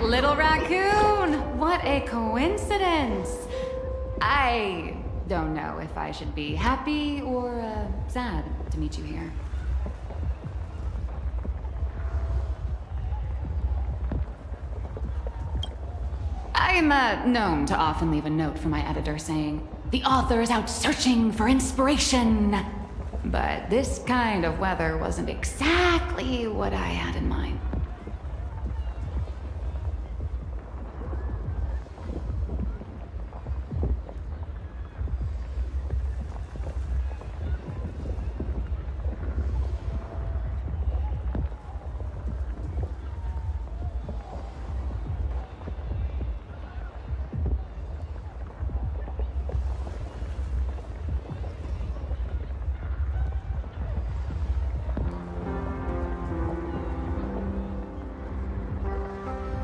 Little raccoon! What a coincidence! I don't know if I should be happy or sad to meet you here. I'm known to often leave a note for my editor saying, "The author is out searching for inspiration." But this kind of weather wasn't exactly what I had in mind.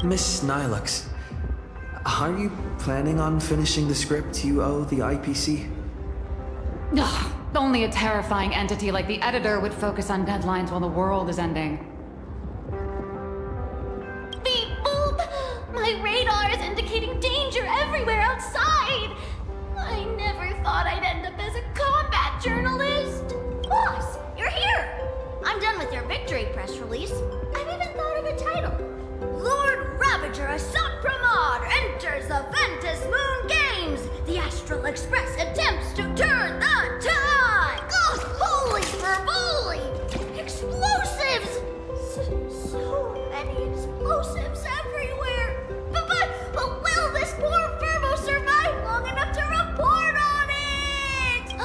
Miss Nilux, are you planning on finishing the script you owe the IPC? Ugh, only a terrifying entity like the editor would focus on deadlines while the world is ending. Beep boop! My radar is indicating danger everywhere outside! I never thought I'd end up as a combat journalist! Boss, you're here! I'm done with your victory press release. I've even thought of a title. Lord Ravager Assat Pramod enters the Ventus Moon Games! The Astral Express attempts to turn the tide! Oh, holy fervoli! Explosives! So many explosives everywhere! But will this poor Fervo survive long enough to report on it?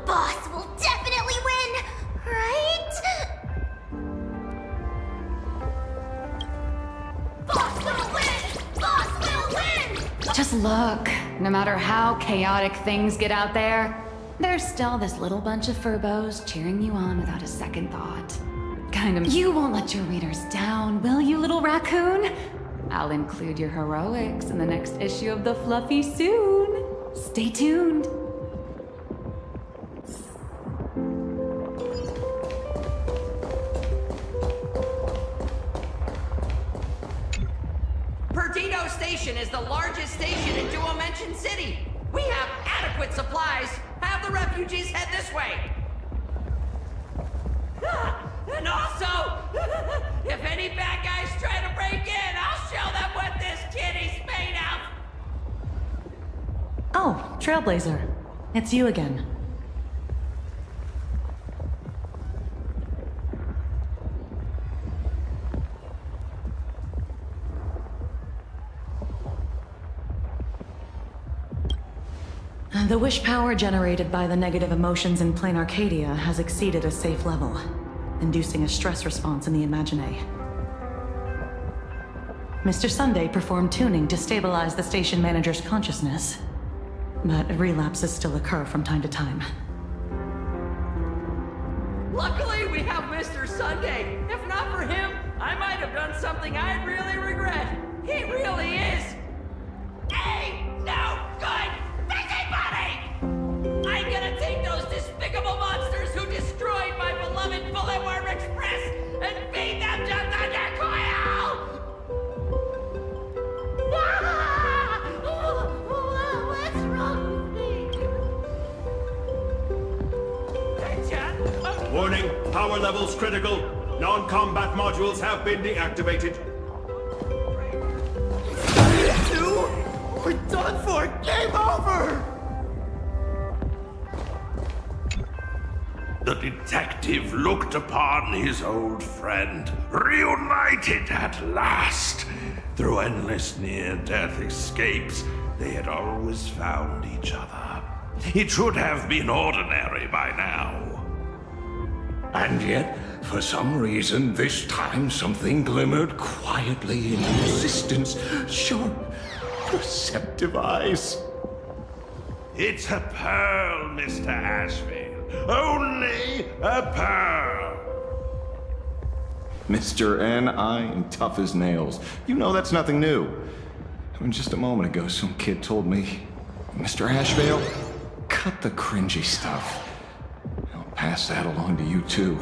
Boss will definitely win, right? Boss will win! Boss will win! Just look, no matter how chaotic things get out there, there's still this little bunch of furbos cheering you on without a second thought. You won't let your readers down, will you, little raccoon? I'll include your heroics in the next issue of The Fluffy soon. Stay tuned. Perdido Station is the largest station in Dual Mention City. We have adequate supplies. Have the refugees head this way. And also, if any bad guys try to break in, I'll show them what this kitty's made of. Oh, Trailblazer. It's you again. The wish power generated by the negative emotions in Plane Arcadia has exceeded a safe level, inducing a stress response in the Imagine. Mr. Sunday performed tuning to stabilize the station manager's consciousness, but relapses still occur from time to time. Luckily, we have Mr. Sunday. If not for him, I might have done something I'd really regret. He really is a no good busybody! I'm gonna take those despicable monsters who destroyed my beloved Bulletworm Express and feed them to Thundercoil! What's wrong with me? Warning, power levels critical. Non-combat modules have been deactivated. We're done for! Game over! The detective looked upon his old friend, reunited at last. Through endless near-death escapes, they had always found each other. It should have been ordinary by now. And yet, for some reason, this time something glimmered quietly in existence. Sure, perceptive eyes. It's a pearl, Mr. Ashfield. Only a pearl. Mr. N.I. tough as nails. You know that's nothing new. I mean, just a moment ago, some kid told me, Mr. Ashvale, cut the cringy stuff. I'll pass that along to you, too.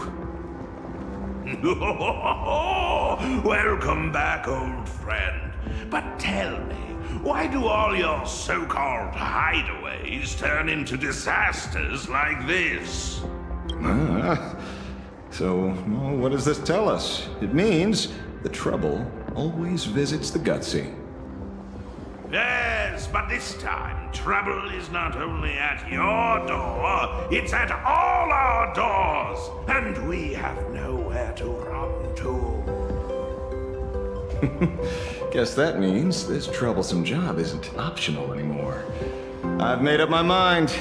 Welcome back, old friend. But tell me, why do all your so-called hideaways turn into disasters like this? So, well, what does this tell us? It means the trouble always visits the gutsy. Yes, but this time, trouble is not only at your door, it's at all our doors, and we have nowhere to run to. Guess that means this troublesome job isn't optional anymore. I've made up my mind.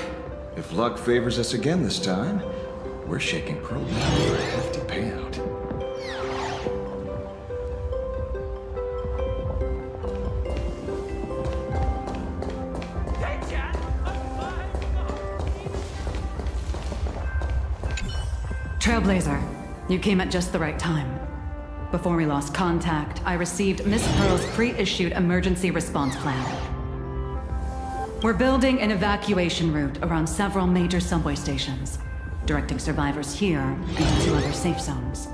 If luck favors us again this time, we're shaking Pearl down for a hefty payout. Trailblazer, you came at just the right time. Before we lost contact, I received Miss Pearl's pre-issued emergency response plan. We're building an evacuation route around several major subway stations, directing survivors here and to 2 other safe zones.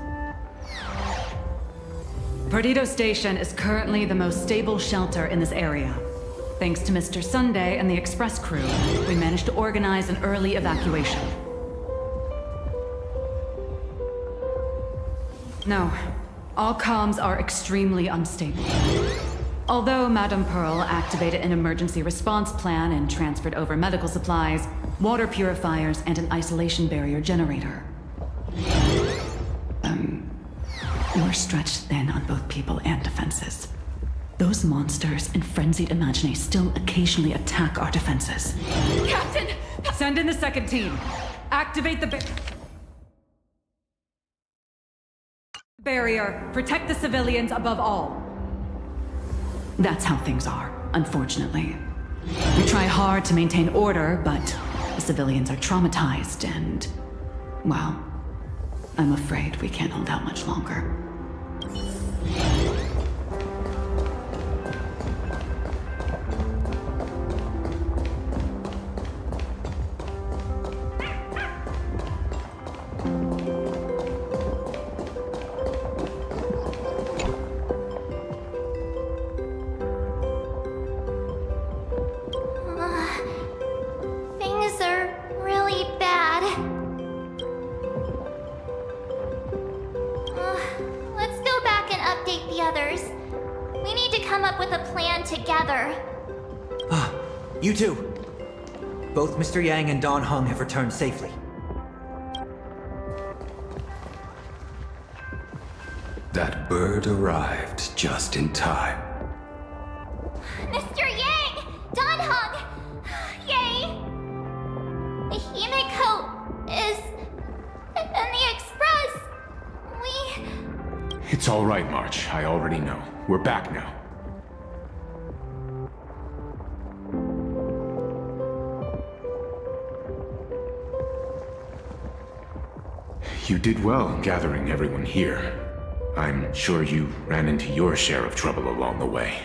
Perdido Station is currently the most stable shelter in this area. Thanks to Mr. Sunday and the express crew, we managed to organize an early evacuation. No, all comms are extremely unstable. Although Madame Pearl activated an emergency response plan and transferred over medical supplies, water purifiers, and an isolation barrier generator. We're stretched thin on both people and defenses. Those monsters and frenzied Imagines still occasionally attack our defenses. Captain! Send in the second team. Activate the barrier. Protect the civilians above all. That's how things are, unfortunately. We try hard to maintain order, but the civilians are traumatized and, well, I'm afraid we can't hold out much longer. Things are really bad. Let's go back and update the others. We need to come up with a plan together. You too. Both Mr. Yang and Don Hung have returned safely. That bird arrived just in time. Mr. Yang! Don Hung! Yay! Himiko is in the express. It's all right, March. I already know. We're back now. You did well gathering everyone here. I'm sure you ran into your share of trouble along the way.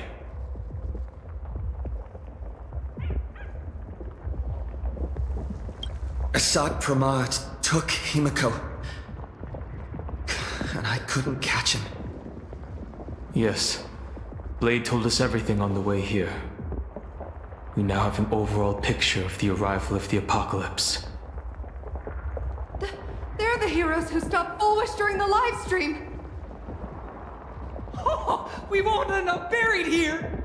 Assad Pramad took Himiko, and I couldn't catch him. Yes. Blade told us everything on the way here. We now have an overall picture of the arrival of the apocalypse. They're the heroes who stopped Bulwish during the live stream! Oh, we won't end up buried here!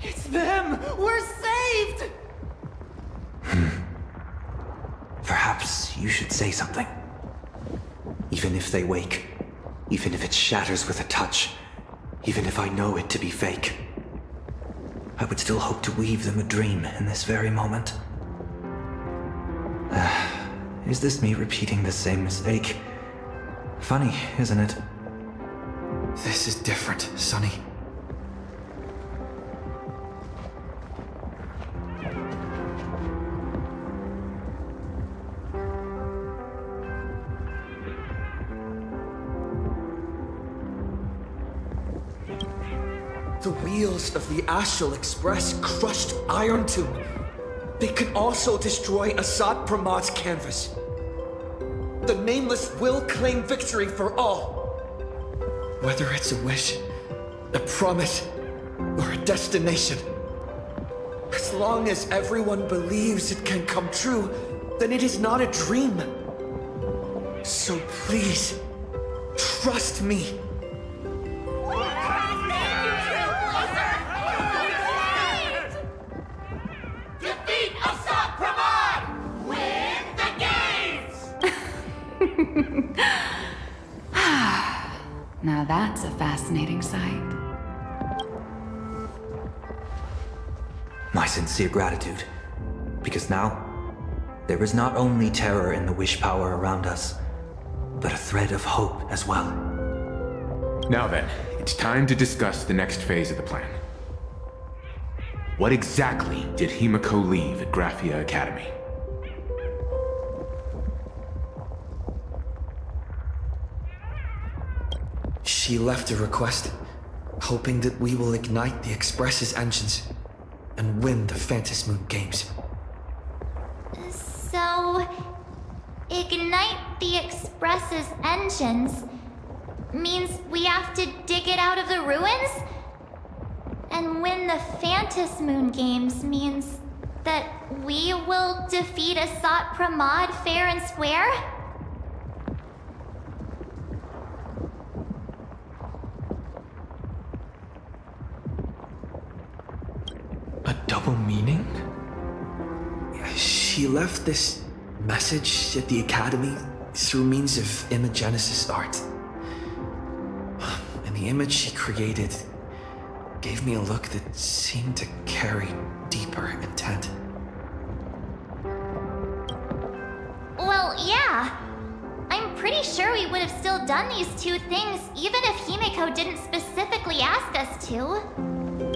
It's them! We're saved! Perhaps you should say something. Even if they wake, even if it shatters with a touch, even if I know it to be fake, I would still hope to weave them a dream in this very moment. Is this me repeating the same mistake? Funny, isn't it? This is different, Sonny. The wheels of the Astral Express crushed Iron Tomb. They could also destroy Assad Pramad's canvas. The Nameless will claim victory for all. Whether it's a wish, a promise, or a destination. As long as everyone believes it can come true, then it is not a dream. So please, trust me. Defeat Assault Pramod! Win the games! Now that's a fascinating sight. My sincere gratitude. Because now, there is not only terror in the wish power around us, but a thread of hope as well. Now then, it's time to discuss the next phase of the plan. What exactly did Himiko leave at Graphia Academy? She left a request, hoping that we will ignite the Express's engines and win the Phantasmoon Games. So, ignite the Express's engines means we have to dig it out of the ruins? And win the Phantasmoon Games means that we will defeat Asat Pramod fair and square? A double meaning? She left this message at the Academy through means of imagenesis art. And the image she created gave me a look that seemed to carry deeper intent. Well, yeah. I'm pretty sure we would have still done these two things even if Himiko didn't specifically ask us to.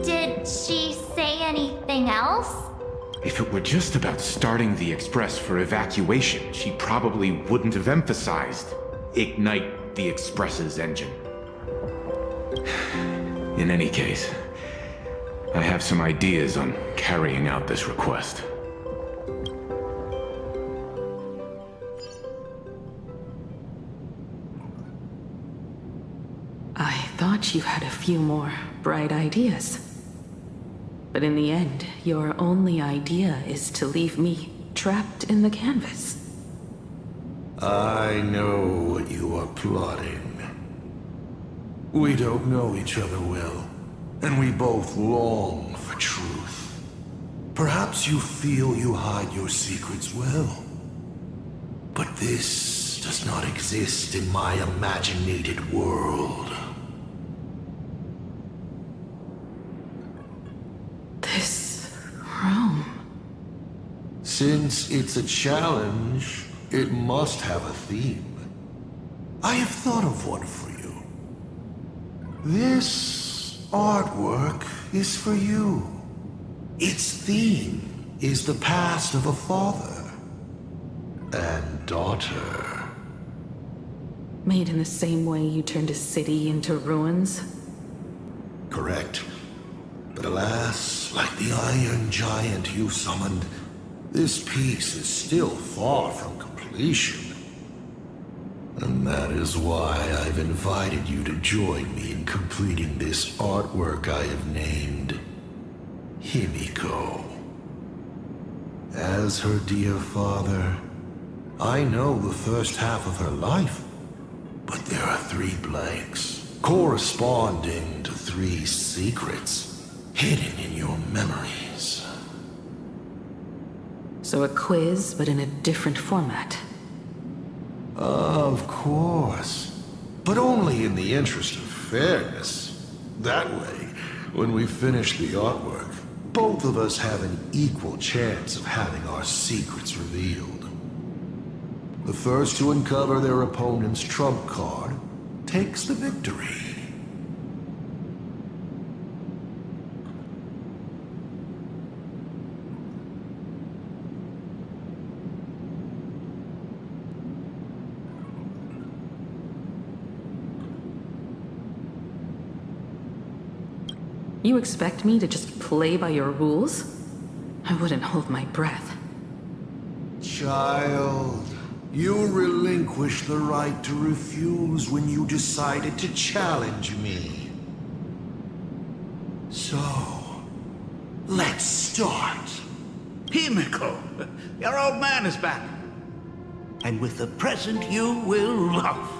Did she say anything else? If it were just about starting the Express for evacuation, she probably wouldn't have emphasized ignite the Express's engine. In any case, I have some ideas on carrying out this request. I thought you had a few more bright ideas. But in the end, your only idea is to leave me trapped in the canvas. I know what you are plotting. We don't know each other well, and we both long for truth. Perhaps you feel you hide your secrets well. But this does not exist in my imaginated world. This room. Since it's a challenge, it must have a theme. I have thought of one for you. This artwork is for you. Its theme is the past of a father and daughter. Made in the same way you turned a city into ruins? Correct. But alas, like the iron giant you summoned, this piece is still far from completion. And that is why I've invited you to join me in completing this artwork I have named Himiko. As her dear father, I know the first half of her life, but there are 3 blanks, corresponding to 3 secrets hidden in your memories. So a quiz, but in a different format. Of course, but only in the interest of fairness. That way, when we finish the artwork, both of us have an equal chance of having our secrets revealed. The first to uncover their opponent's trump card takes the victory. You expect me to just play by your rules? I wouldn't hold my breath. Child, you relinquished the right to refuse when you decided to challenge me. So, let's start. Himiko, your old man is back. And with the present you will love.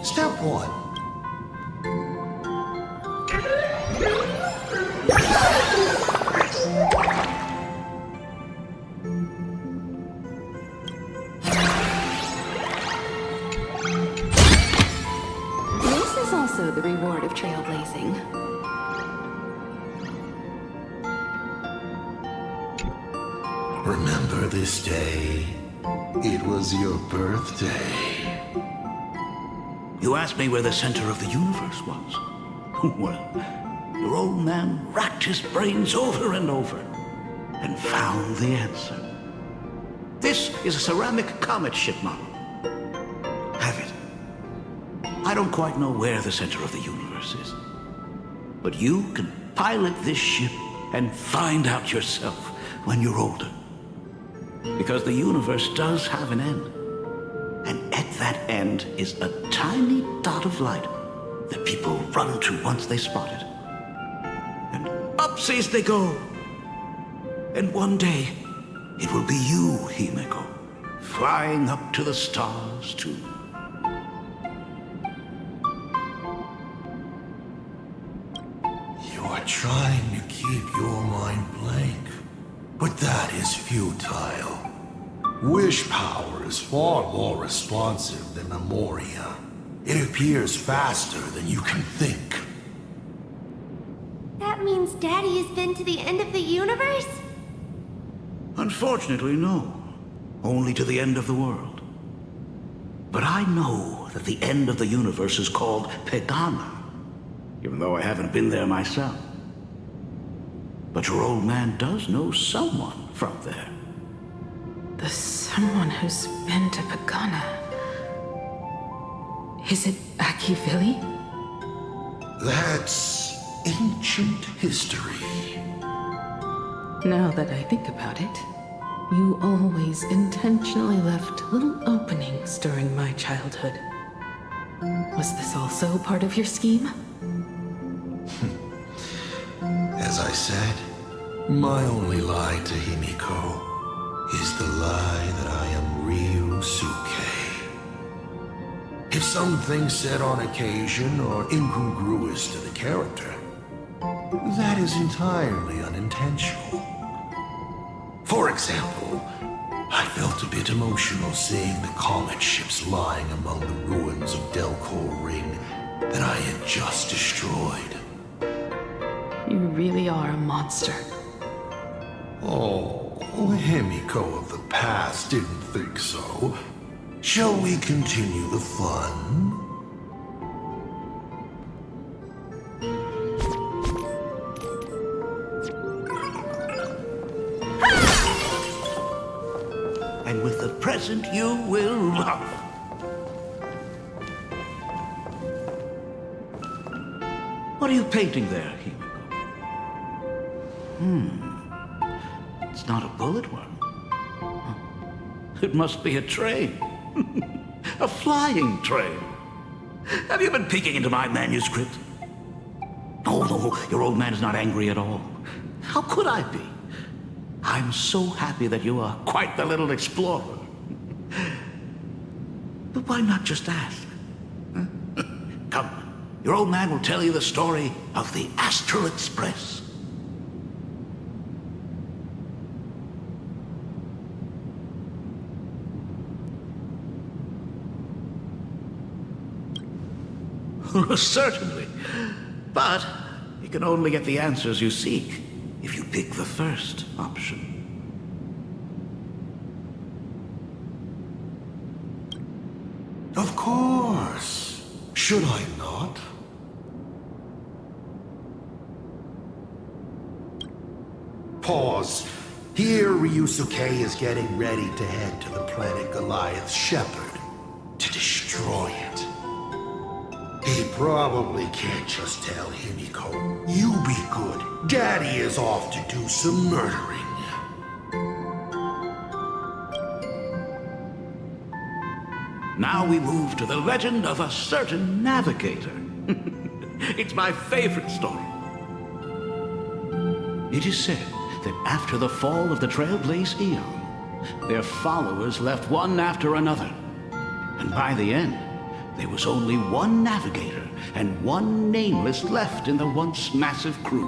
Step 1. This is also the reward of trailblazing. Remember this day? It was your birthday. You asked me where the center of the universe was. Well, your old man racked his brains over and over and found the answer. This is a ceramic comet ship model. Have it. I don't quite know where the center of the universe is, but you can pilot this ship and find out yourself when you're older. Because the universe does have an end. And at that end is a tiny dot of light that people run to once they spot it. And upsies they go. And one day, it will be you, Himiko, flying up to the stars too. You are trying to keep your mind blank, but that is futile. Wish power is far more responsive than memoria. It appears faster than you can think. That means Daddy has been to the end of the universe? Unfortunately, no. Only to the end of the world. But I know that the end of the universe is called Pegana, even though I haven't been there myself. But your old man does know someone from there. The someone who's been to Pagana. Is it Akivili? That's ancient history. Now that I think about it, you always intentionally left little openings during my childhood. Was this also part of your scheme? As I said, my only lie to Himiko is the lie that I am Ryusuke. If something said on occasion are incongruous to the character, that is entirely unintentional. For example, I felt a bit emotional seeing the comet ships lying among the ruins of Delcor Ring that I had just destroyed. You really are a monster. Oh, Himiko of the past didn't think so. Shall we continue the fun? And with the present you will love. What are you painting there, Himiko? It's not a bullet one. It must be a train. A flying train. Have you been peeking into my manuscript? Oh, no, your old man is not angry at all. How could I be? I'm so happy that you are quite the little explorer. But why not just ask? Huh? Come, your old man will tell you the story of the Astral Express. Certainly. But you can only get the answers you seek if you pick the first option. Of course. Should I not? Pause. Here, Ryusuke is getting ready to head to the planet Goliath's Shepherd to destroy it. He probably can't just tell Himiko, "You be good. Daddy is off to do some murdering." Now we move to the legend of a certain navigator. It's my favorite story. It is said that after the fall of the Trailblaze Eon, their followers left one after another. And by the end, there was only one navigator and one nameless left in the once massive crew.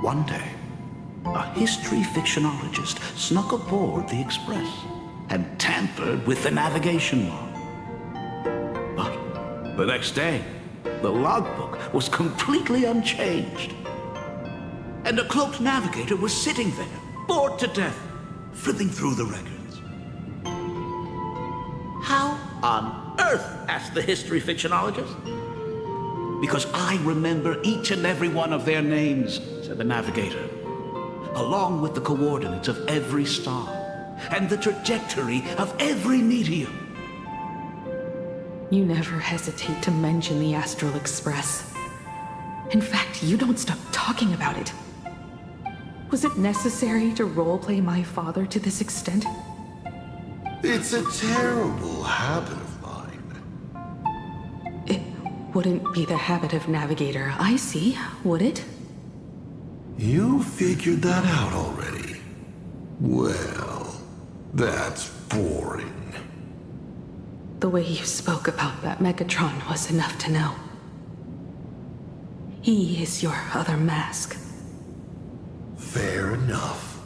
One day, a history fictionologist snuck aboard the Express and tampered with the navigation log. But the next day, the logbook was completely unchanged. And a cloaked navigator was sitting there, bored to death, flipping through the records. How on earth? Asked the history fictionologist. Because I remember each and every one of their names, said the navigator, along with the coordinates of every star and the trajectory of every meteor. You never hesitate to mention the Astral Express. In fact, you don't stop talking about it. Was it necessary to roleplay my father to this extent? It's a terrible habit of mine. It wouldn't be the habit of Navigator I see, would it? You figured that out already? Well, that's boring. The way you spoke about that Megatron was enough to know. He is your other mask. Fair enough.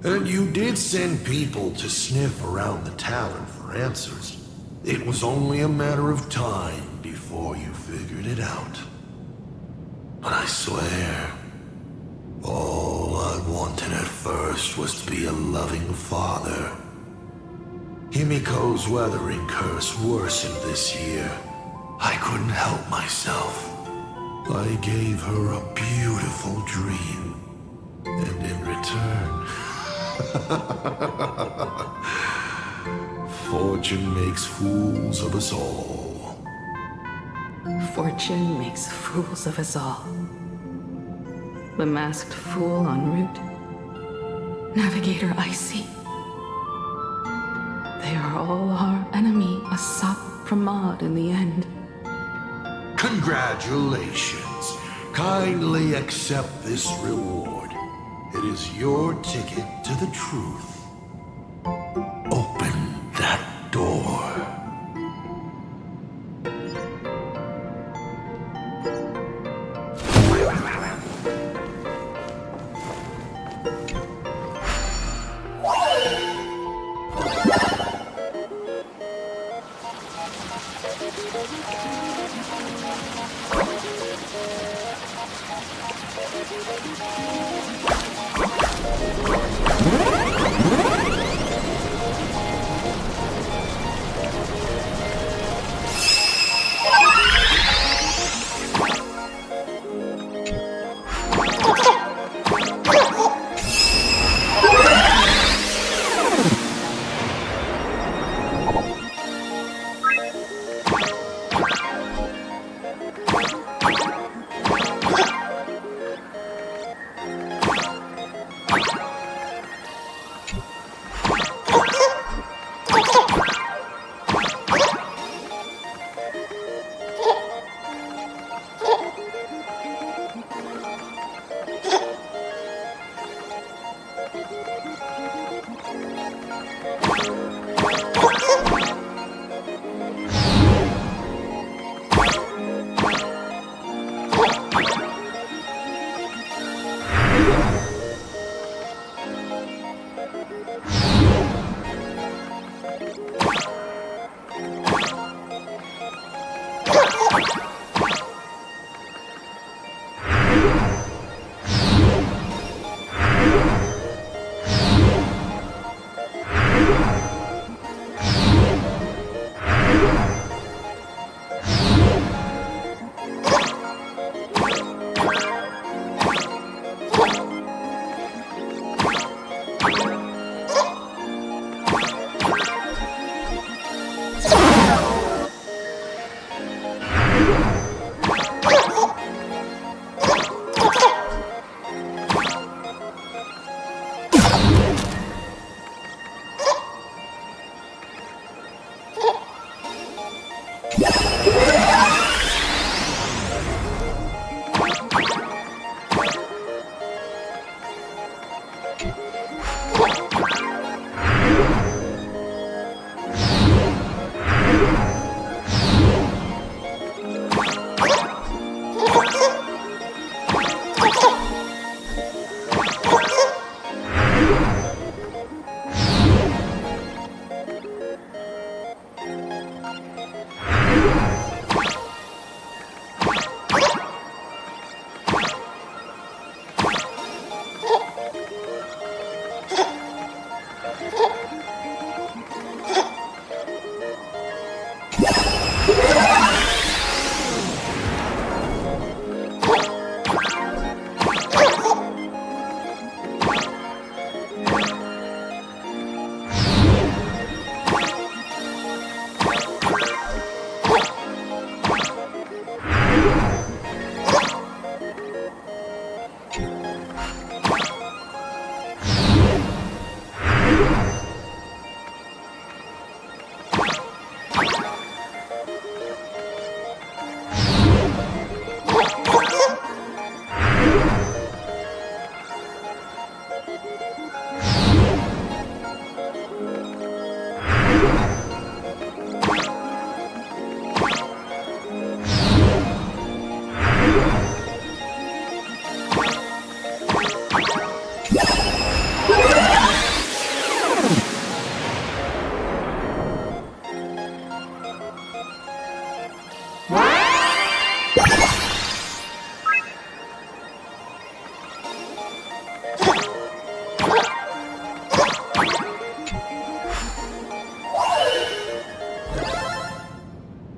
And you did send people to sniff around the tavern for answers. It was only a matter of time before you figured it out. But I swear, all I wanted at first was to be a loving father. Himiko's weathering curse worsened this year. I couldn't help myself. I gave her a beautiful dream. And in return, fortune makes fools of us all. Fortune makes fools of us all. The masked fool en route. Navigator Icy. They are all our enemy, a sop from Maud in the end. Congratulations. Kindly accept this reward. It is your ticket to the truth. Open that door.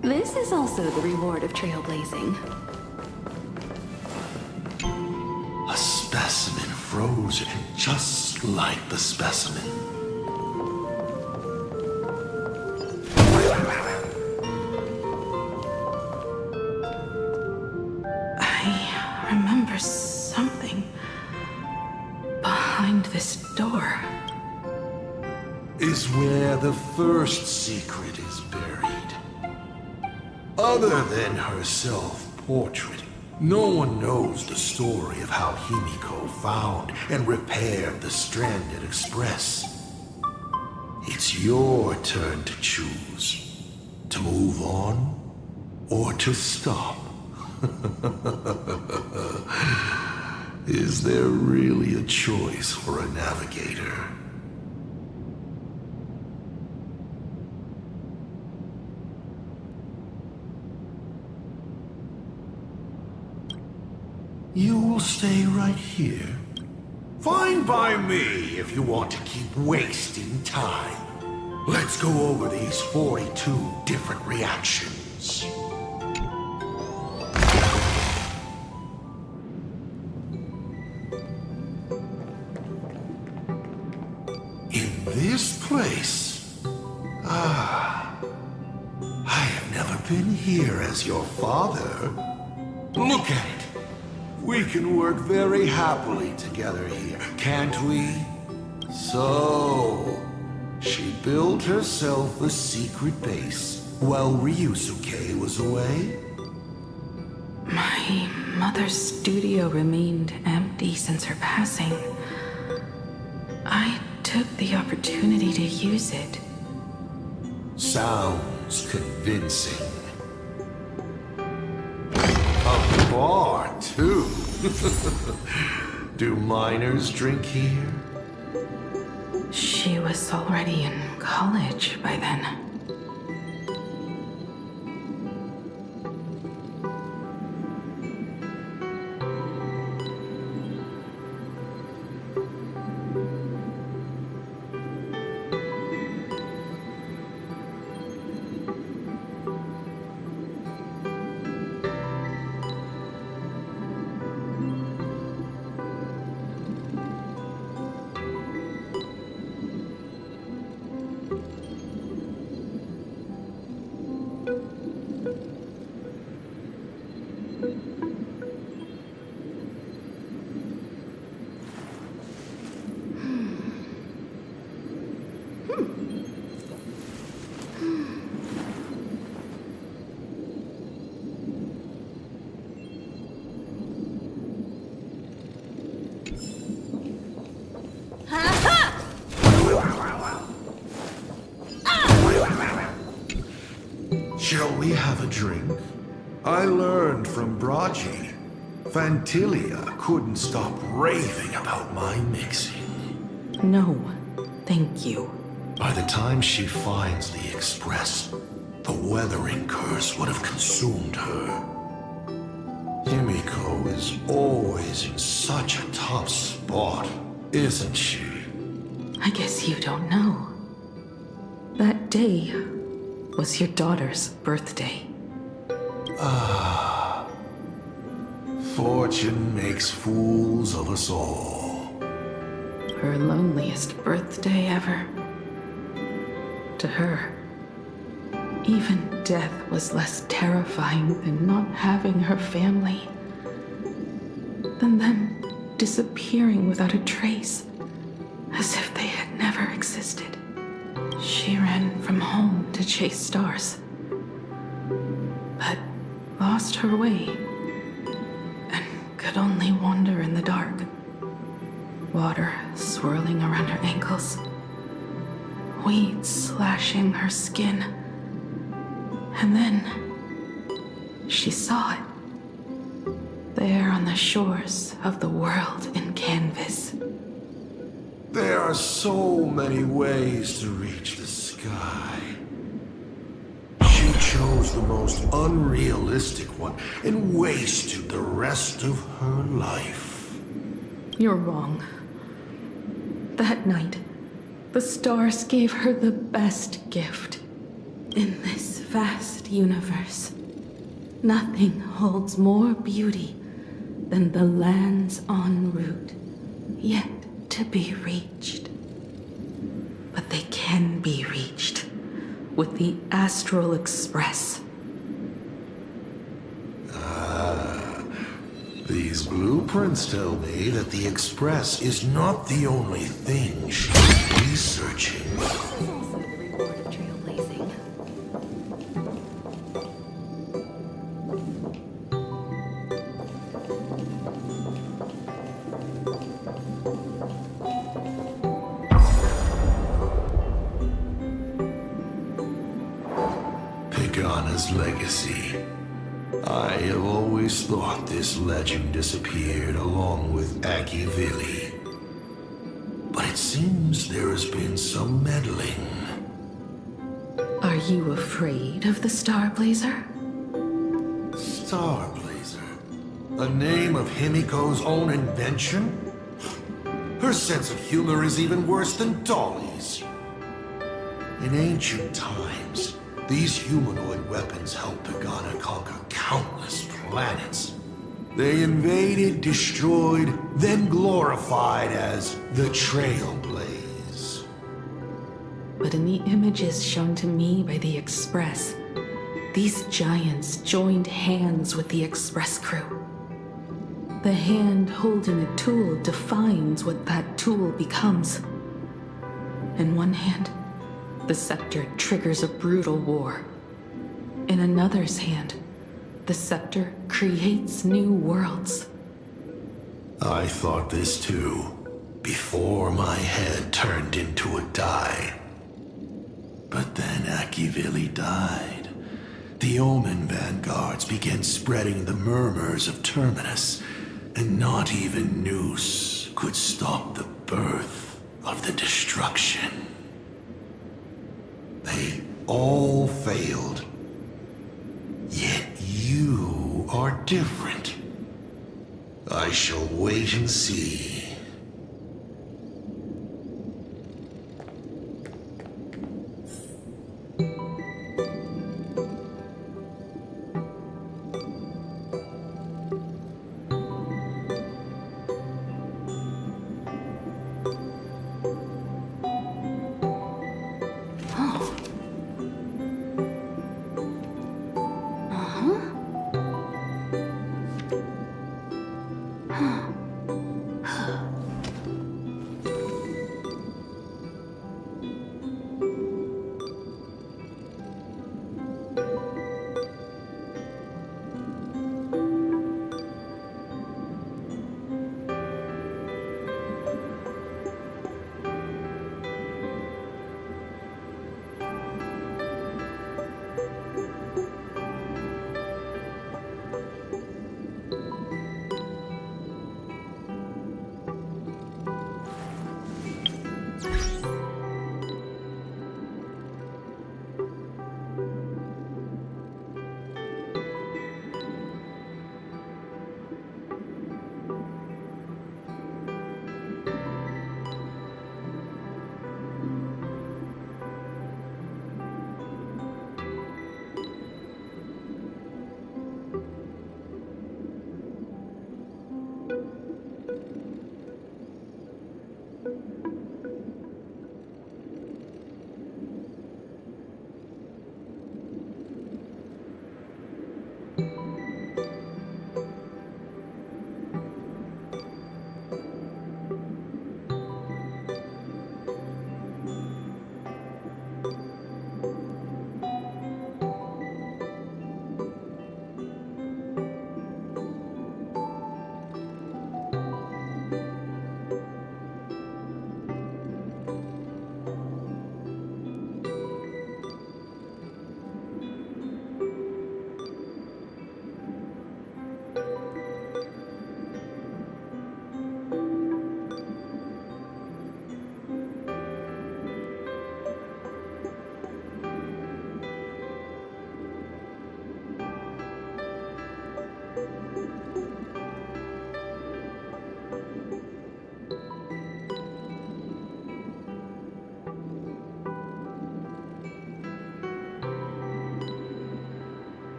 This is also the reward of trailblazing. A specimen frozen, just like the specimen. I remember something behind this door. Is where the first secret is buried. Other than her self-portrait, no one knows the story of how Himiko found and repaired the stranded Express. It's your turn to choose. To move on, or to stop. Is there really a choice for a navigator? You will stay right here? Fine by me if you want to keep wasting time. Let's go over these 42 different reactions. In this place? I have never been here as your father. Look at it. We can work very happily together here, can't we? So, she built herself a secret base while Ryusuke was away? My mother's studio remained empty since her passing. I took the opportunity to use it. Sounds convincing. A bar, too. Do minors drink here? She was already in college by then. we have a drink? I learned from Braji. Fantilia couldn't stop raving about my mixing. No, thank you. By the time she finds the Express, the weathering curse would have consumed her. Himiko is always in such a tough spot, isn't she? I guess you don't know. That day was your daughter's birthday. Fortune makes fools of us all. Her loneliest birthday ever. To her, even death was less terrifying than not having her family. Than them disappearing without a trace, as if they had never existed. She ran from home to chase stars, but lost her way and could only wander in the dark. Water swirling around her ankles, weeds slashing her skin, and then she saw it. There on the shores of the world in canvas. There are so many ways to reach the sky. She chose the most unrealistic one and wasted the rest of her life. You're wrong. That night, the stars gave her the best gift. In this vast universe, nothing holds more beauty than the lands en route, yet to be reached. But they can be reached with the Astral Express. These blueprints tell me that the Express is not the only thing she's researching. Also the reward of trailblazing. Pagana's legacy. I have always thought this legend disappeared along with Akivili. But it seems there has been some meddling. Are you afraid of the Starblazer? Starblazer? A name of Himiko's own invention? Her sense of humor is even worse than Dolly's. In ancient times, these humanoid weapons helped Pagana conquer countless planets. They invaded, destroyed, then glorified as the Trailblaze. But in the images shown to me by the Express, these giants joined hands with the Express crew. The hand holding a tool defines what that tool becomes. In one hand, the scepter triggers a brutal war. In another's hand, the scepter creates new worlds. I thought this too, before my head turned into a die. But then Akivili died. The Omen vanguards began spreading the murmurs of Terminus, and not even Noose could stop the birth of the destruction. They all failed. Yet you are different. I shall wait and see.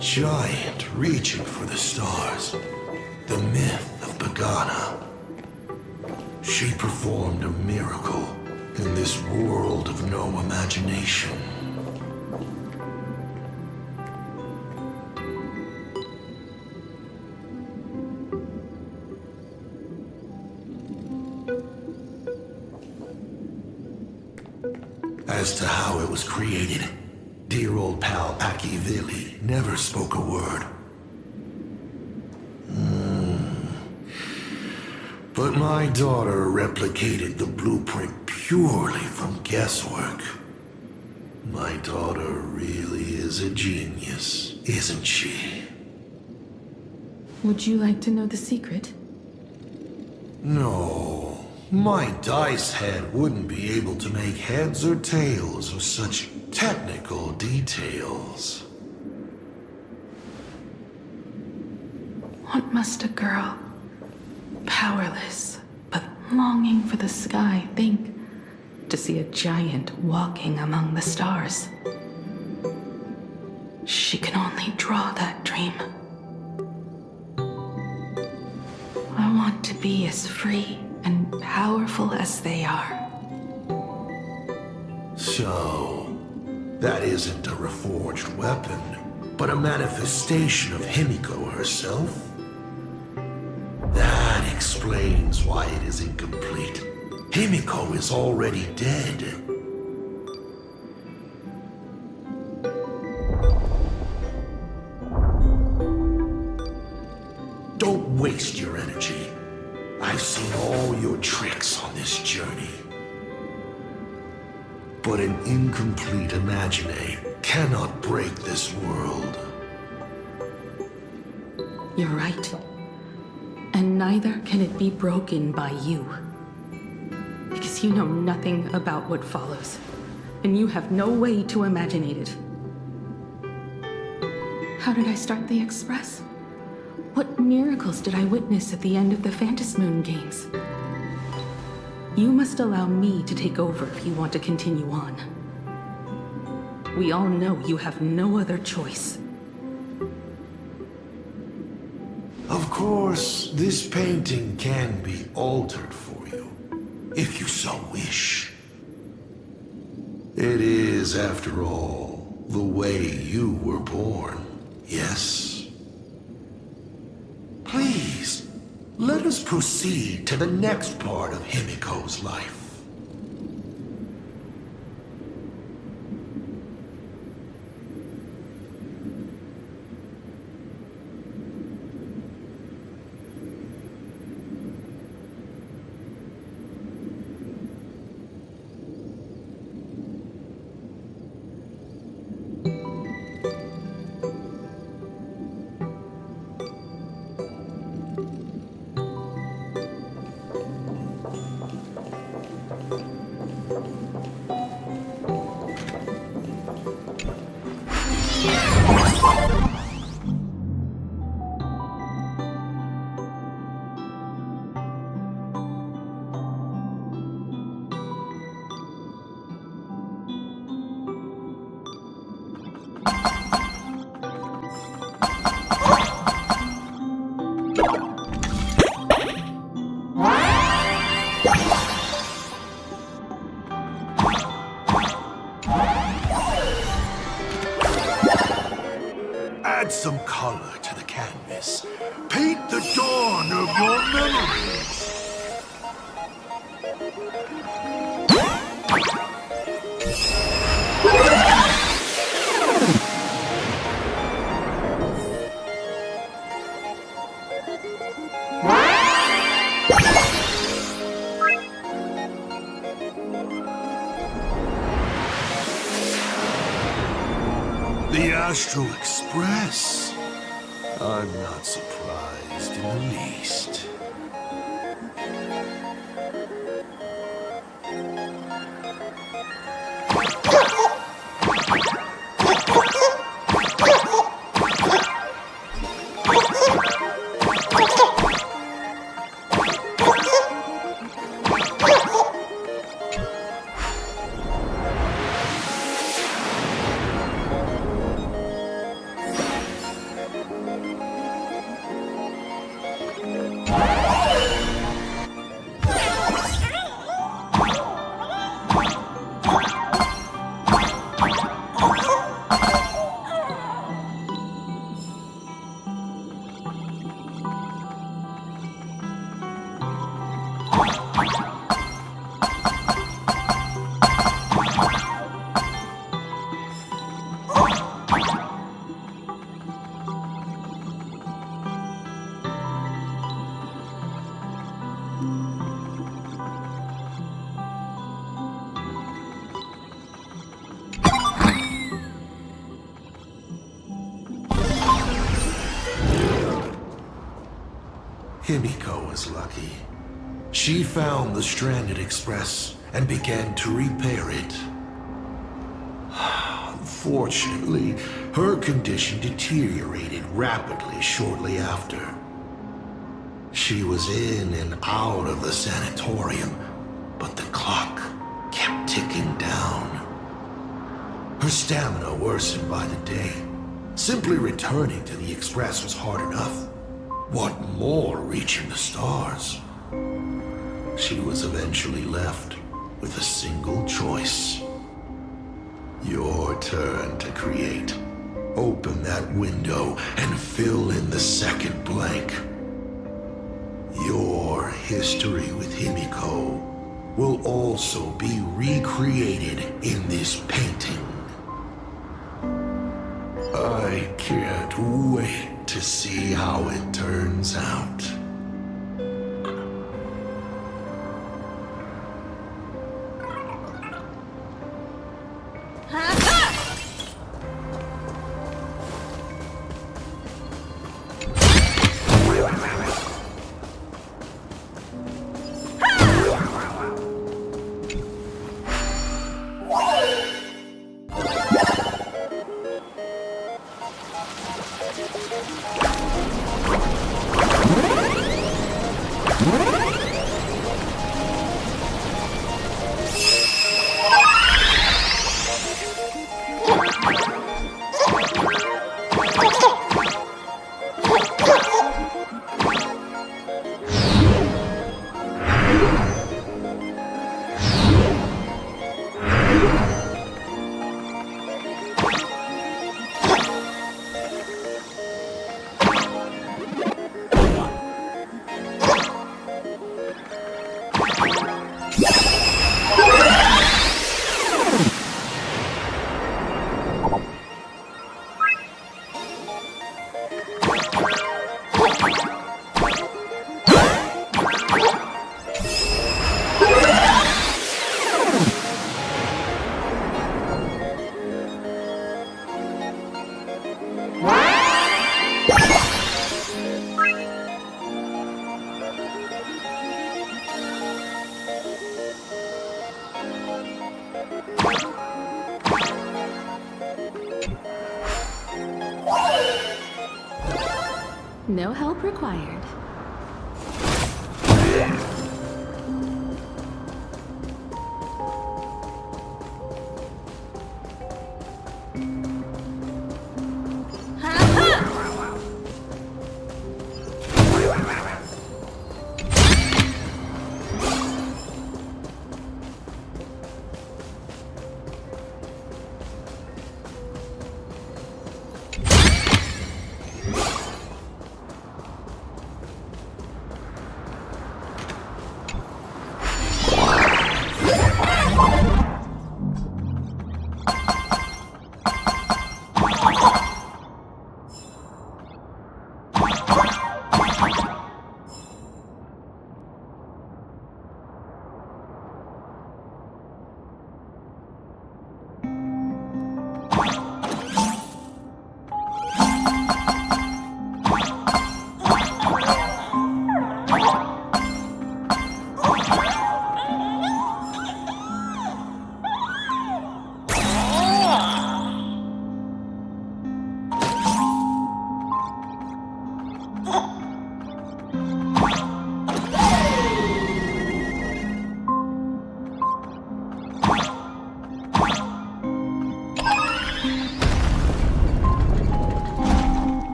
giant reaching for the stars. The myth of Pagana. She performed a miracle in this world of no imagination. As to how it was created, dear old pal Akivili never spoke a word. But my daughter replicated the blueprint purely from guesswork. My daughter really is a genius, isn't she? Would you like to know the secret? No, my dice head wouldn't be able to make heads or tails of such technical details. What must a girl, powerless but longing for the sky, think to see a giant walking among the stars? She can only draw that dream. I want to be as free and powerful as they are. So, that isn't a reforged weapon, but a manifestation of Himiko herself? That explains why it is incomplete. Himiko is already dead. Don't waste your energy. I've seen all your tricks on this journey. But an incomplete Imagine cannot break this world. You're right. And neither can it be broken by you. Because you know nothing about what follows. And you have no way to imagine it. How did I start the Express? What miracles did I witness at the end of the Phantasmoon Games? You must allow me to take over if you want to continue on. We all know you have no other choice. Of course, this painting can be altered for you, if you so wish. It is, after all, the way you were born, yes? Please, let us proceed to the next part of Himiko's life. Add some color to the canvas. Paint the dawn of your memories. The Astral Express. I'm not surprised in the least. Himiko was lucky. She found the stranded express and began to repair it. Unfortunately, her condition deteriorated rapidly shortly after. She was in and out of the sanatorium, but the clock kept ticking down. Her stamina worsened by the day. Simply returning to the express was hard enough. What more reaching the stars? She was eventually left with a single choice. Your turn to create. Open that window and fill in the second blank. Your history with Himiko will also be recreated in this painting. I can't wait to see how it turns out. No help required.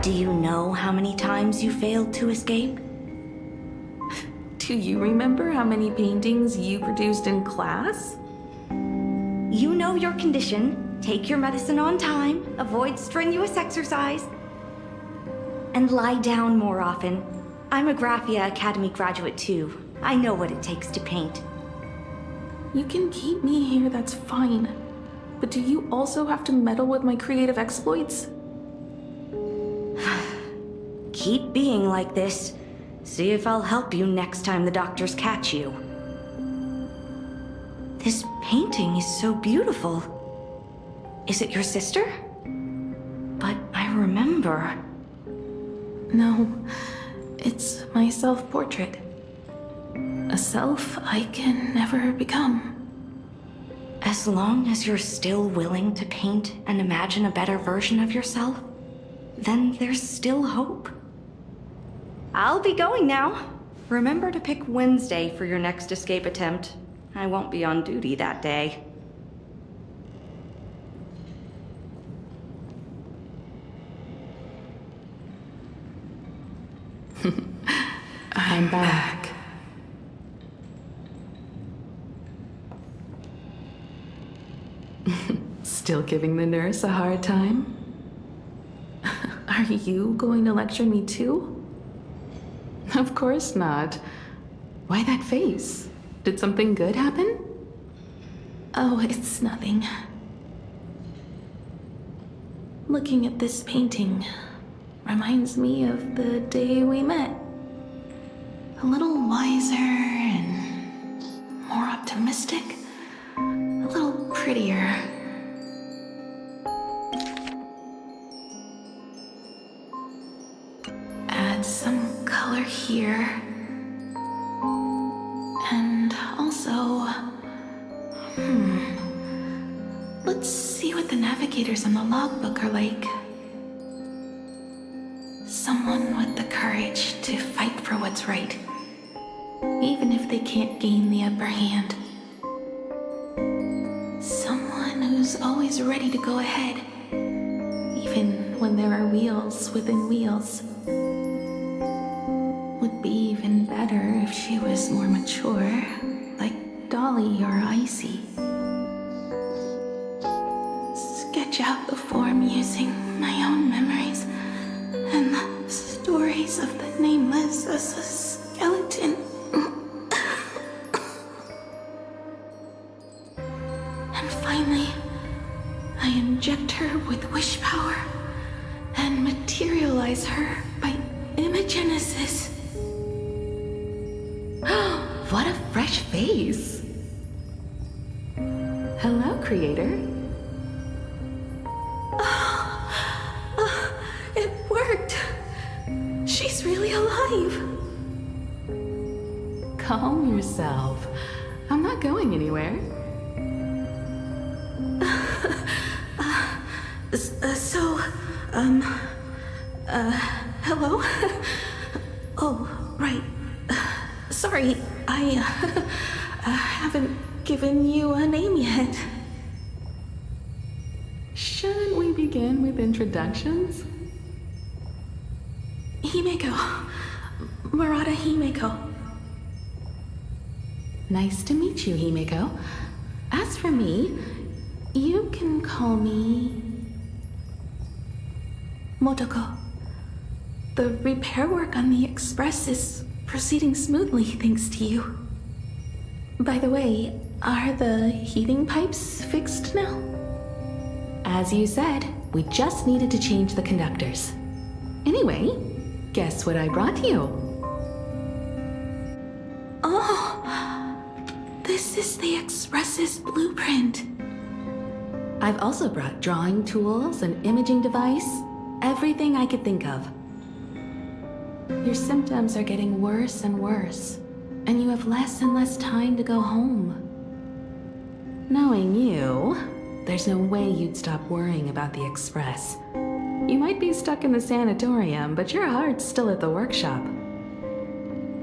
Do you know how many times you failed to escape? Do you remember how many paintings you produced in class? You know your condition. Take your medicine on time, avoid strenuous exercise, and lie down more often. I'm a Graphia Academy graduate too. I know what it takes to paint. You can keep me here, that's fine. But do you also have to meddle with my creative exploits? Keep being like this. See if I'll help you next time the doctors catch you. This painting is so beautiful. Is it your sister? But I remember... No, it's my self-portrait. A self I can never become. As long as you're still willing to paint and imagine a better version of yourself, then there's still hope. I'll be going now. Remember to pick Wednesday for your next escape attempt. I won't be on duty that day. I'm back. Still giving the nurse a hard time? Are you going to lecture me too? Of course not. Why that face? Did something good happen? Oh, it's nothing. Looking at this painting reminds me of the day we met. A little wiser and more optimistic. A little prettier. Add some color here. And also... Let's see what the navigators on the logbook are like. Someone with the courage to fight for what's right, even if they can't gain the upper hand. Someone who's always ready to go ahead, even when there are wheels within wheels. Would be even better if she was more mature, like Dolly or Icy. Sketch out the form using my own memories and the stories of the nameless as a skeleton. And finally, I inject her with wish power and materialize her by imagenesis. What a fresh face! Hello, creator. It worked! She's really alive! Calm yourself. I'm not going anywhere. Hello? Oh, right. Sorry, I haven't given you a name yet. Shouldn't we begin with introductions? Himeko. Murata Himeko. Nice to meet you, Himeko. As for me, you can call me... Motoko. The repair work on the Express is proceeding smoothly thanks to you. By the way, are the heating pipes fixed now? As you said, we just needed to change the conductors. Anyway, guess what I brought you? Oh, this is the Express's blueprint. I've also brought drawing tools, an imaging device, everything I could think of. Your symptoms are getting worse and worse, and you have less and less time to go home. Knowing you, there's no way you'd stop worrying about the Express. You might be stuck in the sanatorium, but your heart's still at the workshop.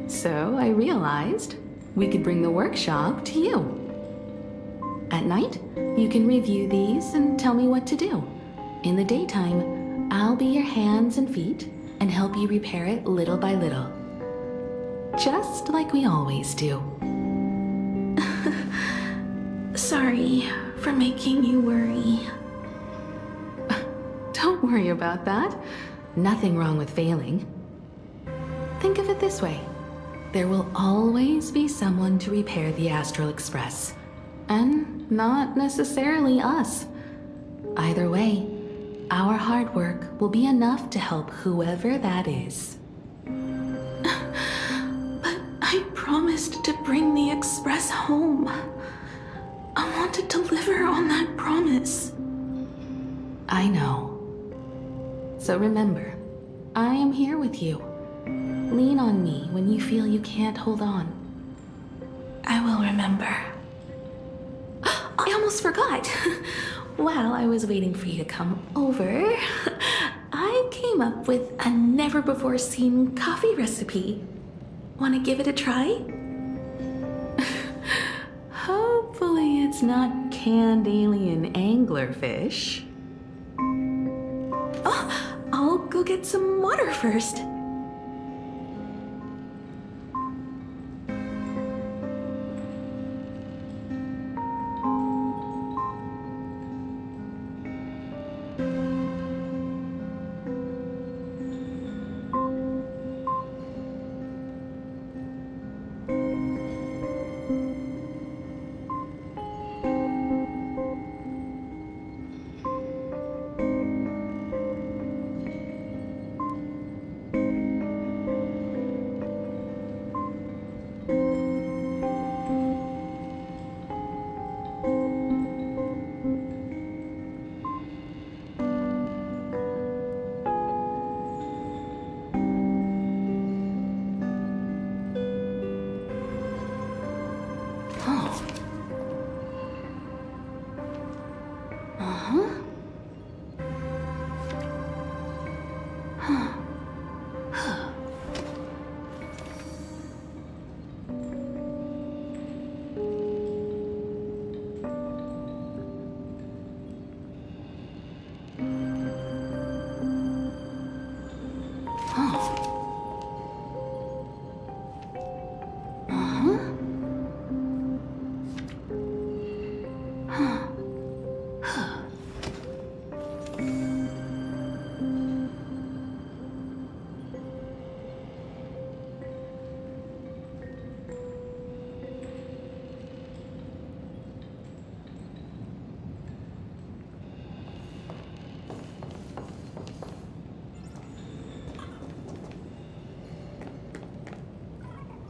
So I realized we could bring the workshop to you. At night, you can review these and tell me what to do. In the daytime, I'll be your hands and feet and help you repair it little by little. Just like we always do. Sorry for making you worry. Don't worry about that. Nothing wrong with failing. Think of it this way. There will always be someone to repair the Astral Express. And not necessarily us. Either way, our hard work will be enough to help whoever that is. I promised to bring the express home. I want to deliver on that promise. I know. So remember, I am here with you. Lean on me when you feel you can't hold on. I will remember. I almost forgot. While I was waiting for you to come over, I came up with a never-before-seen coffee recipe. Want to give it a try? Hopefully it's not canned alien anglerfish. Oh, I'll go get some water first.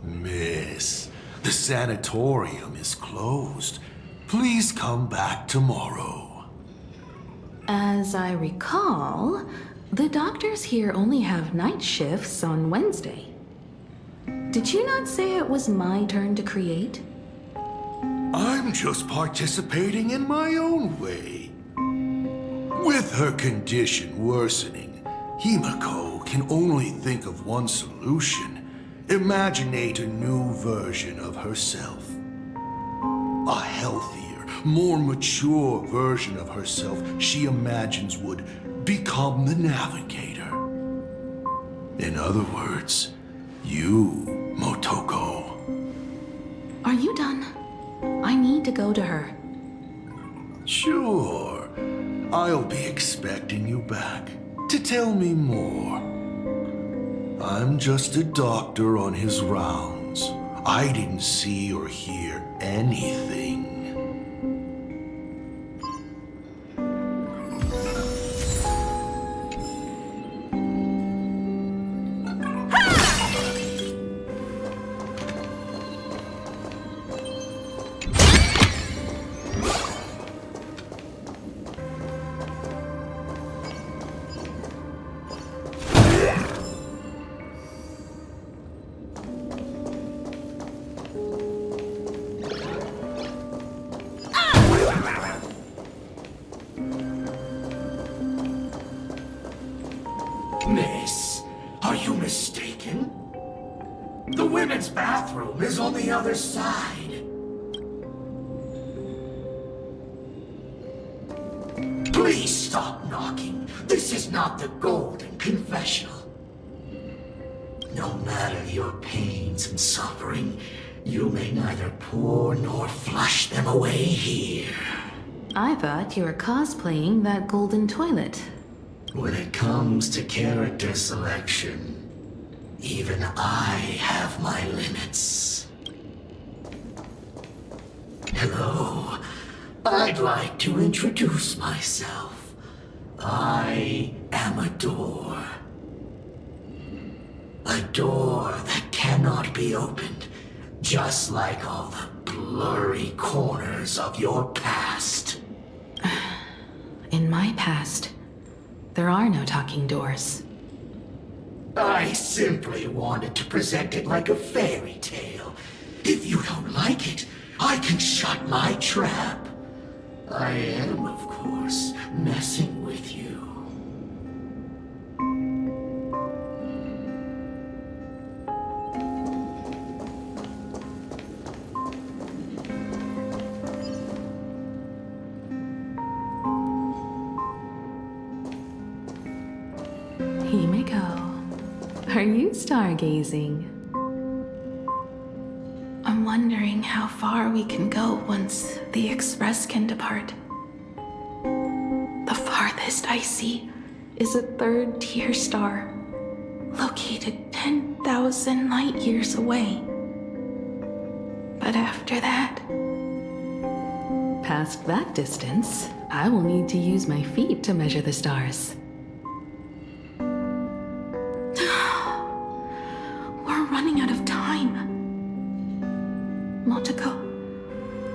Miss, the sanatorium is closed. Please come back tomorrow. As I recall, the doctors here only have night shifts on Wednesday. Did you not say it was my turn to create? I'm just participating in my own way. With her condition worsening, Himiko can only think of one solution. Imaginate a new version of herself. A healthier, more mature version of herself she imagines would become the Navigator. In other words, you, Motoko. Are you done? I need to go to her. Sure. I'll be expecting you back to tell me more. I'm just a doctor on his rounds. I didn't see or hear anything. Miss, are you mistaken? The women's bathroom is on the other side. Please stop knocking. This is not the Golden Confessional. No matter your pains and suffering, you may neither pour nor flush them away here. I thought you were cosplaying that golden toilet. When it comes to character selection, even I have my limits. Hello, I'd like to introduce myself. I am a door. A door that cannot be opened, just like all the blurry corners of your past. In my past, there are no talking doors. I simply wanted to present it like a fairy tale. If you don't like it, I can shut my trap. I am, of course, messing with you. Himiko, are you stargazing? I'm wondering how far we can go once the Express can depart. The farthest I see is a third-tier star, located 10,000 light-years away. But after that, past that distance, I will need to use my feet to measure the stars. We're running out of time. Motoko,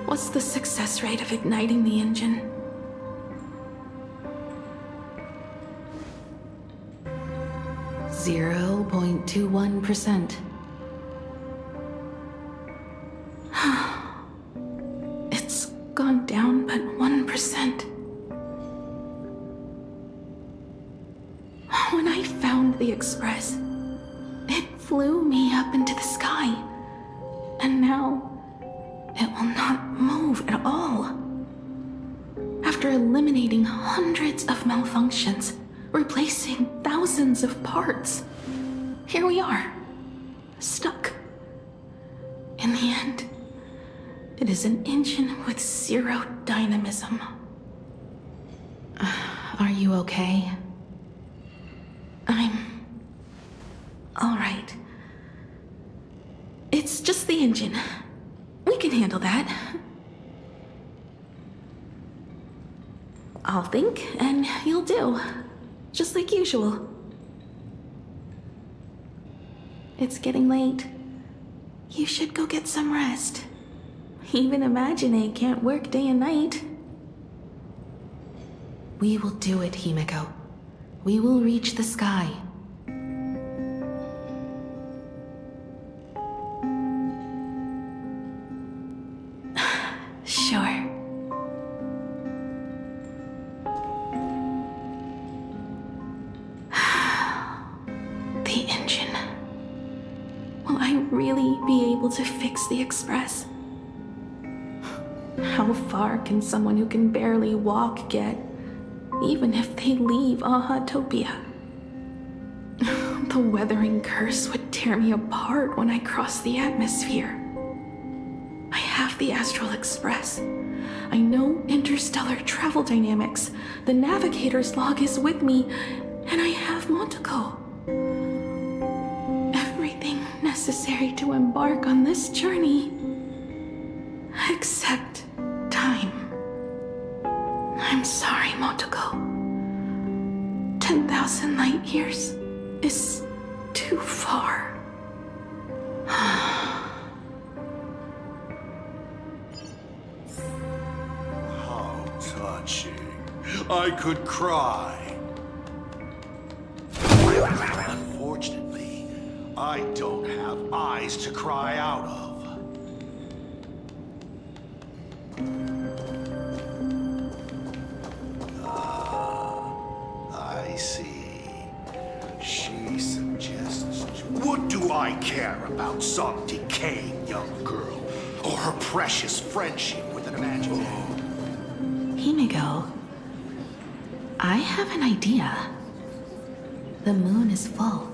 what's the success rate of igniting the engine? .21%. It's gone down but 1%. When I found the Express, it flew me up into the sky. And now, it will not move at all. After eliminating hundreds of malfunctions, replacing thousands of parts, here we are, stuck. In the end, it is an engine with zero dynamism. Are you okay? I'm all right. It's just the engine. We can handle that. I'll think, and you'll do. Just like usual. It's getting late. You should go get some rest. Even Imagine can't work day and night. We will do it, Himiko. We will reach the sky. Sure. The engine. Will I really be able to fix the Express? How far can someone who can barely walk get, even if they leave Aha-topia? The weathering curse would tear me apart when I cross the atmosphere. I have the Astral Express. I know interstellar travel dynamics. The navigator's log is with me, and I have Motoko. Everything necessary to embark on this journey. Except time. I'm sorry, Motoko. 10,000 light years is too far. How touching. I could cry. Unfortunately, I don't have eyes to cry out of. I see. She suggests... What do I care about some decaying young girl? Or her precious friendship with an imaginary... Himiko, I have an idea. The moon is full.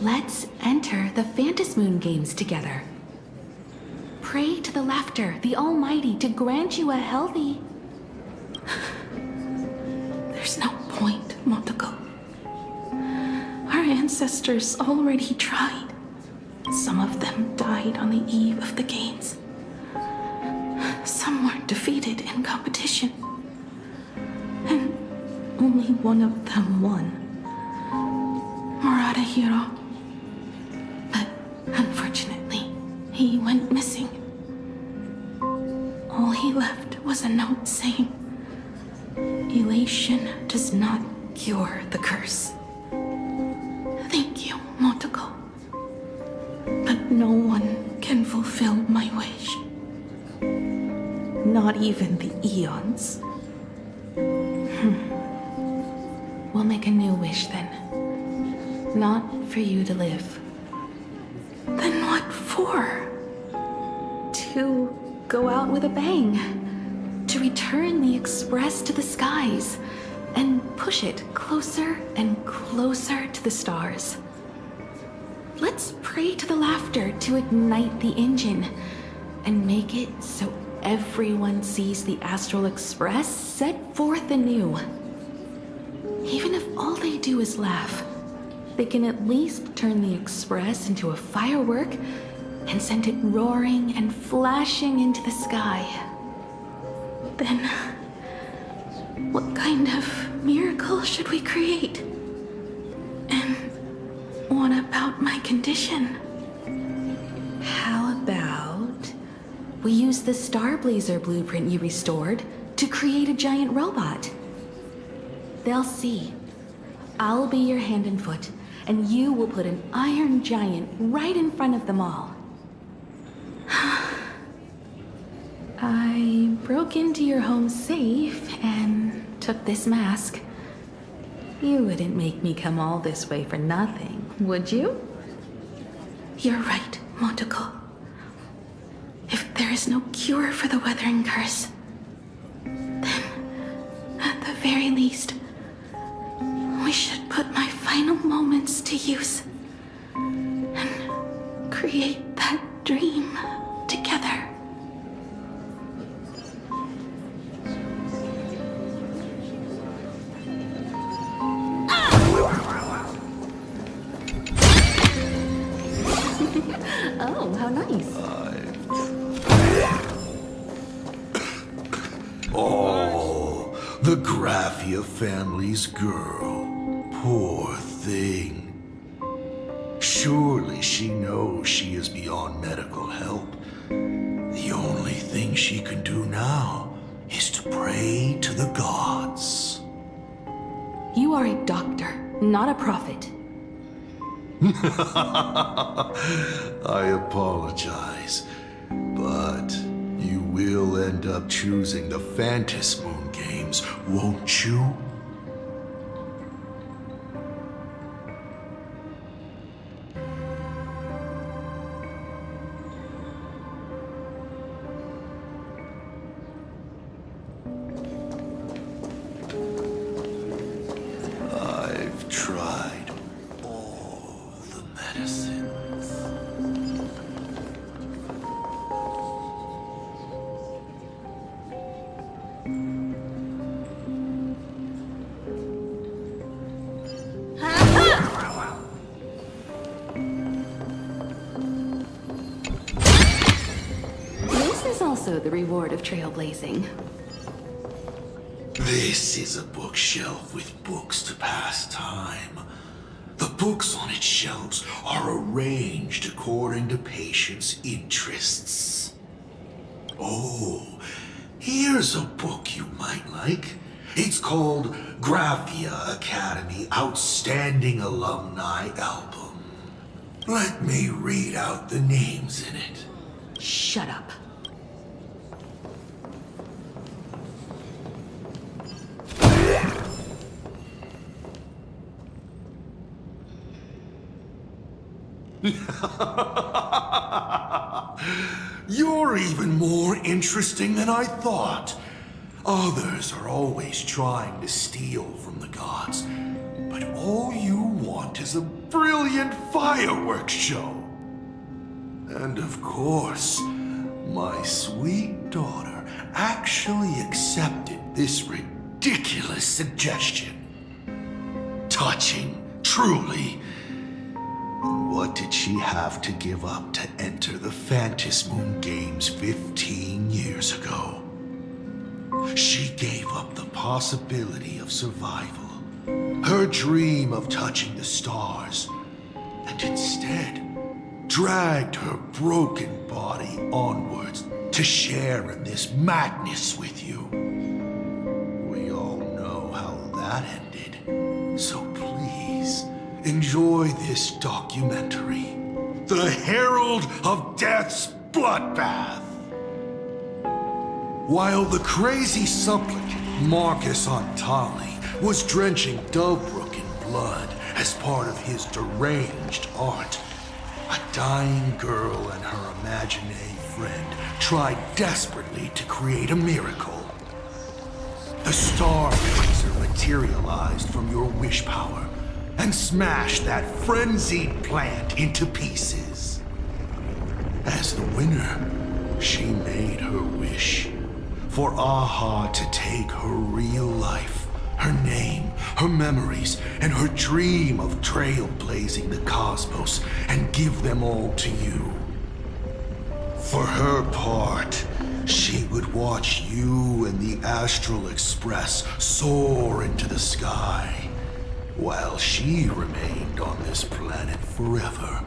Let's enter the Phantasmoon games together. Pray to the Laughter, the Almighty, to grant you a healthy... There's no point, Motoko. Our ancestors already tried. Some of them died on the eve of the games. Some were defeated in competition. And only one of them won. Murata Hiro. But he went missing. All he left was a note saying, "Elation does not cure the curse." Thank you, Motoko. But no one can fulfill my wish. Not even the eons. We'll make a new wish then. Not for you to live. Then what for? To go out with a bang. To return the Express to the skies. And push it closer and closer to the stars. Let's pray to the laughter to ignite the engine. And make it so everyone sees the Astral Express set forth anew. Even if all they do is laugh, they can at least turn the Express into a firework and send it roaring and flashing into the sky. Then, what kind of miracle should we create? And what about my condition? How about we use the Starblazer blueprint you restored to create a giant robot? They'll see. I'll be your hand and foot, and you will put an iron giant right in front of them all. I broke into your home safe and took this mask. You wouldn't make me come all this way for nothing, would you? You're right, Motoko. If there is no cure for the Weathering Curse, then, at the very least, we should put my final moments to use and create that dream together. Oh, how nice. Oh, the Graphia family's girl. Poor thing. Surely she knows she is beyond medical help. The only thing she can do now is to pray to the gods. You are a doctor, not a prophet. I apologize, but you will end up choosing the Phantasmoon games, won't you? I've tried all the medicines. This is also the reward of trailblazing. This is a bookshelf with books to pass time. The books on its shelves are arranged according to patients' interests. Oh, here's a book you might like. It's called Graphia Academy Outstanding Alumni Album. Let me read out the names in it. Shut up. You're even more interesting than I thought. Others are always trying to steal from the gods, but all you want is a brilliant fireworks show. And of course, my sweet daughter actually accepted this ridiculous suggestion. Touching, truly. What did she have to give up to enter the Phantasmoon Games 15 years ago? She gave up the possibility of survival, her dream of touching the stars, and instead dragged her broken body onwards to share in this madness with you. We all know how that ended, so please enjoy this documentary, The Herald of Death's Bloodbath. While the crazy supplicant Marcus Antali was drenching Dovebrook in blood as part of his deranged art, a dying girl and her imaginary friend tried desperately to create a miracle. The star blazer materialized from your wish power and smashed that frenzied plant into pieces. As the winner, she made her wish for Aha to take her real life, her name, her memories, and her dream of trailblazing the cosmos and give them all to you. For her part, she would watch you and the Astral Express soar into the sky, while she remained on this planet forever,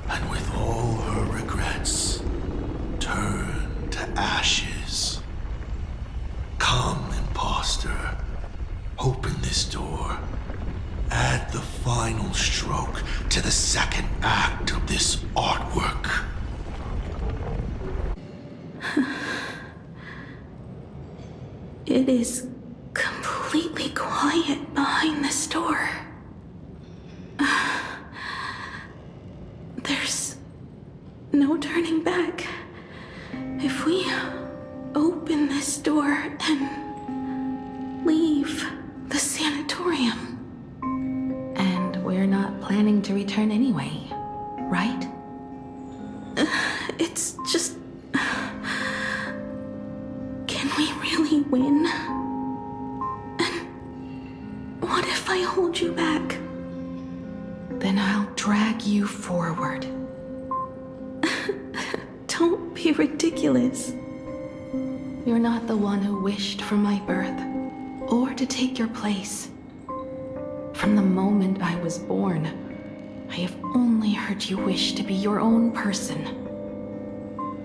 and with all her regrets, turned to ashes. Come, imposter. Open this door. Add the final stroke to the second act of this artwork. It is completely quiet behind this door. There's no turning back. If we open this door and leave the sanatorium. And we're not planning to return anyway, right? It's just... Can we really win? And what if I hold you back? Then I'll drag you forward. Don't be ridiculous. You're not the one who wished for my birth, or to take your place. From the moment I was born, I have only heard you wish to be your own person.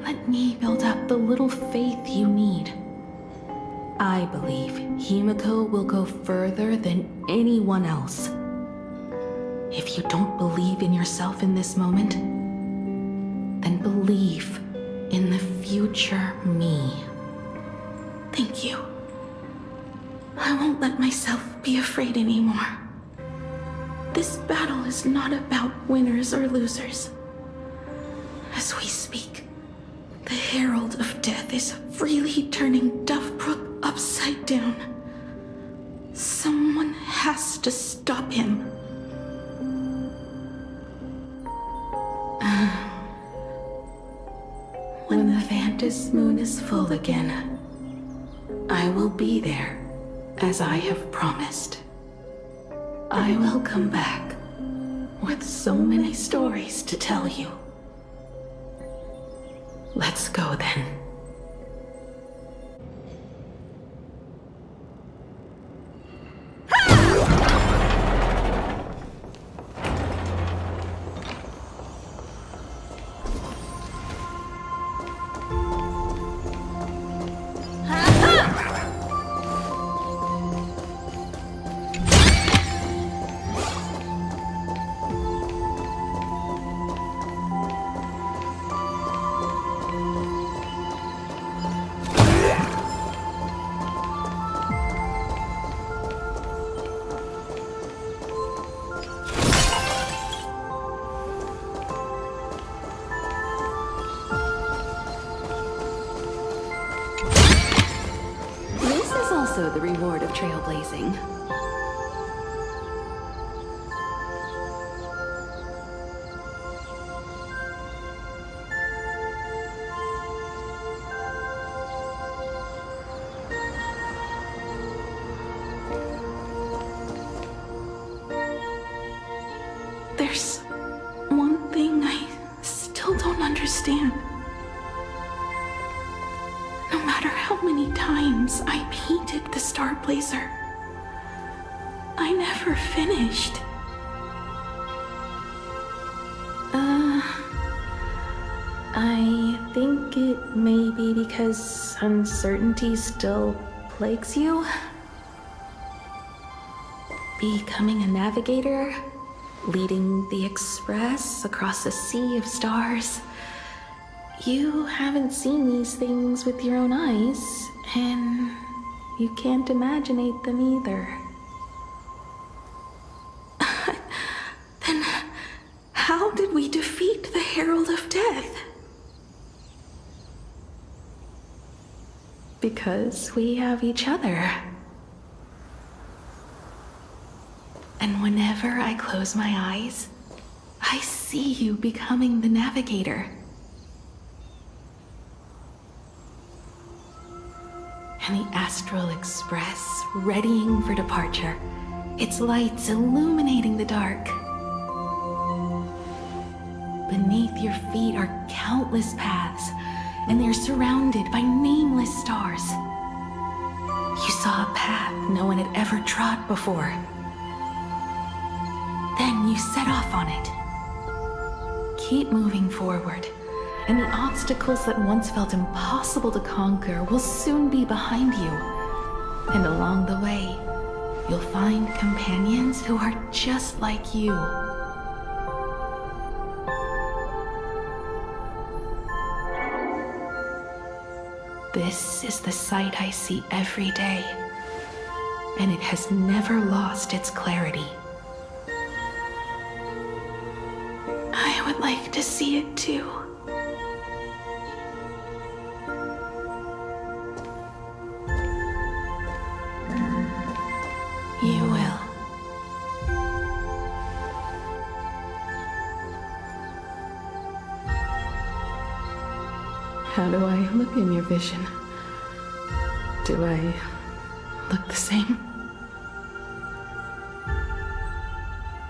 Let me build up the little faith you need. I believe Himiko will go further than anyone else. If you don't believe in yourself in this moment, then believe in the future me. Thank you. I won't let myself be afraid anymore. This battle is not about winners or losers. As we speak, the Herald of Death is freely turning Dovebrook upside down. Someone has to stop him. When the Vantis moon is full again, I will be there, as I have promised. I will come back with so many stories to tell you. Let's go then. The reward of trailblazing. There's one thing I still don't understand. No matter how many times I painted the Star Blazer, I never finished. I think it may be because uncertainty still plagues you. Becoming a navigator, leading the Express across a sea of stars. You haven't seen these things with your own eyes, and you can't imaginate them either. Then how did we defeat the Herald of Death? Because we have each other. And whenever I close my eyes, I see you becoming the navigator. And the Astral Express, readying for departure, its lights illuminating the dark. Beneath your feet are countless paths, and they're surrounded by nameless stars. You saw a path no one had ever trod before. Then you set off on it. Keep moving forward, and the obstacles that once felt impossible to conquer will soon be behind you. And along the way, you'll find companions who are just like you. This is the sight I see every day, and it has never lost its clarity. I would like to see it too. You will. How do I look in your vision? Do I look the same?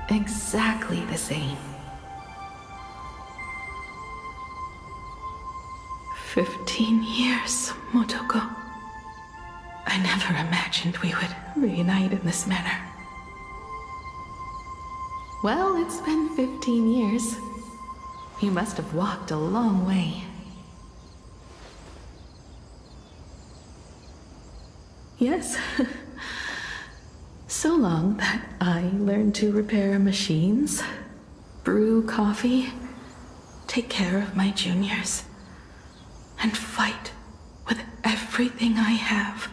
Exactly the same. 15 years, Motoko. I never imagined we would reunite in this manner. Well, it's been 15 years. You must have walked a long way. Yes. So long that I learned to repair machines, brew coffee, take care of my juniors, and fight with everything I have.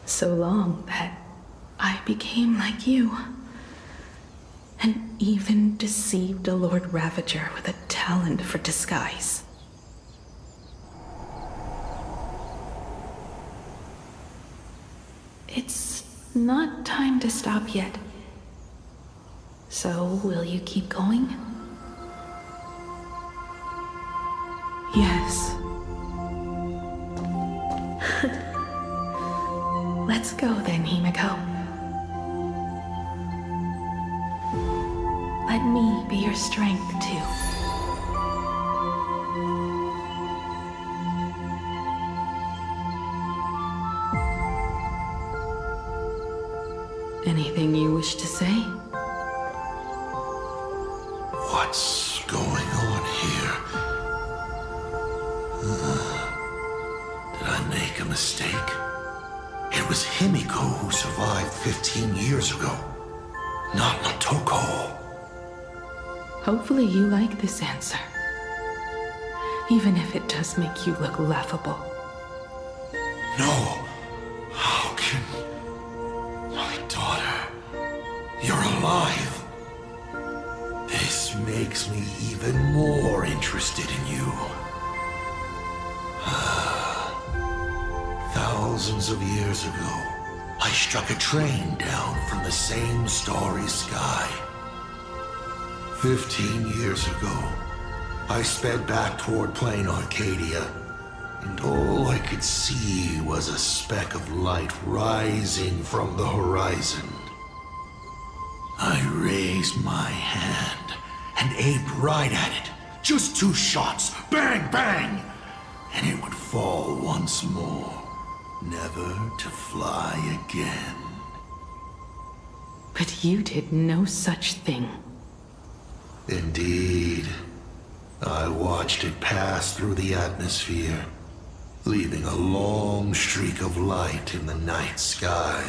So long that I became like you, and even deceived a Lord Ravager with a talent for disguise. It's not time to stop yet. So, will you keep going? Yes. Let's go then, Himiko. Let me be your strength, too. Anything you wish to say? What's going on here? Did I make a mistake? It was Himiko who survived 15 years ago, not Motoko. Hopefully you like this answer. Even if it does make you look laughable. No. How can... My daughter... You're alive. This makes me even more interested in you. Thousands of years ago, I struck a train down from the same starry sky. 15 years ago, I sped back toward Plain Arcadia, and all I could see was a speck of light rising from the horizon. I raised my hand and aimed right at it. Just 2 shots, bang, bang, and it would fall once more, never to fly again. But you did no such thing. Indeed. I watched it pass through the atmosphere, leaving a long streak of light in the night sky.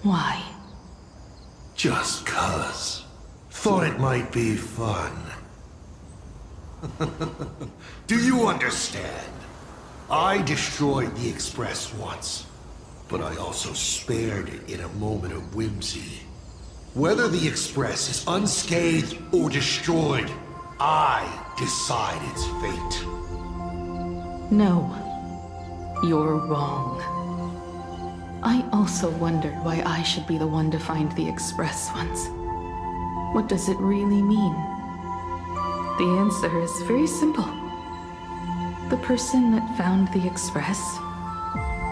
Why? Just 'cause. Thought it might be fun. Do you understand? I destroyed the Express once, but I also spared it in a moment of whimsy. Whether the Express is unscathed or destroyed, I decide its fate. No, you're wrong. I also wondered why I should be the one to find the Express once. What does it really mean? The answer is very simple. The person that found the Express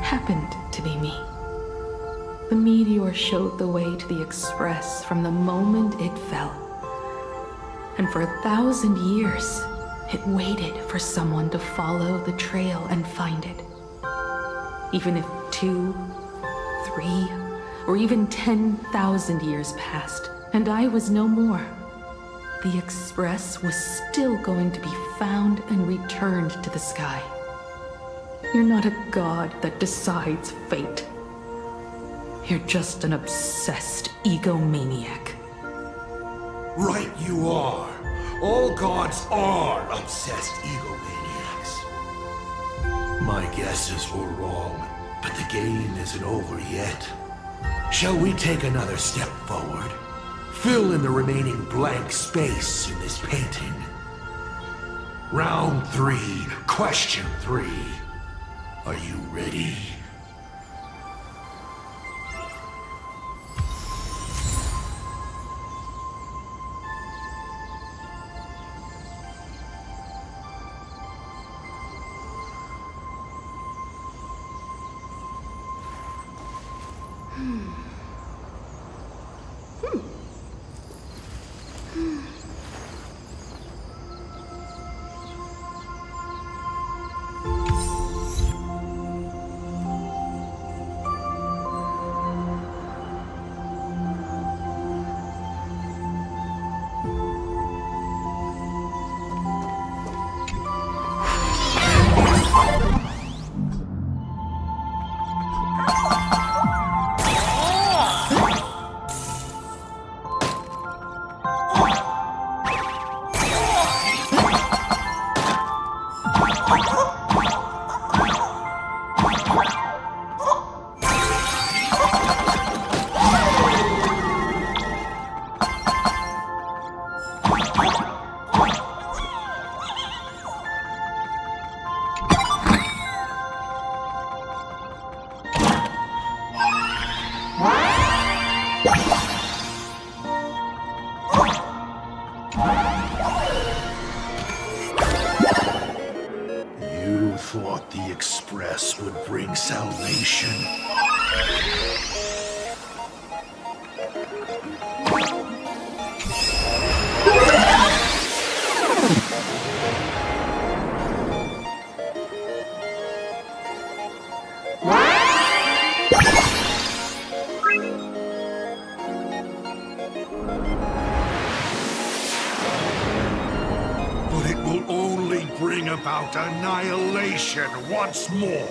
happened to be me. The meteor showed the way to the Express from the moment it fell. And for 1,000 years, it waited for someone to follow the trail and find it. Even if 2, 3, or even 10,000 years passed, and I was no more, the Express was still going to be found and returned to the sky. You're not a god that decides fate. You're just an obsessed egomaniac. Right you are. All gods are obsessed egomaniacs. My guesses were wrong, but the game isn't over yet. Shall we take another step forward? Fill in the remaining blank space in this painting. Round 3, question 3. Are you ready? You thought the Express would bring salvation. But it will only bring about annihilation once more.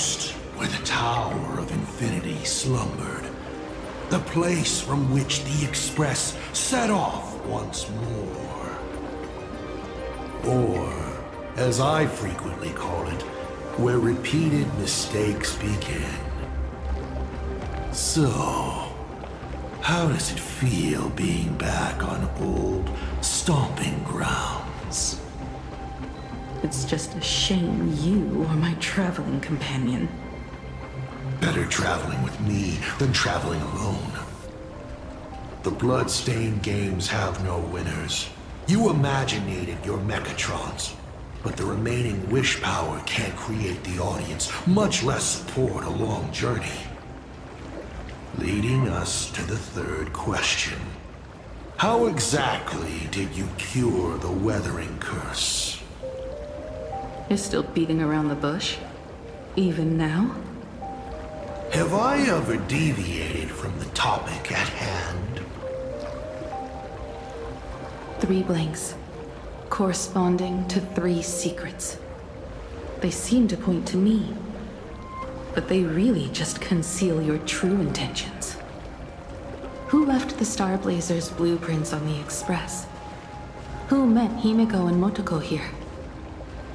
outpost where the Tower of Infinity slumbered. The place from which the Express set off once more. Or, as I frequently call it, where repeated mistakes begin. So, how does it feel being back on old stomping grounds? It's just a shame you are my traveling companion. Better traveling with me than traveling alone. The Bloodstained games have no winners. You imaginated your Mechatrons, but the remaining wish power can't create the audience, much less support a long journey. Leading us to the third question. How exactly did you cure the Weathering Curse? You're still beating around the bush? Even now? Have I ever deviated from the topic at hand? 3 blanks, corresponding to 3 secrets. They seem to point to me, but they really just conceal your true intentions. Who left the Starblazer's blueprints on the Express? Who met Himiko and Motoko here?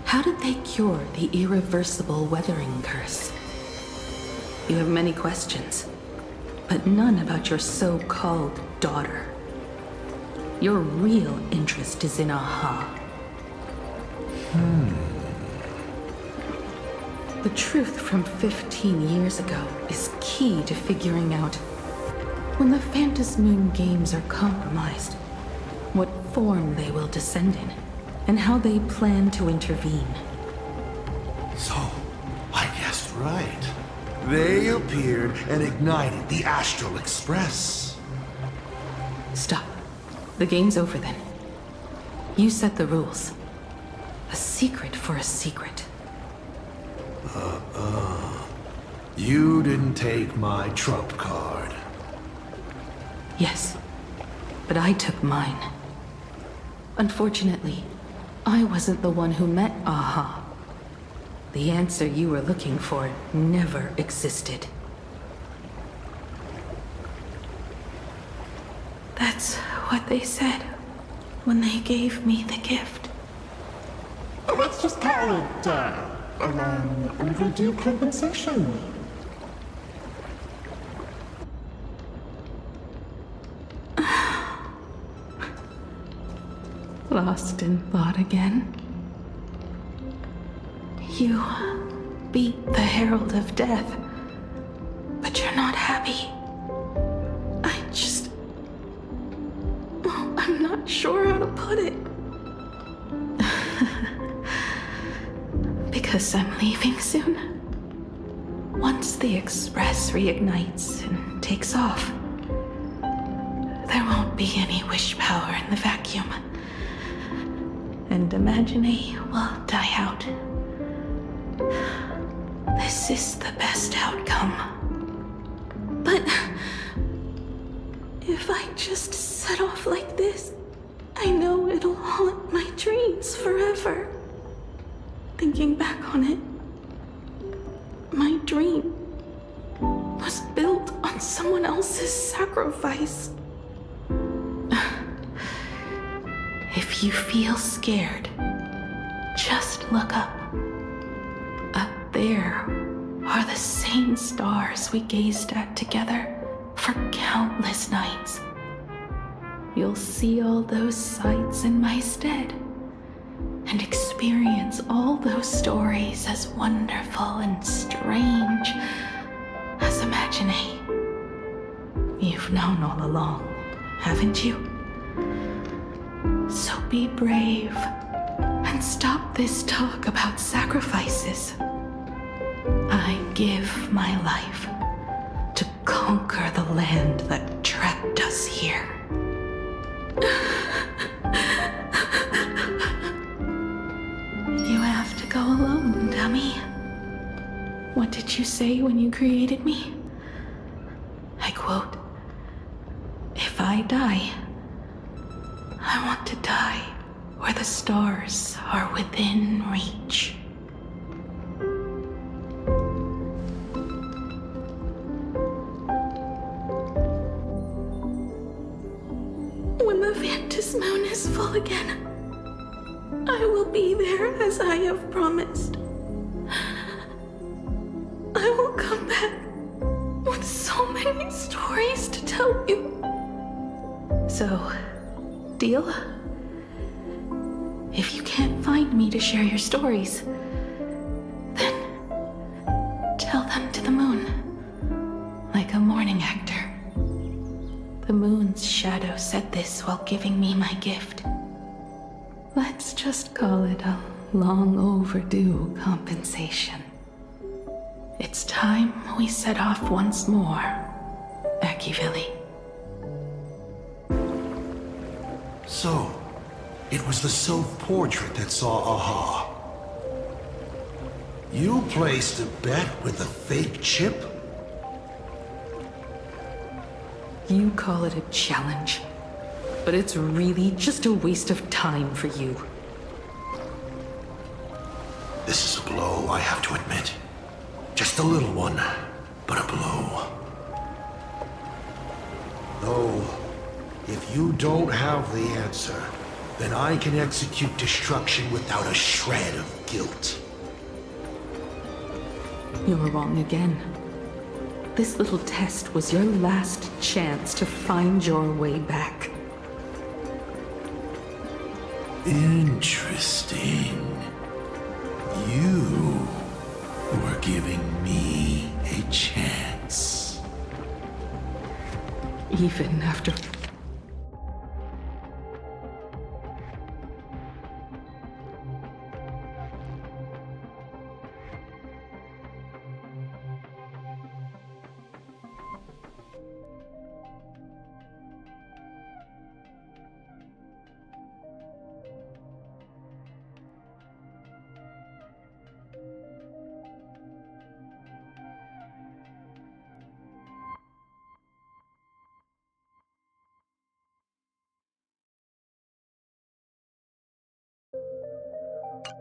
How did they cure the irreversible Weathering Curse? You have many questions, but none about your so-called daughter. Your real interest is in Aha. The truth from 15 years ago is key to figuring out when the Phantasmoon games are compromised, what form they will descend in, and how they plan to intervene. So, I guessed right. They appeared and ignited the Astral Express. Stop. The game's over then. You set the rules. A secret for a secret. You didn't take my trump card. Yes, but I took mine. Unfortunately, I wasn't the one who met Aha. The answer you were looking for never existed. That's what they said when they gave me the gift. Let's just call it, overdue compensation. Lost in thought again? You beat the Herald of Death, but you're not happy. I'm not sure how to put it. Because I'm leaving soon. Once the Express reignites and takes off, there won't be any wish power in the vacuum. And Imagine will die out. This is the best outcome. But if I just set off like this, I know it'll haunt my dreams forever. Thinking back on it, my dream was built on someone else's sacrifice. If you feel scared, just look up. Up there are the same stars we gazed at together for countless nights. You'll see all those sights in my stead and experience all those stories as wonderful and strange as Imagine. You've known all along, haven't you? So be brave and stop this talk about sacrifices. I give my life to conquer the land that trapped us here. You have to go alone, dummy. What did you say when you created me? I quote, "If I die, I want to die where the stars are within reach." peaceful again. I will be there as I have promised. I will come back with so many stories to tell you. So, deal? If you can't find me to share your stories, then tell them to the moon, like a morning actor. The moon's shadow said this while giving me my gift. Let's just call it a long overdue compensation. It's time we set off once more, Akivili. So, it was the self-portrait that saw Aha. You placed a bet with a fake chip? You call it a challenge, but it's really just a waste of time for you. This is a blow, I have to admit. Just a little one, but a blow. Though, if you don't have the answer, then I can execute destruction without a shred of guilt. You're wrong again. This little test was your last chance to find your way back. Interesting. You were giving me a chance. Even after...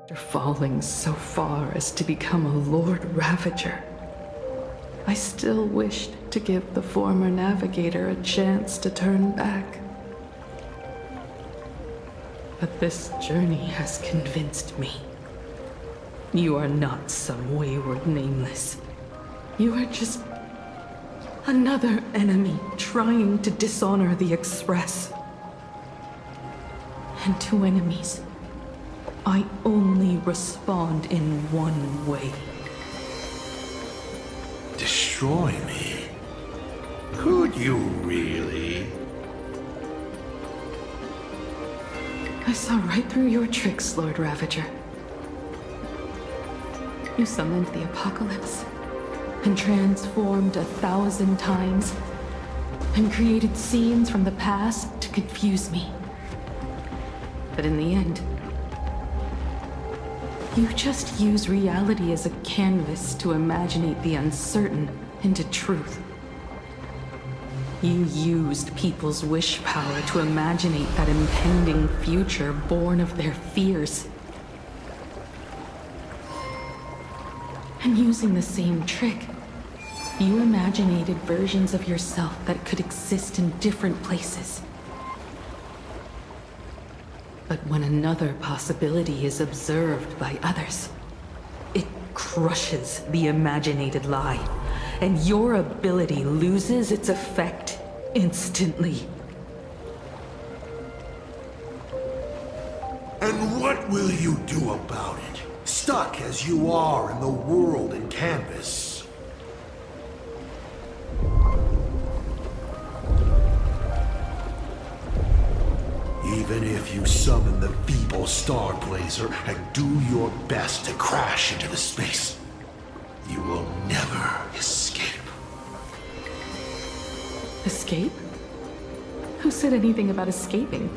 After falling so far as to become a Lord Ravager, I still wished to give the former navigator a chance to turn back. But this journey has convinced me. You are not some wayward nameless. You are just another enemy trying to dishonor the Express. And to enemies, I only respond in one way. Destroy me? Could you really? I saw right through your tricks, Lord Ravager. You summoned the apocalypse, and transformed 1,000 times, and created scenes from the past to confuse me. But in the end, you just use reality as a canvas to imaginate the uncertain into truth. You used people's wish power to imaginate that impending future born of their fears. And using the same trick, you imaginated versions of yourself that could exist in different places. But when another possibility is observed by others, it crushes the imaginated lie, and your ability loses its effect instantly. And what will you do about it? Stuck as you are in the world in canvas. Even if you summon the feeble Star Blazer and do your best to crash into the space, you will never escape. Escape? Who said anything about escaping?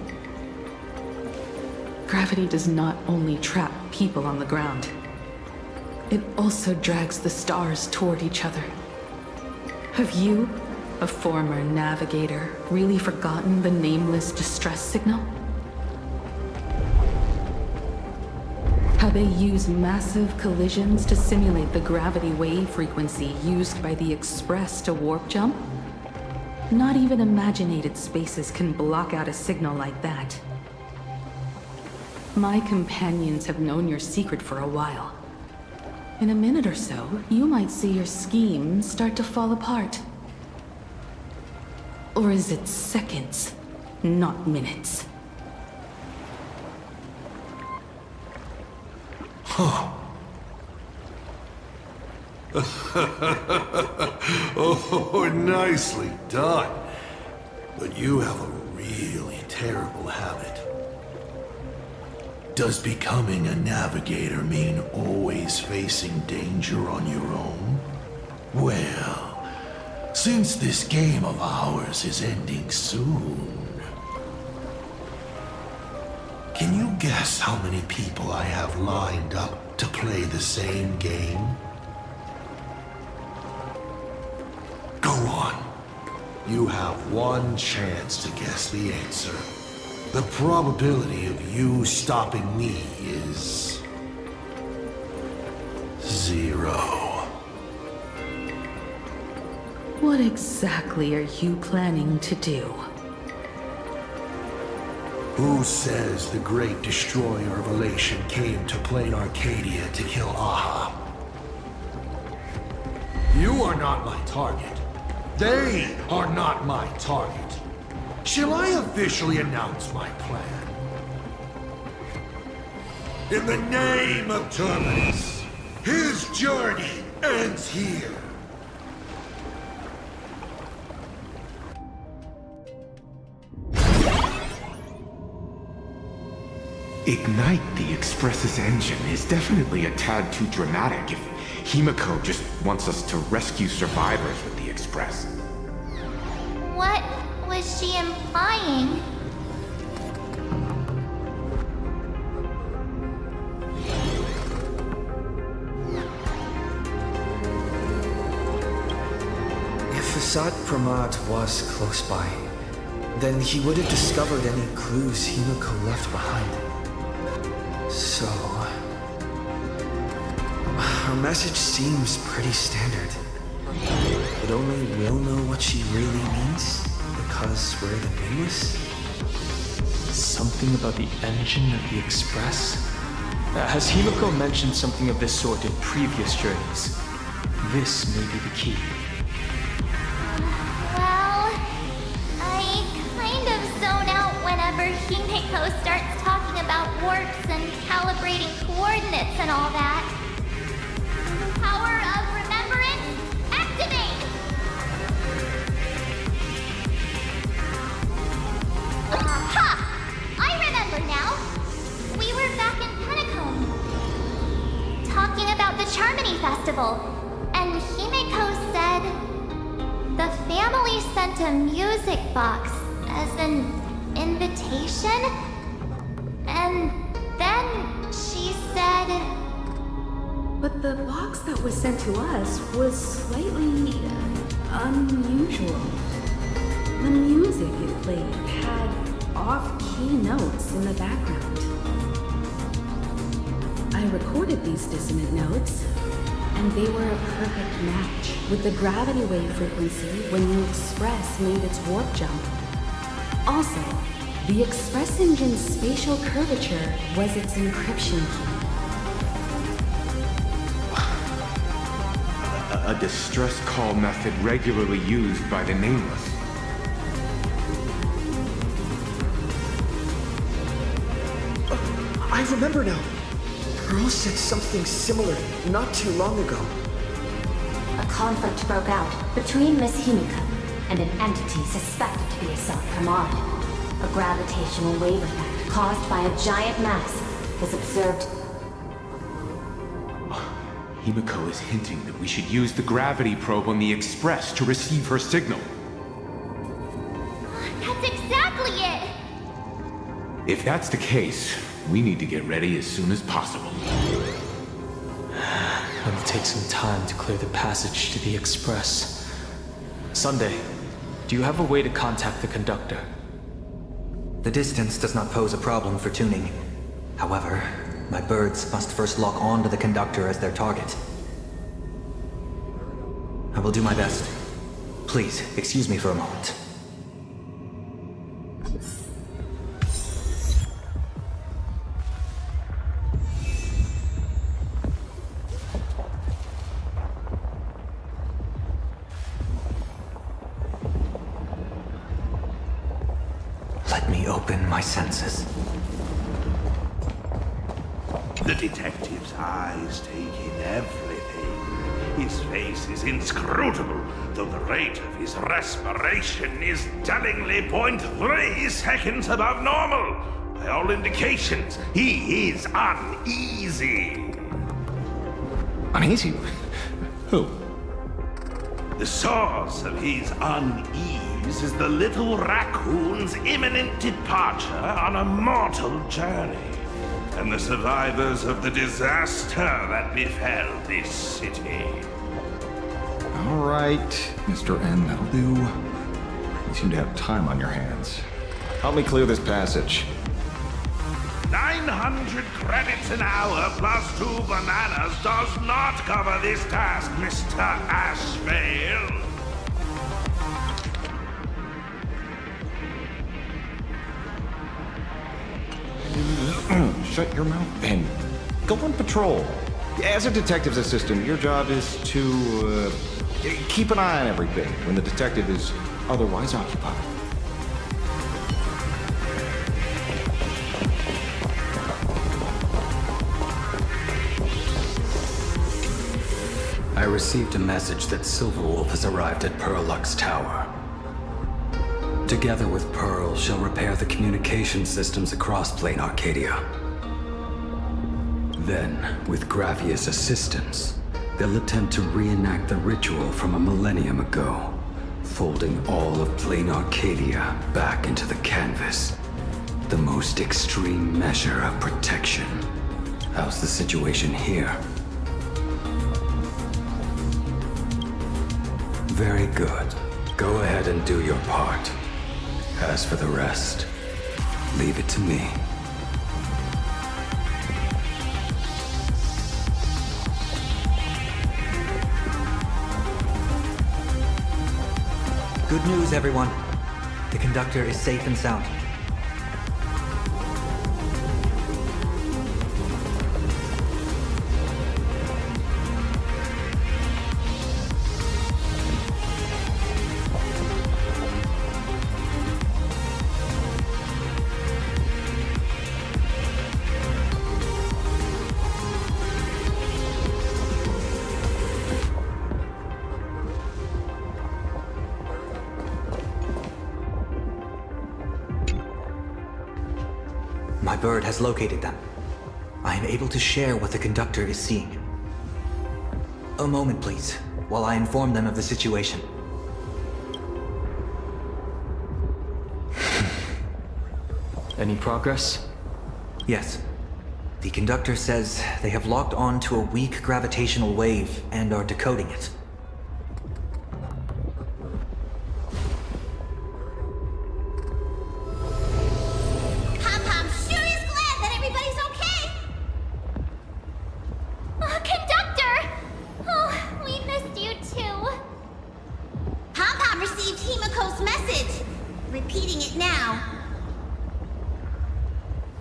Gravity does not only trap people on the ground, it also drags the stars toward each other. Have you, a former navigator, really forgotten the nameless distress signal? How they use massive collisions to simulate the gravity wave frequency used by the Express to warp jump? Not even imaginated spaces can block out a signal like that. My companions have known your secret for a while. In a minute or so, you might see your scheme start to fall apart. Or is it seconds, not minutes? Oh. Oh, nicely done. But you have a really terrible habit. Does becoming a navigator mean always facing danger on your own? Well, since this game of ours is ending soon, can you guess how many people I have lined up to play the same game? Go on. You have one chance to guess the answer. The probability of you stopping me is 0. What exactly are you planning to do? Who says the great destroyer of Elation came to plain Arcadia to kill Aha? You are not my target. They are not my target. Shall I officially announce my plan? In the name of Terminus, his journey ends here. Ignite the Express's engine is definitely a tad too dramatic if Himiko just wants us to rescue survivors with the Express. What was she implying? If Asad Pramad was close by, then he would have discovered any clues Himiko left behind. So... her message seems pretty standard. But only we'll know what she really means, because we're the Nameless? Something about the engine of the Express? Has Himiko mentioned something of this sort in previous journeys? This may be the key. Well, I kind of zone out whenever Himiko starts talking about warps and calibrating coordinates and all that. Power of remembrance, activate! Aha! I remember now! We were back in Penacombe, talking about the Charmony Festival, and Himiko said the family sent a music box as an invitation, and then she said... But the box that was sent to us was slightly unusual. The music it played had off-key notes in the background. I recorded these dissonant notes, and they were a perfect match with the gravity wave frequency when the Express made its warp jump. Also, the Express engine's spatial curvature was its encryption key. A distress call method regularly used by the Nameless. I remember now. Pearl said something similar not too long ago. A conflict broke out between Miss Himiko and an entity suspected to be Asad Pramad. A gravitational wave effect caused by a giant mass was observed. Himiko is hinting that we should use the gravity probe on the Express to receive her signal. That's exactly it! If that's the case, we need to get ready as soon as possible. It'll take some time to clear the passage to the Express. Sunday, do you have a way to contact the conductor? The distance does not pose a problem for tuning. However, my birds must first lock on to the conductor as their target. I will do my best. Please, excuse me for a moment. Let me open my senses. The detective's eyes take in everything. His face is inscrutable, though the rate of his respiration is tellingly 0.3 seconds above normal. By all indications, he is uneasy. Uneasy? Who? The source of his unease is the little raccoon's imminent departure on a mortal journey, and the survivors of the disaster that befell this city. All right, Mr. N, that'll do. You seem to have time on your hands. Help me clear this passage. 900 credits an hour plus 2 bananas does not cover this task, Mr. Ashvale. Shut your mouth and go on patrol. As a detective's assistant, your job is to keep an eye on everything when the detective is otherwise occupied. I received a message that Silverwolf has arrived at Pearlux Tower. Together with Pearl, she'll repair the communication systems across Plain Arcadia. Then, with Graphia's assistance, they'll attempt to reenact the ritual from a millennium ago, folding all of Plain Arcadia back into the canvas. The most extreme measure of protection. How's the situation here? Very good. Go ahead and do your part. As for the rest, leave it to me. Good news, everyone. The conductor is safe and sound. My bird has located them. I am able to share what the conductor is seeing. A moment, please, while I inform them of the situation. Any progress? Yes. The conductor says they have locked on to a weak gravitational wave and are decoding it.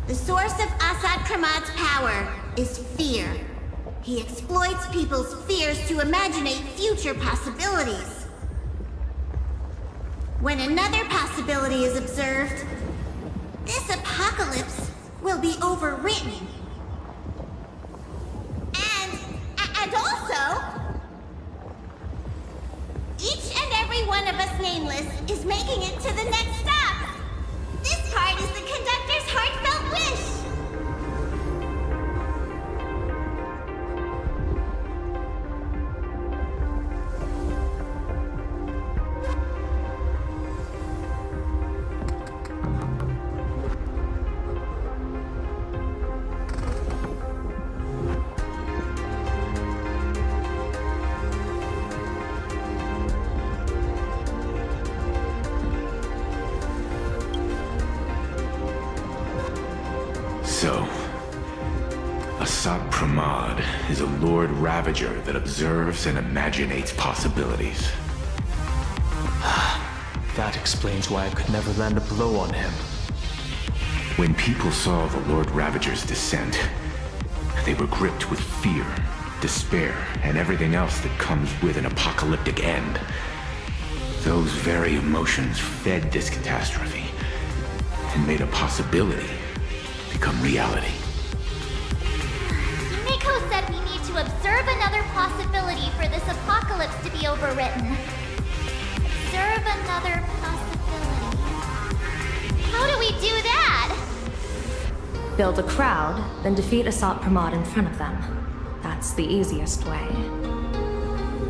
The source of Assad Kramad's power is fear. He exploits people's fears to imaginate future possibilities. When another possibility is observed, this apocalypse will be overwritten. And also, each and every one of us nameless is making it to the next stop. This part is the conductor's heartfelt wish. So, Assad Pramad is a Lord Ravager that observes and imaginates possibilities. That explains why I could never land a blow on him. When people saw the Lord Ravager's descent, they were gripped with fear, despair, and everything else that comes with an apocalyptic end. Those very emotions fed this catastrophe. and made a possibility become reality. Himiko said we need to observe another possibility for this apocalypse to be overwritten. Observe another possibility. How do we do that? Build a crowd, then defeat Asat Pramod in front of them. That's the easiest way.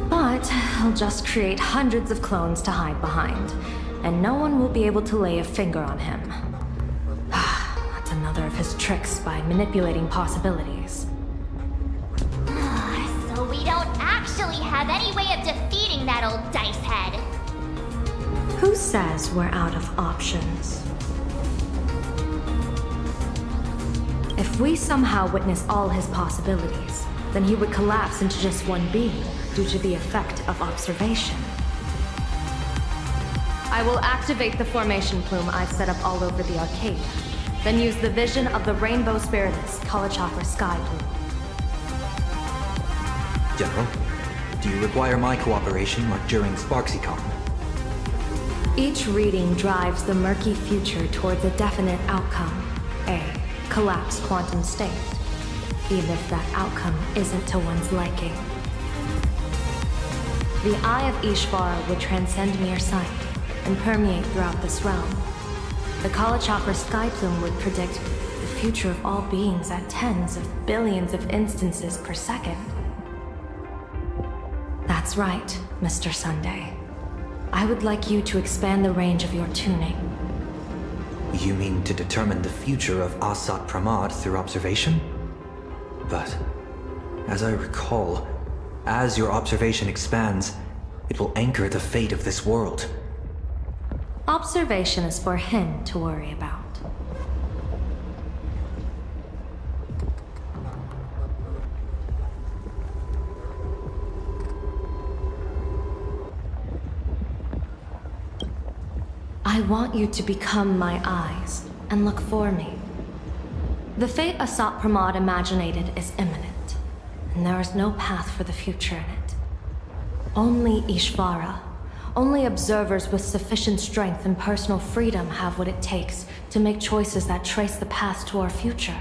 But I'll just create hundreds of clones to hide behind, and no one will be able to lay a finger on him. That's another of his tricks by manipulating possibilities. So we don't actually have any way of defeating that old dice head. Who says we're out of options? If we somehow witness all his possibilities, then he would collapse into just one being due to the effect of observation. I will activate the formation plume I've set up all over the arcade, then use the vision of the Rainbow Spiritus Kalachakra Sky Plume. General, do you require my cooperation like during SparksyCon? Each reading drives the murky future towards a definite outcome, a collapsed quantum state, even if that outcome isn't to one's liking. The Eye of Ishvara would transcend mere sight and permeate throughout this realm. The Kalachakra Sky Plume would predict the future of all beings at tens of billions of instances per second. That's right, Mr. Sunday. I would like you to expand the range of your tuning. You mean to determine the future of Asat Pramod through observation? But, as I recall, as your observation expands, it will anchor the fate of this world. Observation is for him to worry about. I want you to become my eyes and look for me. The fate Asat Pramod imaginated is imminent, and there is no path for the future in it. Only Ishvara, only observers with sufficient strength and personal freedom have what it takes to make choices that trace the path to our future.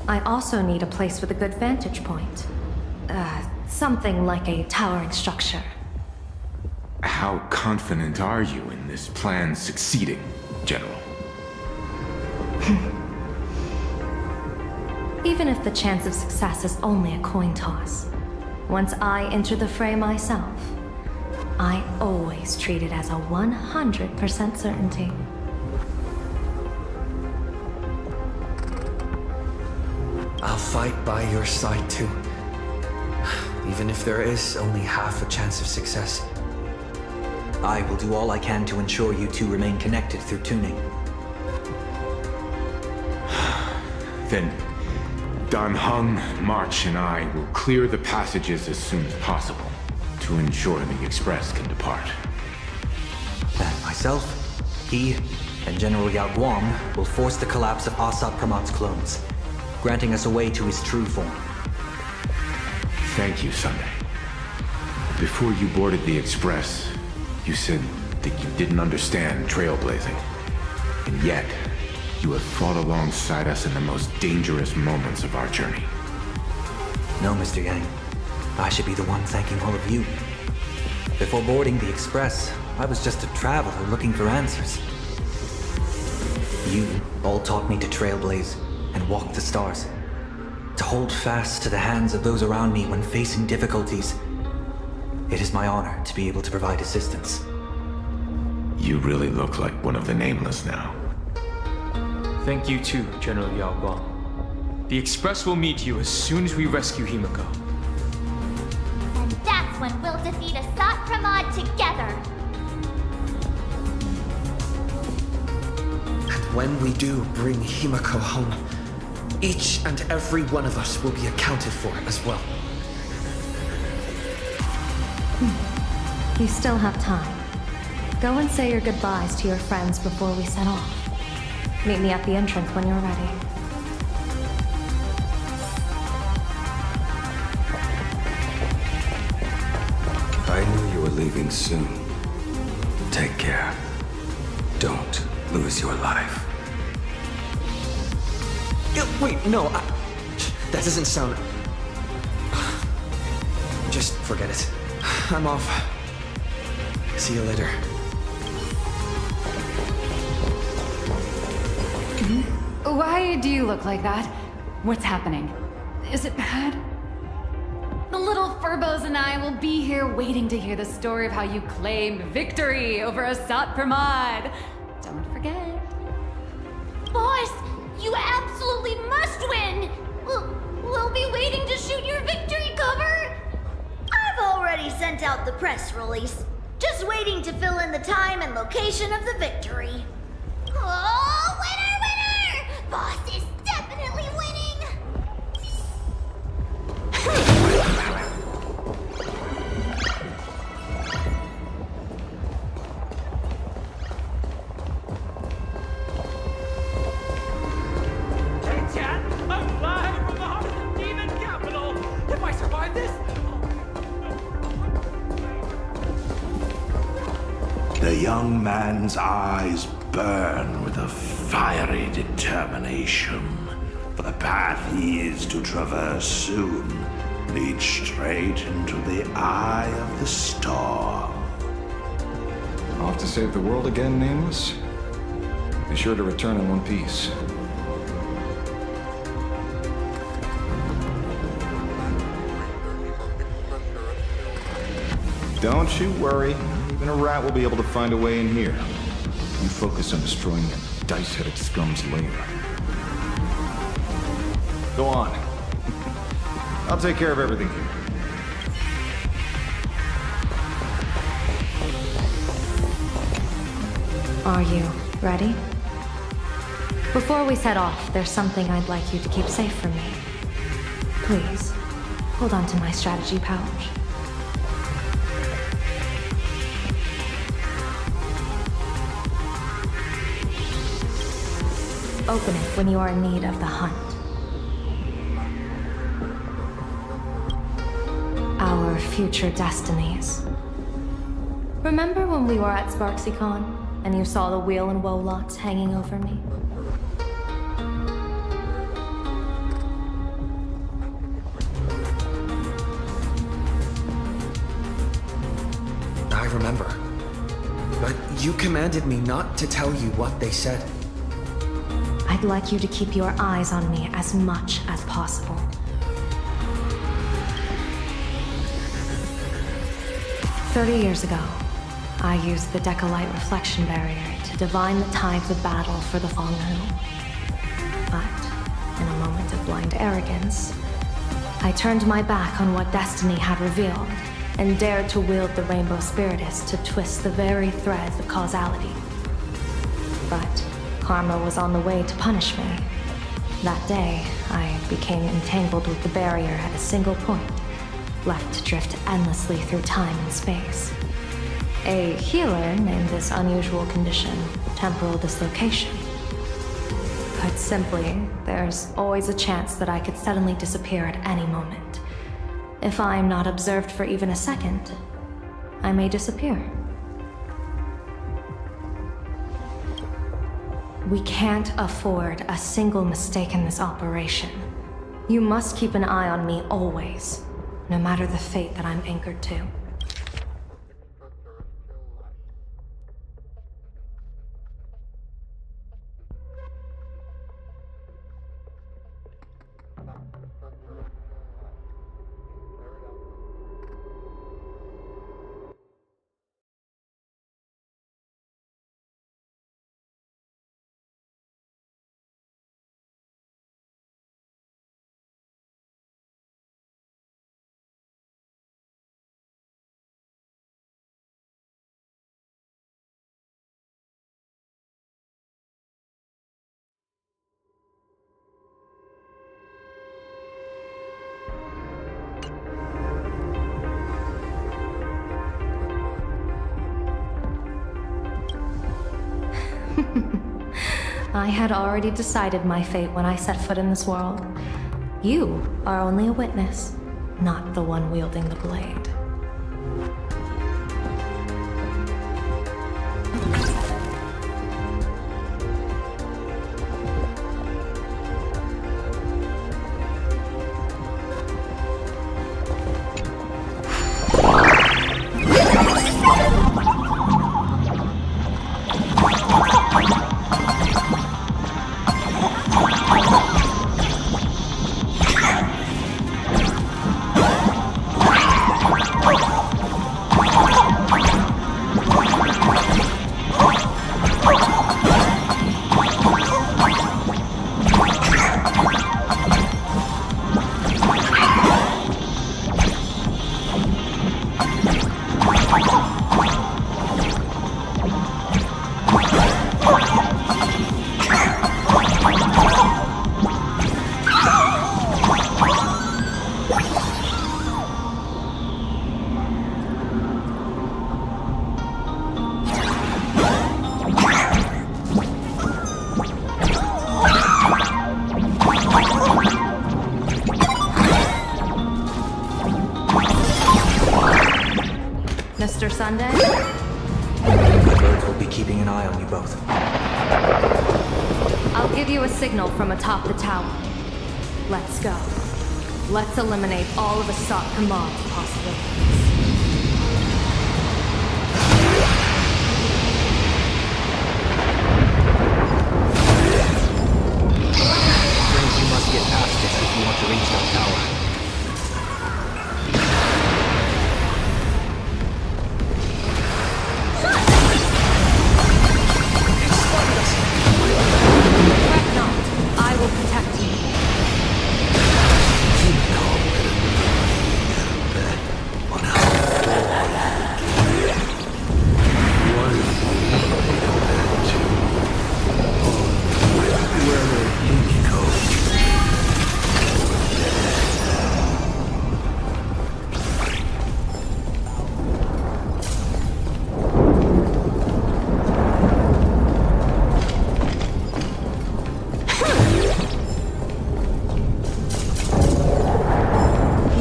I also need a place with a good vantage point. Something like a towering structure. How confident are you in this plan succeeding, General? Even if the chance of success is only a coin toss, once I enter the fray myself, I always treat it as a 100% certainty. I'll fight by your side too. Even if there is only half a chance of success. I will do all I can to ensure you two remain connected through tuning. Then, Dan Heng, March, and I will clear the passages as soon as possible to ensure the Express can depart. And myself, he, and General Yao Guang will force the collapse of Asat Pramod's clones, granting us a way to his true form. Thank you, Sunday. Before you boarded the Express, you said that you didn't understand trailblazing. And yet, you have fought alongside us in the most dangerous moments of our journey. No, Mr. Yang. I should be the one thanking all of you. Before boarding the Express, I was just a traveler looking for answers. You all taught me to trailblaze and walk the stars. To hold fast to the hands of those around me when facing difficulties. It is my honor to be able to provide assistance. You really look like one of the Nameless now. Thank you too, General Yao Guang. The Express will meet you as soon as we rescue Himiko. And that's when we'll defeat Asat Pramod together. And when we do bring Himiko home, each and every one of us will be accounted for as well. You still have time. Go and say your goodbyes to your friends before we set off. Meet me at the entrance when you're ready. I knew you were leaving soon. Take care. Don't lose your life. Wait, no, that doesn't sound... Just forget it. I'm off. See you later. Why do you look like that? What's happening? Is it bad? The little Furbos and I will be here waiting to hear the story of how you claimed victory over Asat Pramad. Don't forget. Boss, you absolutely must win! We'll be waiting to shoot your victory cover! I've already sent out the press release. Just waiting to fill in the time and location of the victory. Oh, winner, winner! Boss is definitely winning! I'm live from the heart of the demon capital! If I survive this... The young man's eyes burn with a fiery determination. For the path he is to traverse soon leads straight into the eye of the storm. Off to save the world again, Nameless? Be sure to return in one piece. Don't you worry. Even a rat will be able to find a way in here. You focus on destroying that dice-headed scum's lair. Go on. I'll take care of everything here. Are you ready? Before we set off, there's something I'd like you to keep safe from me. Please, hold on to my strategy pouch. Open it when you are in need of the hunt. Our future destinies. Remember when we were at SparksyCon and you saw the wheel and woe lots hanging over me? I remember. But you commanded me not to tell you what they said. I'd like you to keep your eyes on me as much as possible. "30 years ago, I used the Decalite reflection barrier to divine the tides of battle for the Fallen. But, in a moment of blind arrogance, I turned my back on what destiny had revealed and dared to wield the Rainbow Spiritus to twist the very threads of causality. But karma was on the way to punish me. That day, I became entangled with the barrier at a single point, left to drift endlessly through time and space. A healer named this unusual condition temporal dislocation. Put simply, there's always a chance that I could suddenly disappear at any moment. If I'm not observed for even a second, I may disappear. We can't afford a single mistake in this operation. You must keep an eye on me always, no matter the fate that I'm anchored to. I had already decided my fate when I set foot in this world. You are only a witness, not the one wielding the blade. Sunday? My birds will be keeping an eye on you both. I'll give you a signal from atop the tower. Let's go. Let's eliminate all of Assault Command's possibilities. You must get past this if you want to reach that tower. Fret not. I will protect you.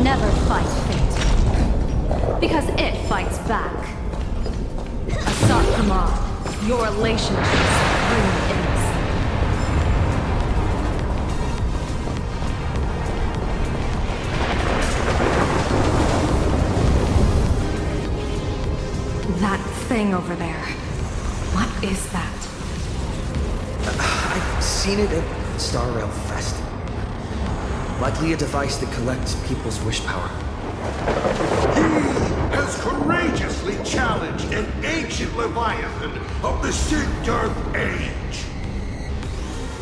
Never fight fate. Because it fights back. Assault Command, your relation to supreme innocence. That thing over there. What is that? I've seen it at Star Rail Fest. Likely a device that collects people's wish power. He has courageously challenged an ancient Leviathan of the Sigurd Age.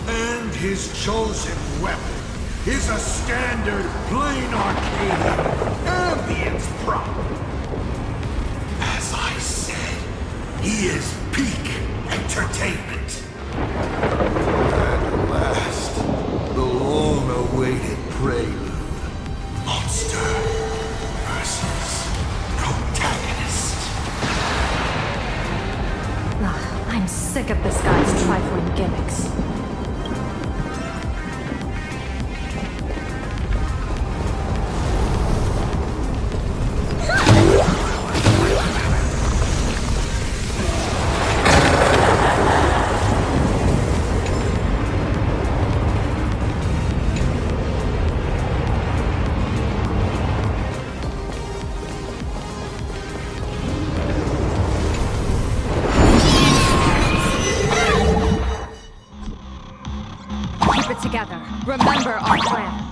And his chosen weapon is a standard plain arcade ambience prop. As I said, he is peak entertainment. At last, the long-awaited prelude. Monster versus protagonist. Ugh, I'm sick of this guy's trifling gimmicks. Keep it together. Remember our plan.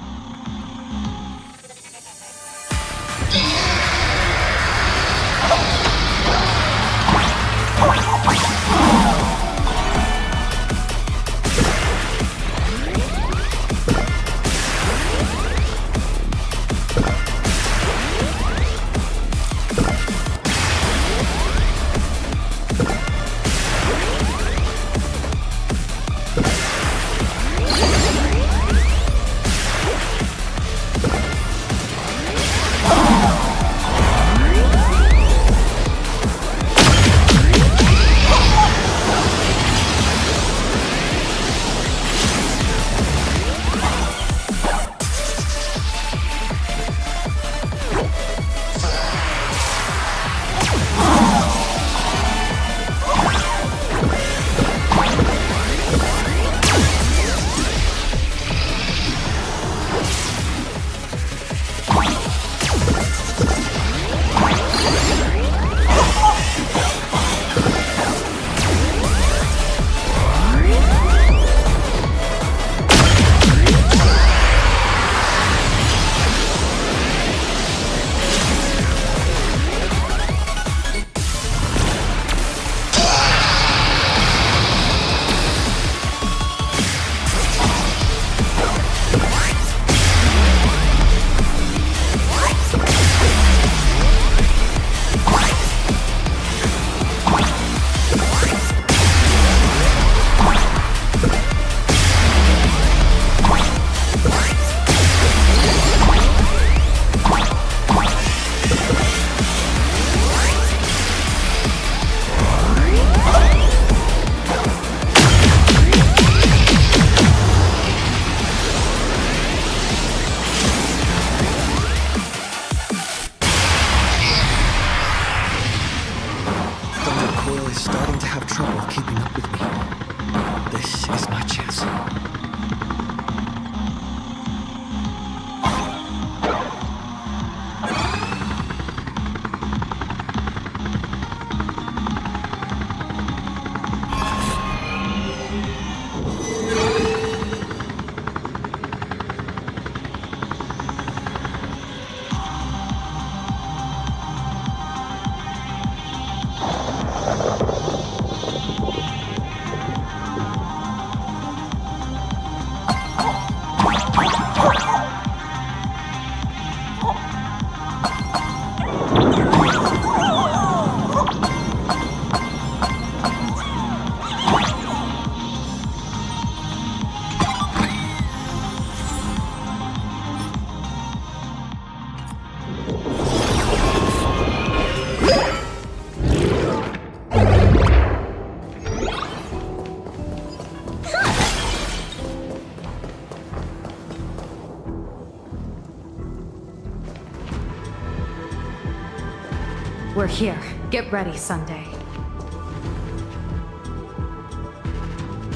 We're here. Get ready, Sunday.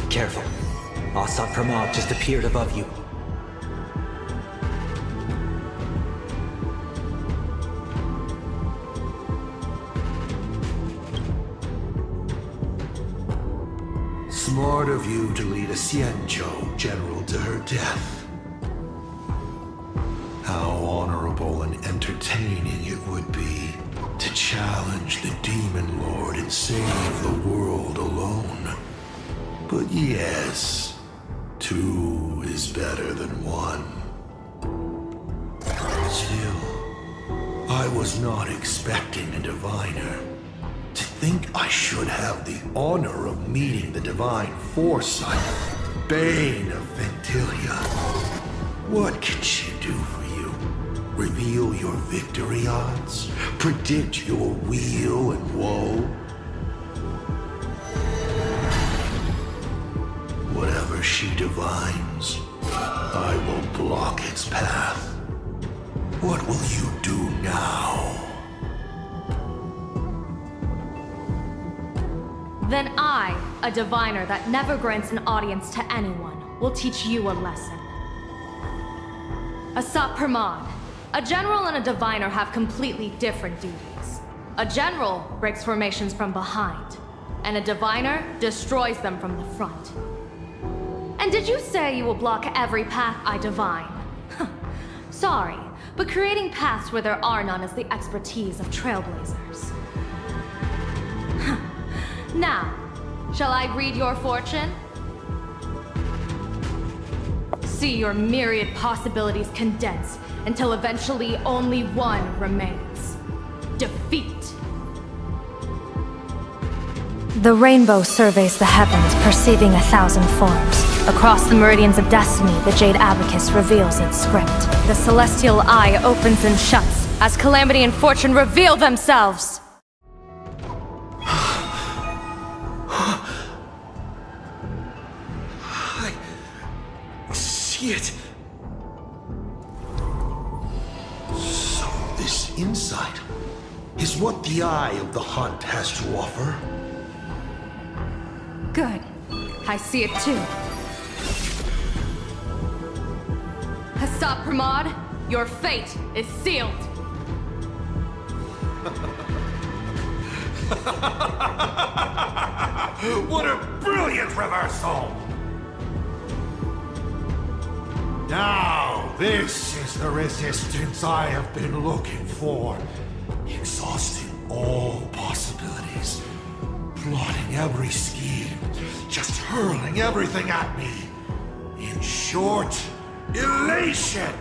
Careful. Asat Pramod just appeared above you. Smart of you to lead a Xianzhou general to her death. How honorable and entertaining it would be to challenge the Demon Lord and save the world alone. But yes, two is better than one. Still, I was not expecting a diviner. To think I should have the honor of meeting the divine foresight, Bane of Ventilia. What can she do for you? Reveal your victory odds? Predict your weal and woe? Whatever she divines, I will block its path. What will you do now? Then I, a diviner that never grants an audience to anyone, will teach you a lesson. Asat Pramod, a general and a diviner have completely different duties. A general breaks formations from behind, and a diviner destroys them from the front. And did you say you will block every path I divine? Sorry, but creating paths where there are none is the expertise of trailblazers. Now, shall I read your fortune? See your myriad possibilities condense until eventually only one remains. Defeat. The rainbow surveys the heavens, perceiving 1,000 forms. Across the meridians of destiny, the Jade Abacus reveals its script. The celestial eye opens and shuts as calamity and fortune reveal themselves. It. So this insight is what the Eye of the Hunt has to offer. Good. I see it too. Asat Pramod, your fate is sealed. What a brilliant reversal! Now, this is the resistance I have been looking for. Exhausting all possibilities. Plotting every scheme. Just hurling everything at me. In short, elation!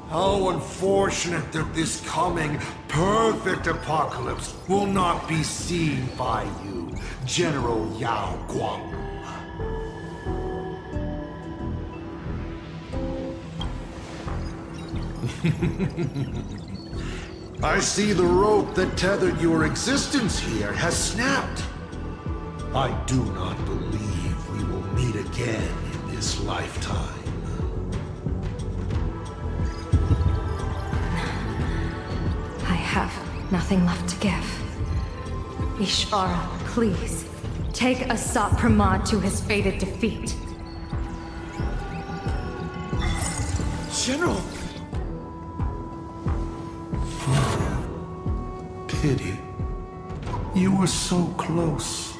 How unfortunate that this coming perfect apocalypse will not be seen by you, General Yao Guang. I see the rope that tethered your existence here has snapped. I do not believe we will meet again in this lifetime. I have nothing left to give. Ishvara, please, take Asat Pramod to his fated defeat. General! Pity. You were so close.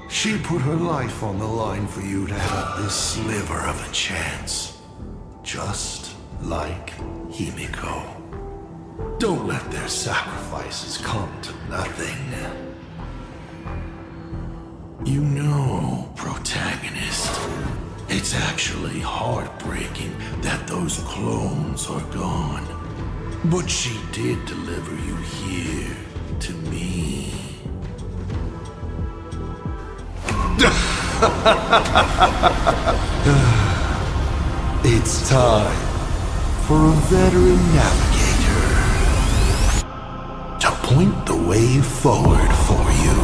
She put her life on the line for you to have this sliver of a chance. Just like Himiko. Don't let their sacrifices come to nothing. You know, protagonist, it's actually heartbreaking that those clones are gone. But she did deliver you here to me. It's time for a veteran navigator to point the way forward for you.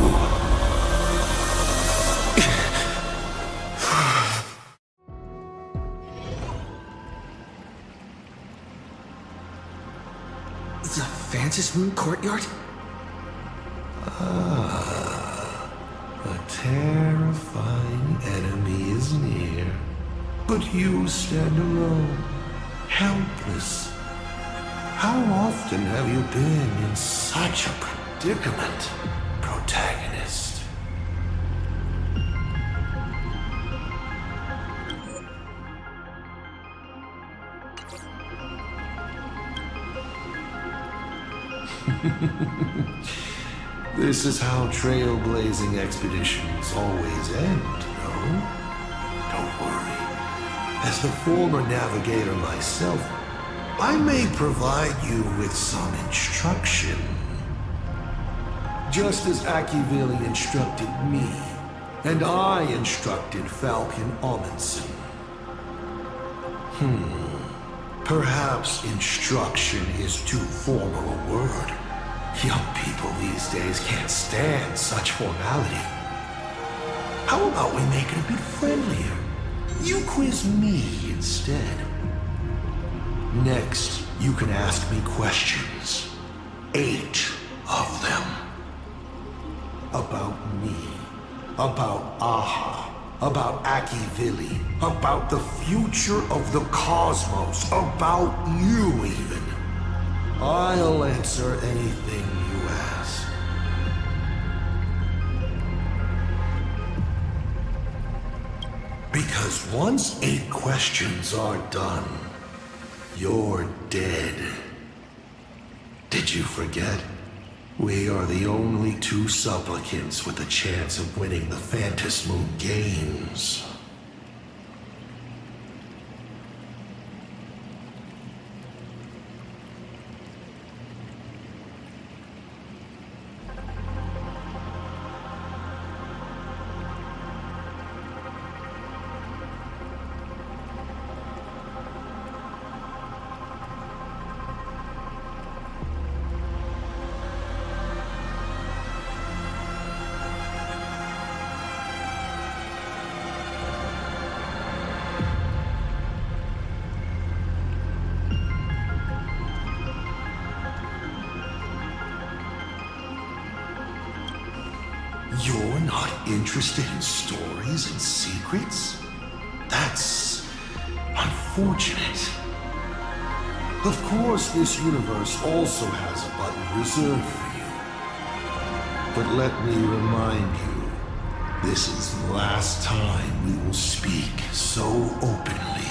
Francis Moon Courtyard? Ah, a terrifying enemy is near. But you stand alone, helpless. How often have you been in such a predicament, protagonist? This is how trailblazing expeditions always end, no? Don't worry. As the former navigator myself, I may provide you with some instruction. Just as Akivili instructed me, and I instructed Falcon Amundsen. Perhaps instruction is too formal a word. Young people these days can't stand such formality. How about we make it a bit friendlier? You quiz me instead. Next, you can ask me questions. 8 of them. About me. About Aha. About Akivili. About the future of the cosmos. About you, even. I'll answer anything you ask. Because once 8 questions are done, you're dead. Did you forget? We are the only 2 supplicants with a chance of winning the Phantasmoon Games. You're not interested in stories and secrets? That's unfortunate. Of course, this universe also has a button reserved for you. But let me remind you, this is the last time we will speak so openly.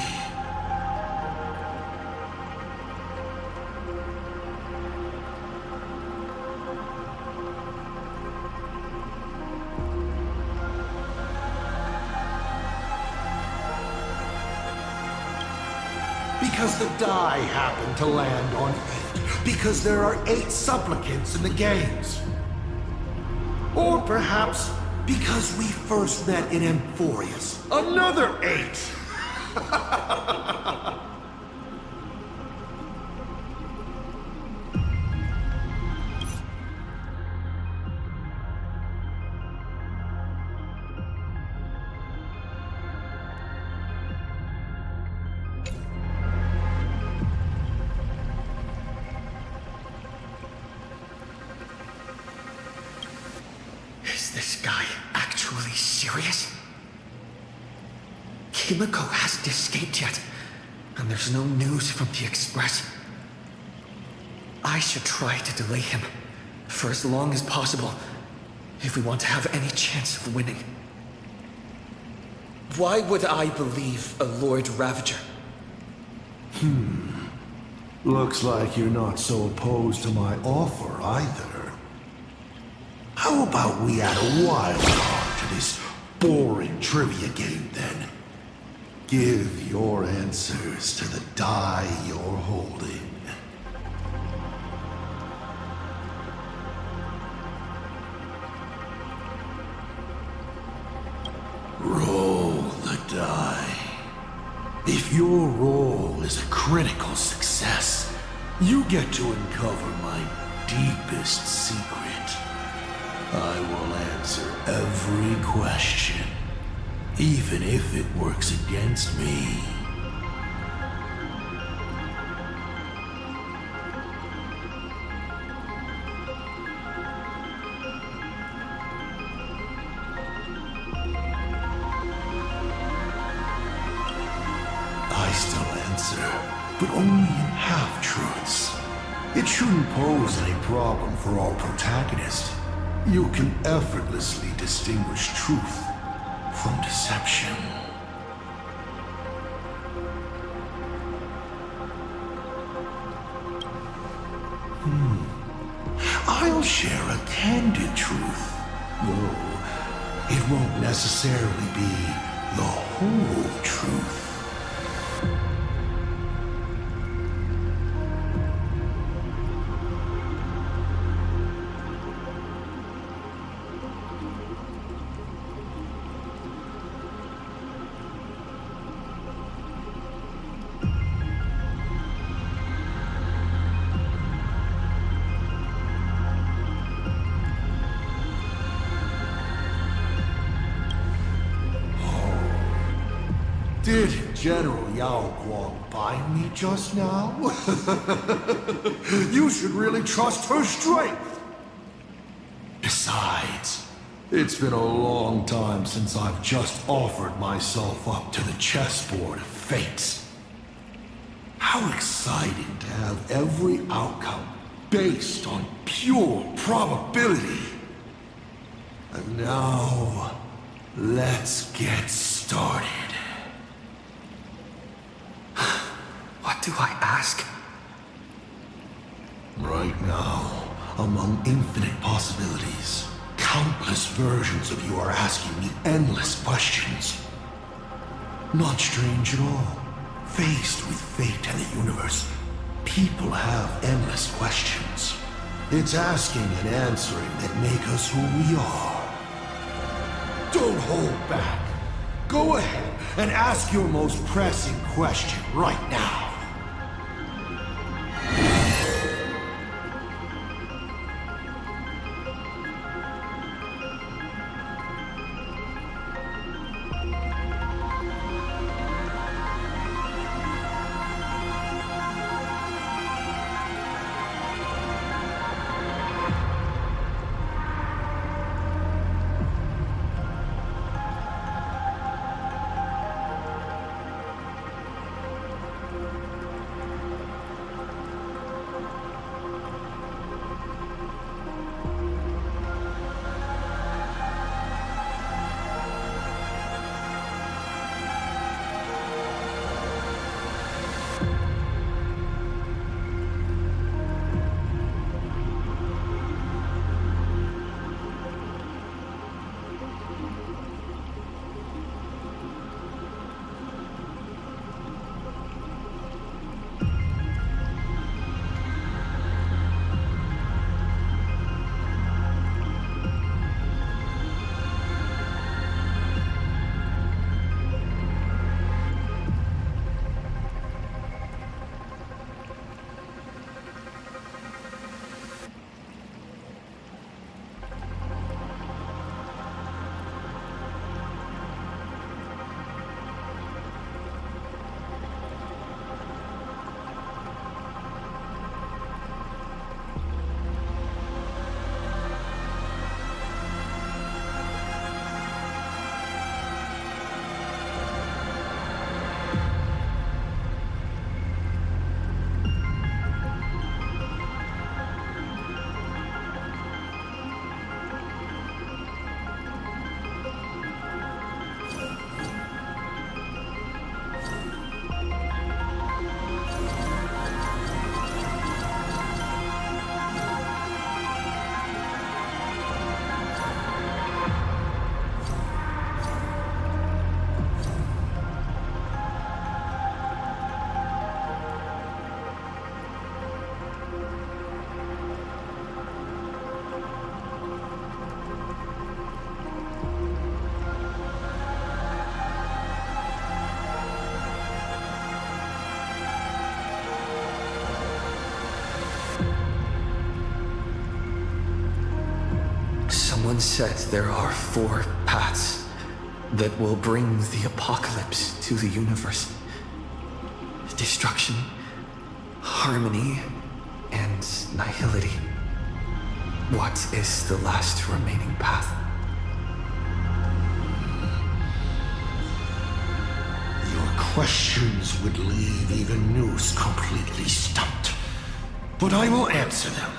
Because the die happened to land on 8. Because there are 8 supplicants in the games. Or perhaps because we first met in Amphorius. Another 8! Is this guy actually serious? Himiko hasn't escaped yet, and there's no news from the Express. I should try to delay him for as long as possible if we want to have any chance of winning. Why would I believe a Lord Ravager? Looks like you're not so opposed to my offer either. How about we add a wild card to this boring trivia game then? Give your answers to the die you're holding. Roll the die. If your roll is a critical success, you get to uncover my deepest secret. I will answer every question, even if it works against me. I still answer, but only in half-truths. It shouldn't pose any problem for our protagonist. You can effortlessly distinguish truth from deception. I'll share a candid truth, though it won't necessarily be the whole truth. Did General Yao Guang bind me just now? You should really trust her strength. Besides, it's been a long time since I've just offered myself up to the chessboard of fate. How exciting to have every outcome based on pure probability. And now, let's get started. What do I ask? Right now, among infinite possibilities, countless versions of you are asking me endless questions. Not strange at all. Faced with fate and the universe, people have endless questions. It's asking and answering that make us who we are. Don't hold back. Go ahead and ask your most pressing question right now. Someone said there are 4 paths that will bring the apocalypse to the universe. Destruction, harmony, and nihility. What is the last remaining path? You're questions would leave even Noose completely stumped. But I will answer them,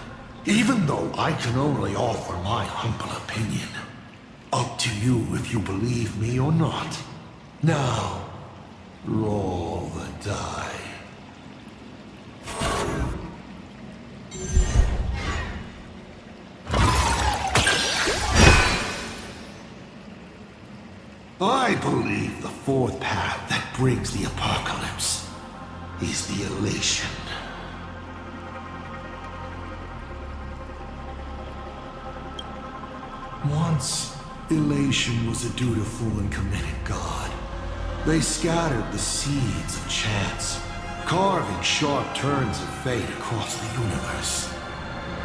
even though I can only offer my humble opinion. Up to you if you believe me or not. Now, roll the die. I believe the fourth path that brings the apocalypse is the elation. Once, elation was a dutiful and committed god. They scattered the seeds of chance, carving sharp turns of fate across the universe.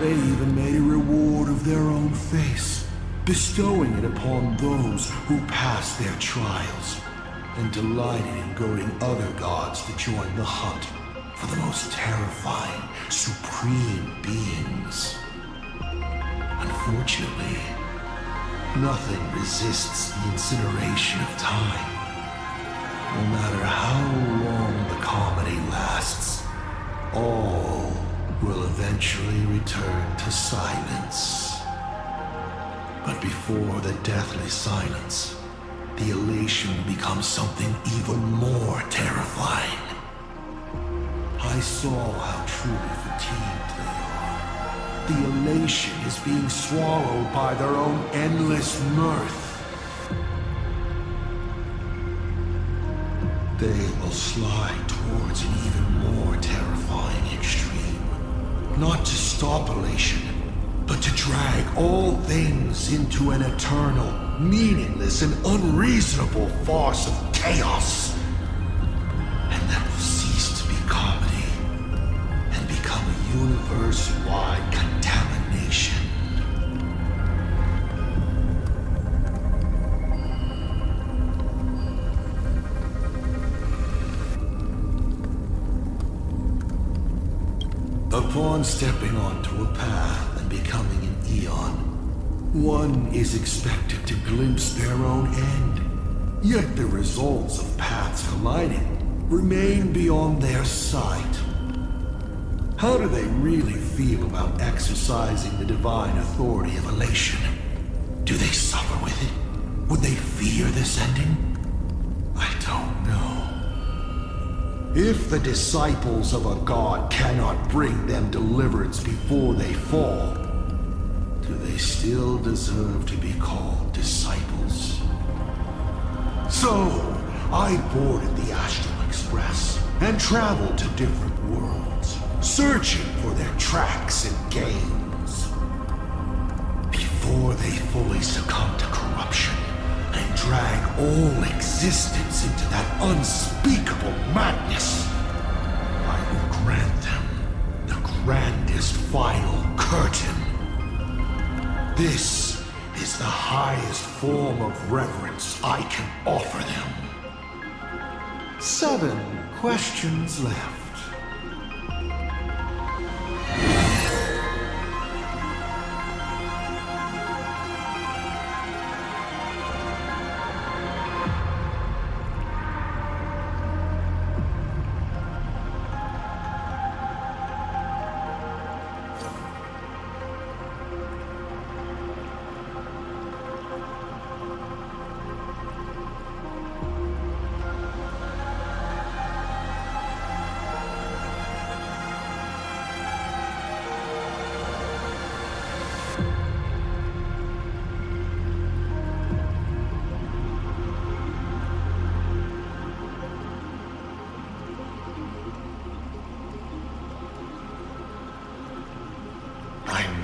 They even made a reward of their own face, bestowing it upon those who passed their trials, and delighted in goading other gods to join the hunt for the most terrifying, supreme beings. Unfortunately, nothing resists the incineration of time. No matter how long the comedy lasts, all will eventually return to silence. But before the deathly silence, the elation becomes something even more terrifying. I saw how truly fatigued they are. The elation is being swallowed by their own endless mirth. They will slide towards an even more terrifying extreme. Not to stop elation, but to drag all things into an eternal, meaningless, and unreasonable farce of chaos. And that will cease to be comedy, and become a universe-wide contamination. Upon stepping onto a path and becoming an Eon, one is expected to glimpse their own end. Yet the results of paths colliding remain beyond their sight. How do they really feel about exercising the divine authority of elation? Do they suffer with it? Would they fear this ending? I don't know. If the disciples of a god cannot bring them deliverance before they fall, do they still deserve to be called disciples? So, I boarded the Astral Express and traveled to different worlds, searching for their tracks and gains. Before they fully succumb to corruption and drag all existence into that unspeakable madness, I will grant them the grandest final curtain. This is the highest form of reverence I can offer them. 7 questions left.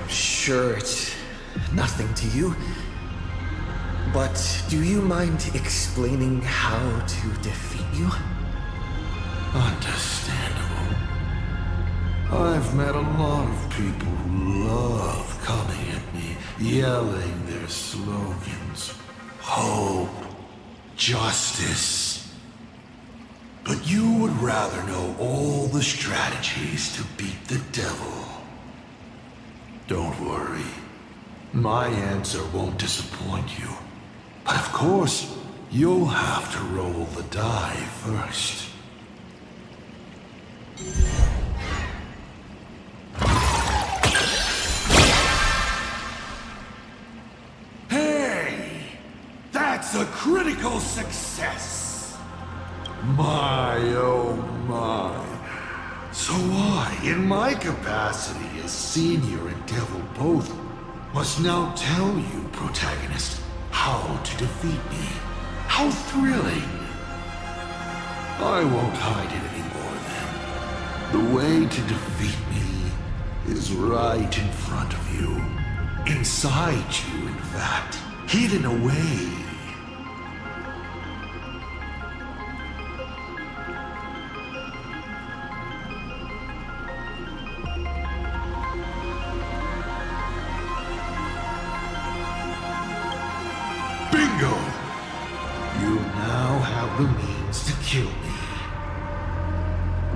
Sure, it's nothing to you. But do you mind explaining how to defeat you? Understandable. I've met a lot of people who love coming at me, yelling their slogans. Hope. Justice. But you would rather know all the strategies to beat the devil. Don't worry. My answer won't disappoint you. But of course, You'll have to roll the die first. Hey! That's a critical success! My, oh my. So I, in my capacity as senior and devil both, must now tell you, protagonist, how to defeat me. How thrilling! I won't hide it anymore then. The way to defeat me is right in front of you. Inside you, in fact. Hidden away. Bingo! You now have the means to kill me.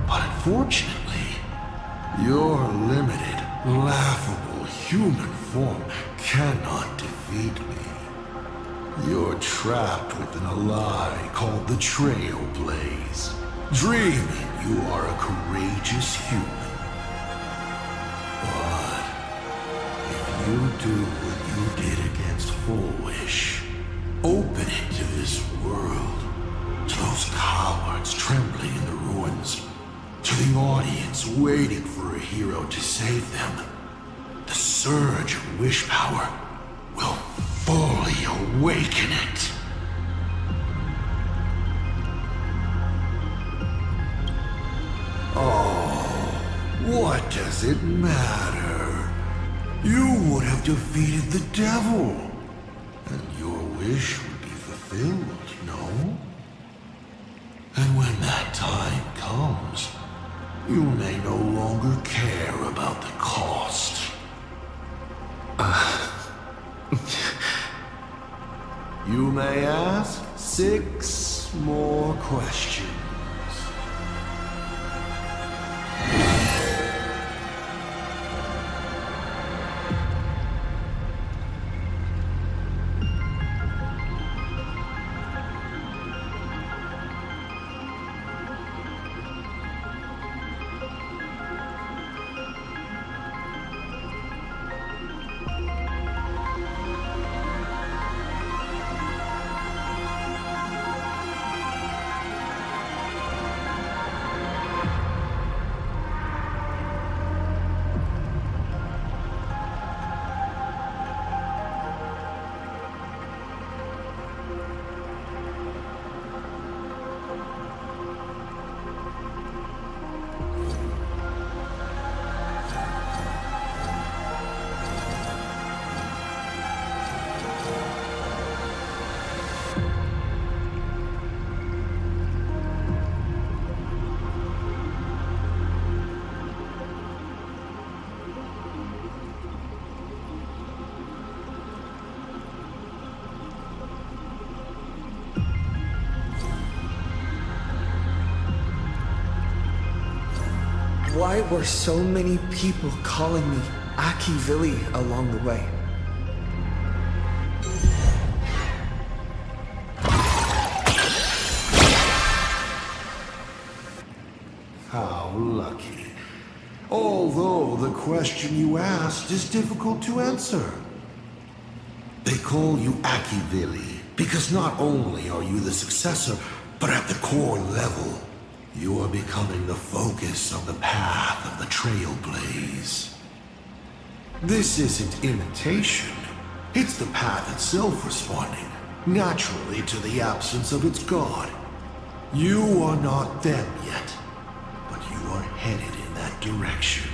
But unfortunately, your limited, laughable human form cannot defeat me. You're trapped within a lie called the Trailblaze, dreaming you are a courageous human. But if you do what you did against Full Wish, open it to this world, to those cowards trembling in the ruins, to the audience waiting for a hero to save them, the surge of wish power will fully awaken it. Oh, what does it matter? You would have defeated the devil, and your wish would be fulfilled, no? And when that time comes, you may no longer care about the cost. You may ask 6 more questions. Why were so many people calling me Akivilli along the way? How lucky. Although the question you asked is difficult to answer. They call you Akivilli because not only are you the successor, but at the core level, you are becoming the focus of the path of the Trailblaze. This isn't imitation. It's the path itself responding, naturally to the absence of its god. You are not them yet, but you are headed in that direction.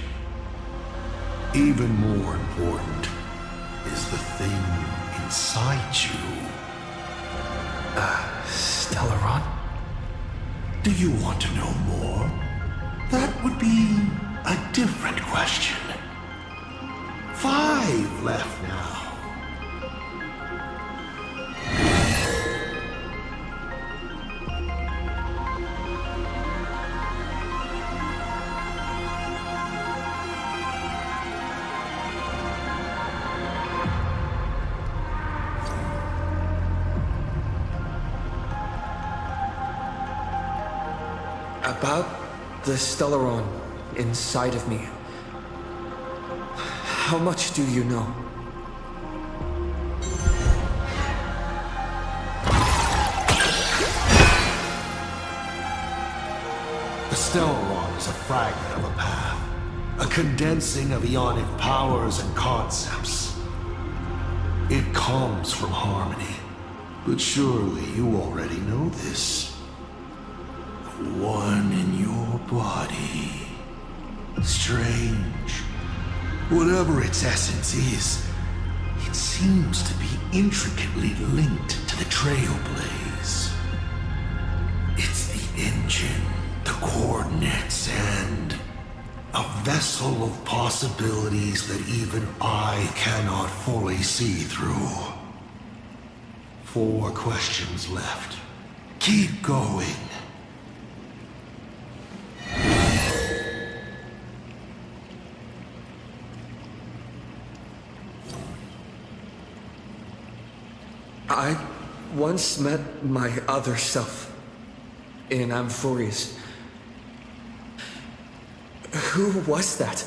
Even more important is the thing inside you. Stellaron? Do you want to know more? That would be a different question. 5 left now. About the Stellaron inside of me. How much do you know? The Stellaron is a fragment of a path, a condensing of ionic powers and concepts. It comes from harmony, but surely you already know this. One in your body. Strange. Whatever its essence is, it seems to be intricately linked to the Trailblaze. It's the engine, the coordinates, and a vessel of possibilities that even I cannot fully see through. 4 questions left. Keep going. I once met my other self in Amphorius. Who was that?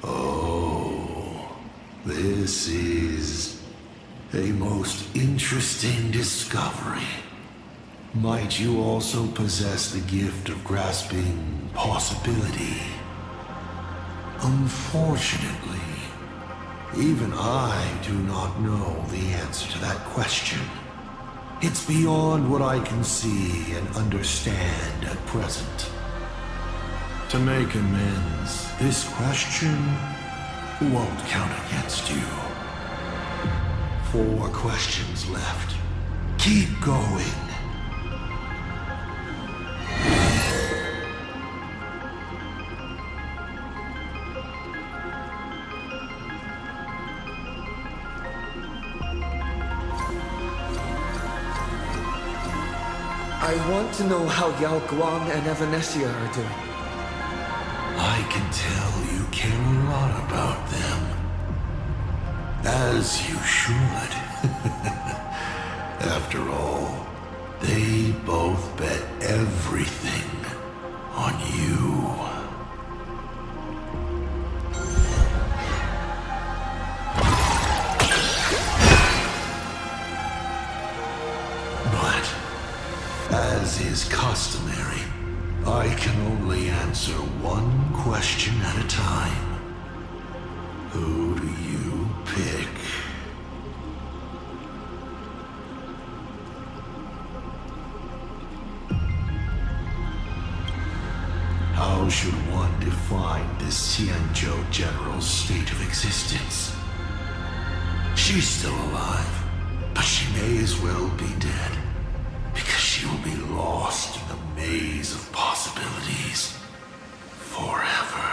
Oh, this is a most interesting discovery. Might you also possess the gift of grasping possibility? Unfortunately, even I do not know the answer to that question. It's beyond what I can see and understand at present. To make amends, this question won't count against you. 4 questions left. Keep going. I want to know how Yao Guang and Evanesia are doing. I can tell you care a lot about them. As you should. After all, they both bet everything on you. But, as is customary, I can only answer one question at a time. Who do you pick? How should one define this Xianzhou general's state of existence? She's still alive, but she may as well be dead, because she will be lost in the maze of possibilities forever.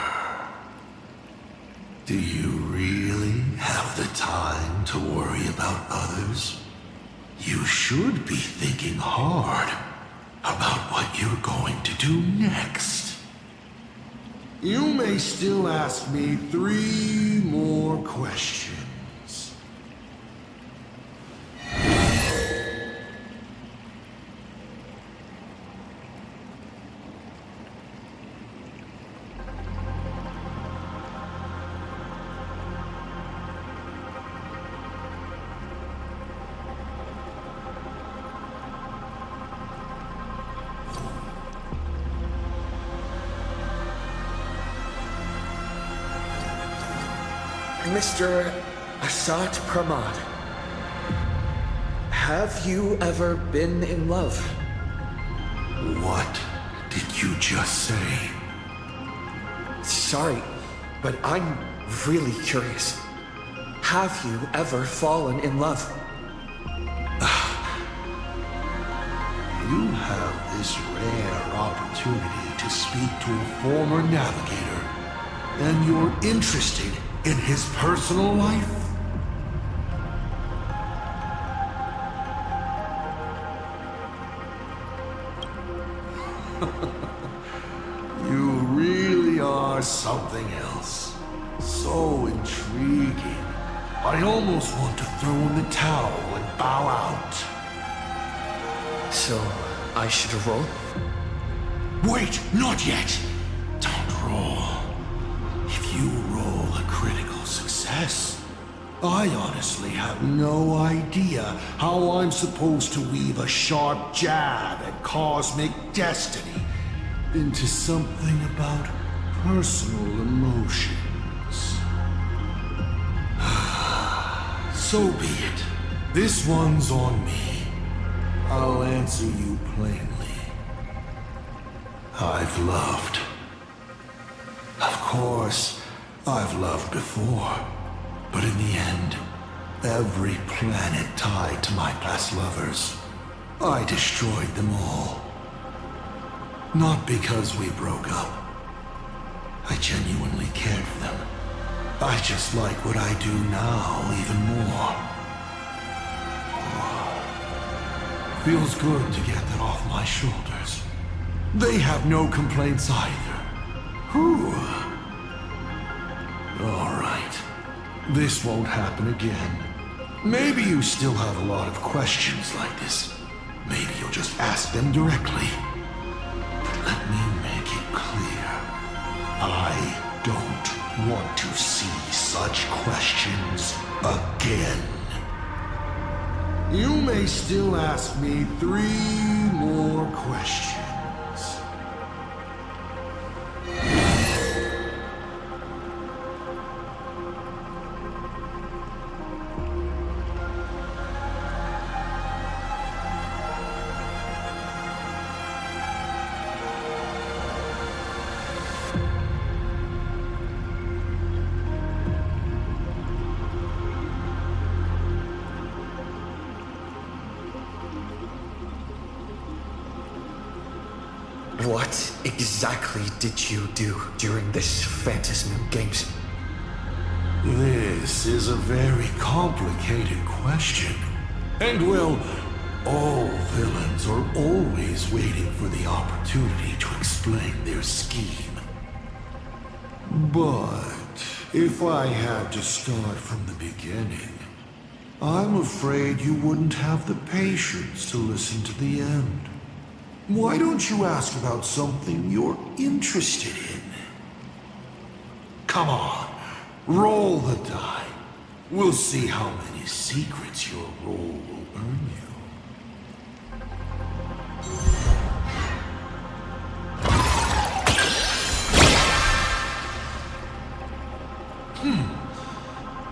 Do you really have the time to worry about others? You should be thinking hard about what you're going to do next. You may still ask me 3 more questions. Mr. Asat Pramad, have you ever been in love? What did you just say? Sorry, but I'm really curious. Have you ever fallen in love? You have this rare opportunity to speak to a former navigator, and you're interested in his personal life? You really are something else. So intriguing. I almost want to throw in the towel and bow out. So, I should roll? Wait, not yet! Don't roll. If you roll a critical success, I honestly have no idea how I'm supposed to weave a sharp jab at cosmic destiny into something about personal emotions. So be it. This one's on me. I'll answer you plainly. I've loved. Of course, I've loved before. But in the end, every planet tied to my past lovers, I destroyed them all. Not because we broke up. I genuinely cared for them. I just like what I do now even more. Feels good to get that off my shoulders. They have no complaints either. Whew. All right. This won't happen again. Maybe you still have a lot of questions like this. Maybe you'll just ask them directly. But let me make it clear. I don't want to see such questions again. You may still ask me 3 more questions. What exactly did you do during this Phantasm Games? This is a very complicated question. And well, all villains are always waiting for the opportunity to explain their scheme. But if I had to start from the beginning, I'm afraid you wouldn't have the patience to listen to the end. Why don't you ask about something you're interested in? Come on, roll the die. We'll see how many secrets your roll will earn you.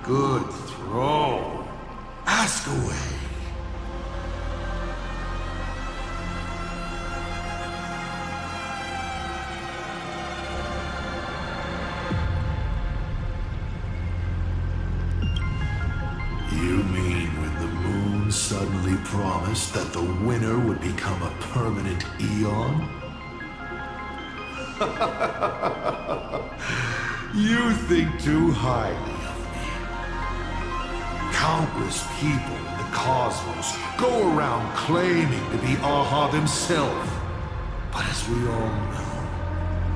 Good throw. Ask away. Suddenly promised that the winner would become a permanent Eon? You think too highly of me. Countless people in the cosmos go around claiming to be Aha themselves. But as we all know,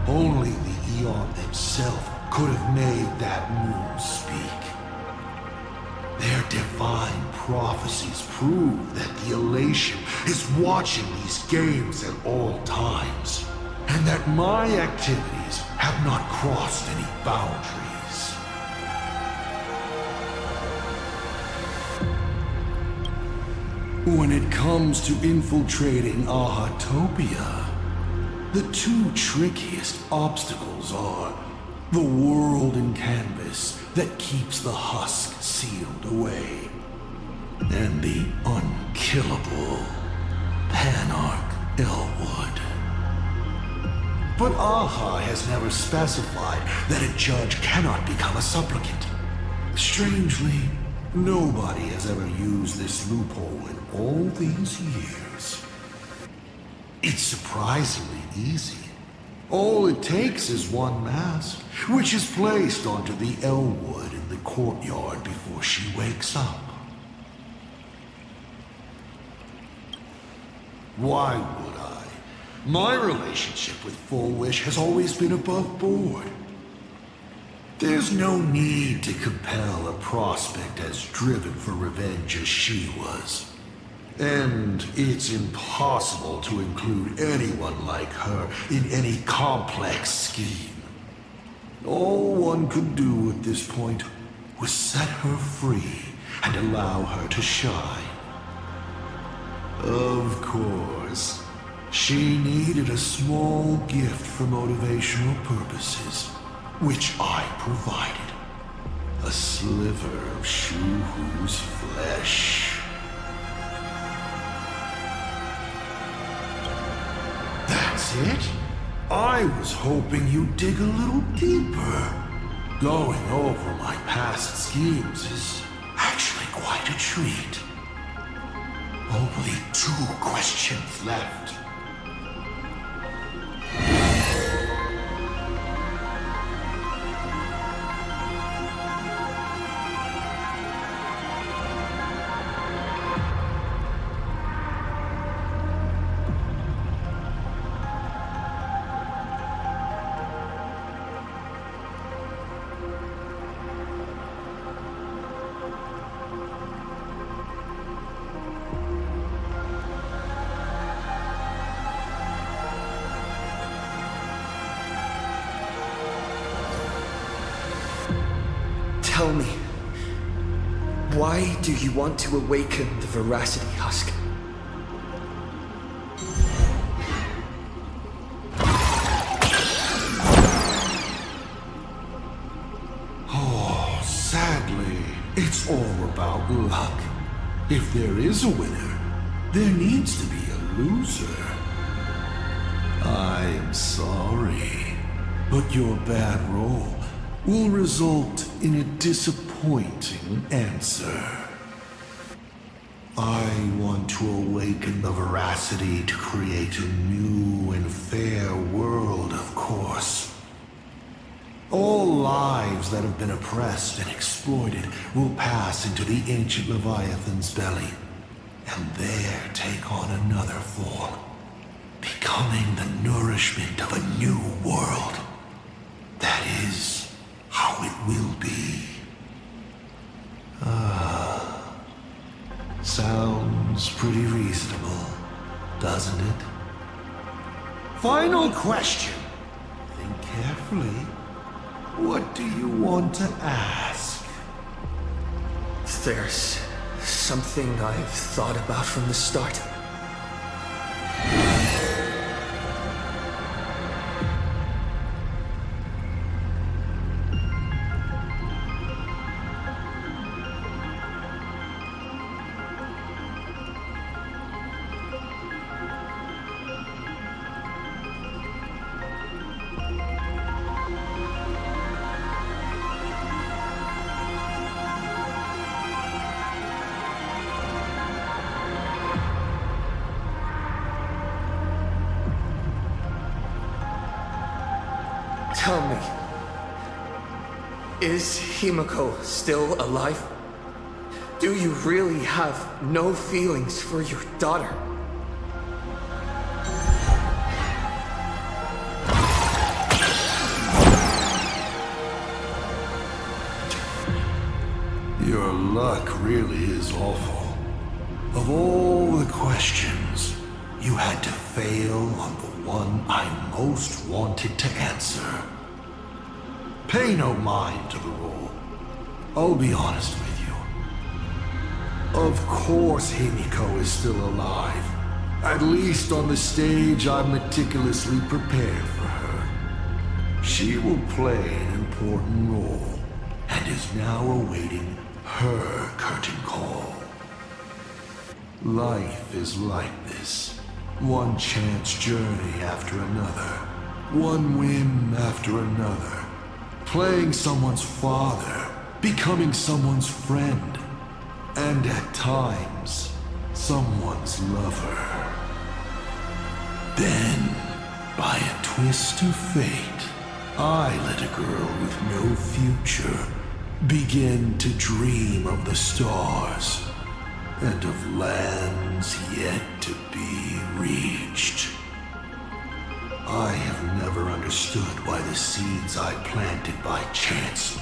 only the Eon themselves could have made that moon speak. Their divine prophecies prove that the Elation is watching these games at all times, and that my activities have not crossed any boundaries. When it comes to infiltrating Ahatopia, the 2 trickiest obstacles are the world in canvas that keeps the husk sealed away, and the unkillable Panarch Elwood. But Aha has never specified that a judge cannot become a supplicant. Strangely, nobody has ever used this loophole in all these years. It's surprisingly easy. All it takes is one mask, which is placed onto the Elwood in the courtyard before she wakes up. Why would I? My relationship with Full Wish has always been above board. There's no need to compel a prospect as driven for revenge as she was. And it's impossible to include anyone like her in any complex scheme. All one could do at this point was set her free and allow her to shine. Of course, she needed a small gift for motivational purposes, which I provided. A sliver of Shu-Hu's flesh. That's it? I was hoping you'd dig a little deeper. Going over my past schemes is actually quite a treat. Only 2 questions left. Tell me, why do you want to awaken the Veracity Husk? Oh, sadly, it's all about luck. If there is a winner, there needs to be a loser. I'm sorry, but your bad roll will result in a disappointing answer. I want to awaken the Veracity to create a new and fair world, of course. All lives that have been oppressed and exploited will pass into the ancient Leviathan's belly, and there take on another form, becoming the nourishment of a new world. That is how it will be. Sounds pretty reasonable, doesn't it? Final question. Think carefully. What do you want to ask? There's something I've thought about from the start. Tell me, is Himiko still alive? Do you really have no feelings for your daughter? Your luck really is awful. Of all the questions, you had to fail on the one I most wanted to answer. Pay no mind to the roll. I'll be honest with you. Of course Himiko is still alive. At least on the stage I've meticulously prepared for her. She will play an important role, and is now awaiting her curtain call. Life is like this. One chance journey after another. One win after another. Playing someone's father. Becoming someone's friend. And at times, someone's lover. Then, by a twist of fate, I let a girl with no future begin to dream of the stars and of lands yet to be reached. I have never understood why the seeds I planted by chance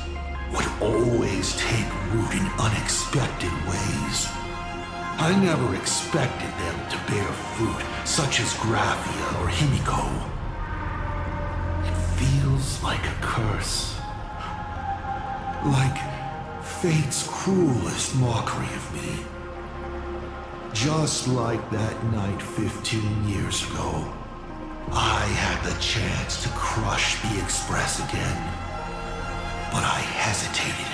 would always take root in unexpected ways. I never expected them to bear fruit such as Graphia or Himiko. It feels like a curse. Like fate's cruelest mockery of me. Just like that night 15 years ago, I had the chance to crush the Express again, but I hesitated.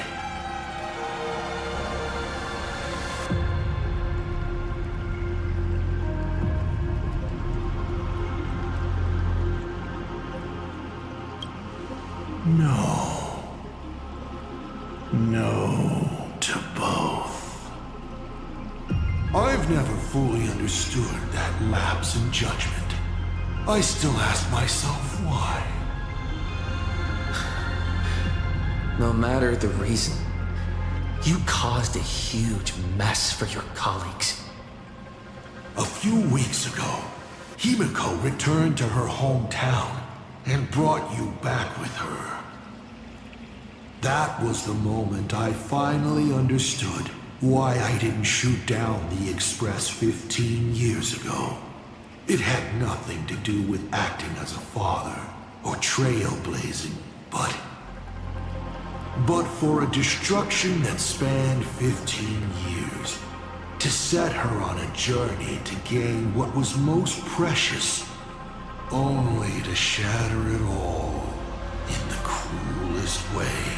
No to both. I've never fully understood that lapse in judgment. I still ask myself why. No matter the reason, you caused a huge mess for your colleagues. A few weeks ago, Himiko returned to her hometown and brought you back with her. That was the moment I finally understood why I didn't shoot down the Express 15 years ago. It had nothing to do with acting as a father or trailblazing, but for a destruction that spanned 15 years, to set her on a journey to gain what was most precious, only to shatter it all in the cruelest way.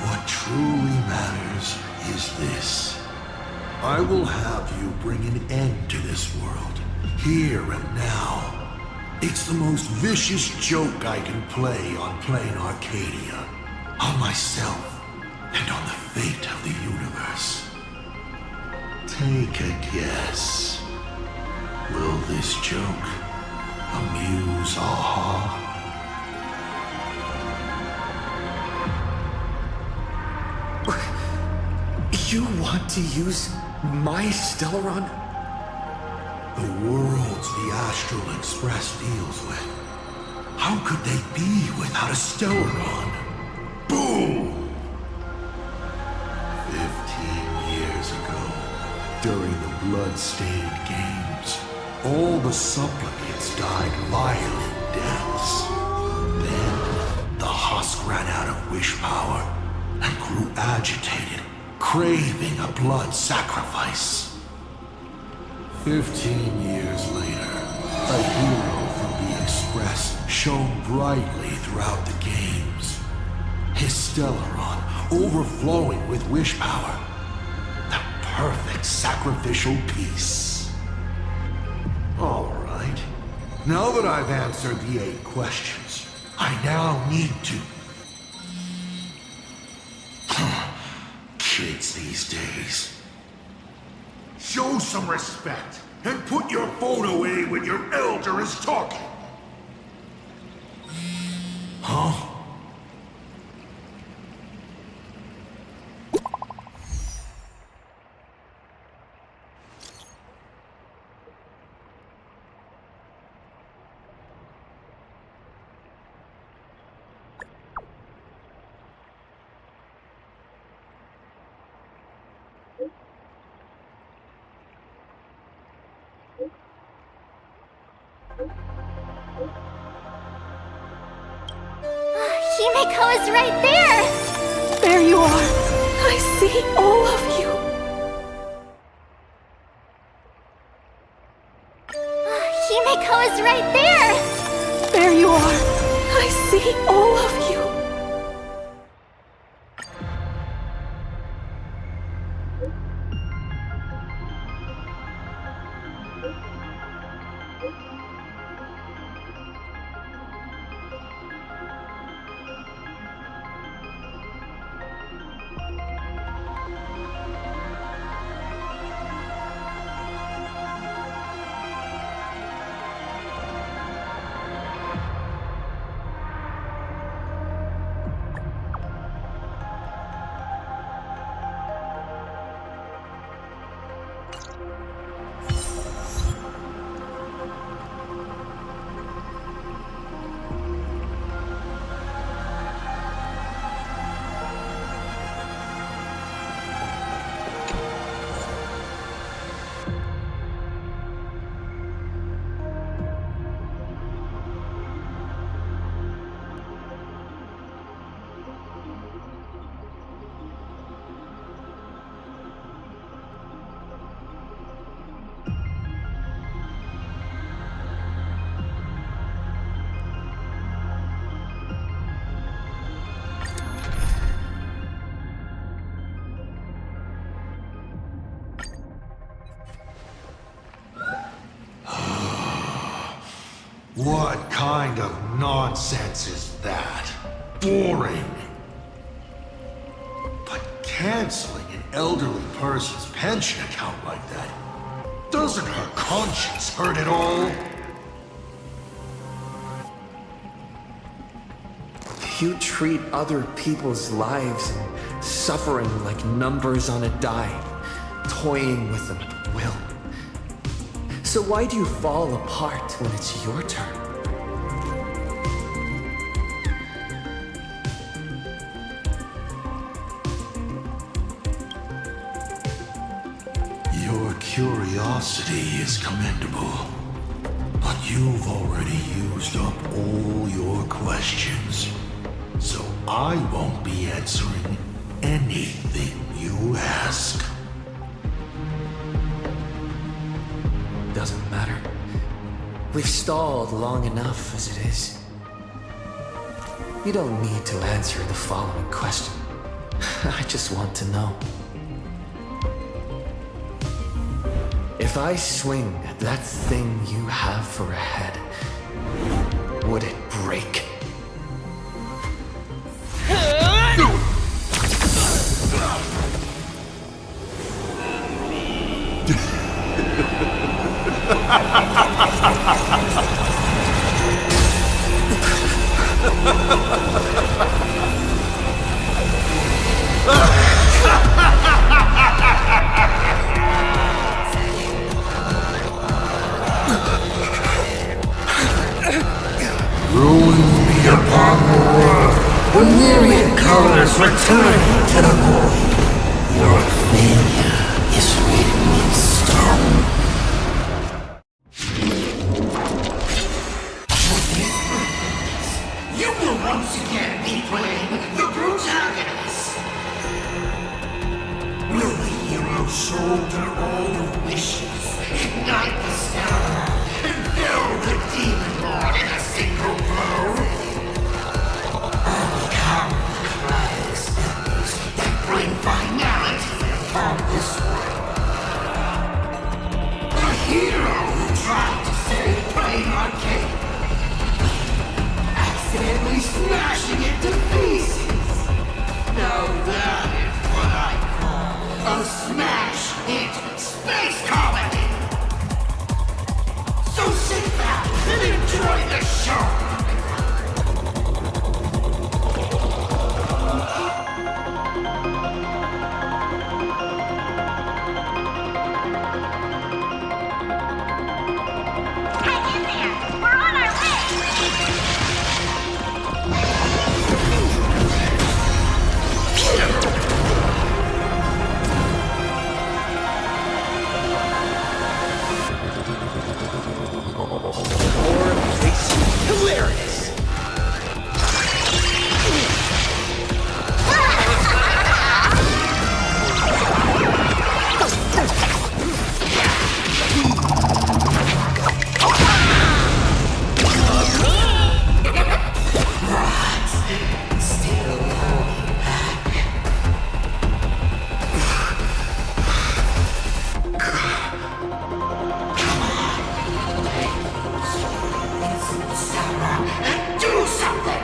What truly matters is this. I will have you bring an end to this world, here and now. It's the most vicious joke I can play on Plain Arcadia, on myself, and on the fate of the universe. Take a guess. Will this joke amuse Aha? You want to use my Stellaron? The worlds the Astral Express deals with. How could they be without a Stellaron? Boom! 15 years ago, during the blood-stained games, all the supplicants died violent deaths. Then, the husk ran out of wish power and grew agitated, craving a blood sacrifice. 15 years later, a hero from the Express shone brightly throughout the games. His Stellaron overflowing with wish power. The perfect sacrificial piece. All right. Now that I've answered the 8 questions, I now need to... Kids these days. Show some respect and put your phone away when your elder is talking. Huh? Himiko is right there! There you are. I see all of you. Himiko is right there! There you are. I see all of you. What kind of nonsense is that? Boring. But canceling an elderly person's pension account like that, doesn't her conscience hurt at all? You treat other people's lives and suffering like numbers on a die, toying with them at will. So why do you fall apart when it's your turn? Your curiosity is commendable, but you've already used up all your questions. So I won't be answering anything you ask. Doesn't matter. We've stalled long enough as it is. You don't need to answer the following question. I just want to know. If I swing at that thing you have for a head, would it break? Ruins be upon the world. The myriad colors return to the void. Your failure is written in stone. You will once again be playing the protagonist. Will the hero shoulder all the wishes, ignite the star, and fill the demon lord in a single blow? Or become the cries that bring finality upon this world? A hero who tried to save Plain Arcade, accidentally smashing it to pieces. Now that is what I call a smash hit space comedy. So sit back and enjoy the show. Hang in there! We're on our Hilarious! Do something!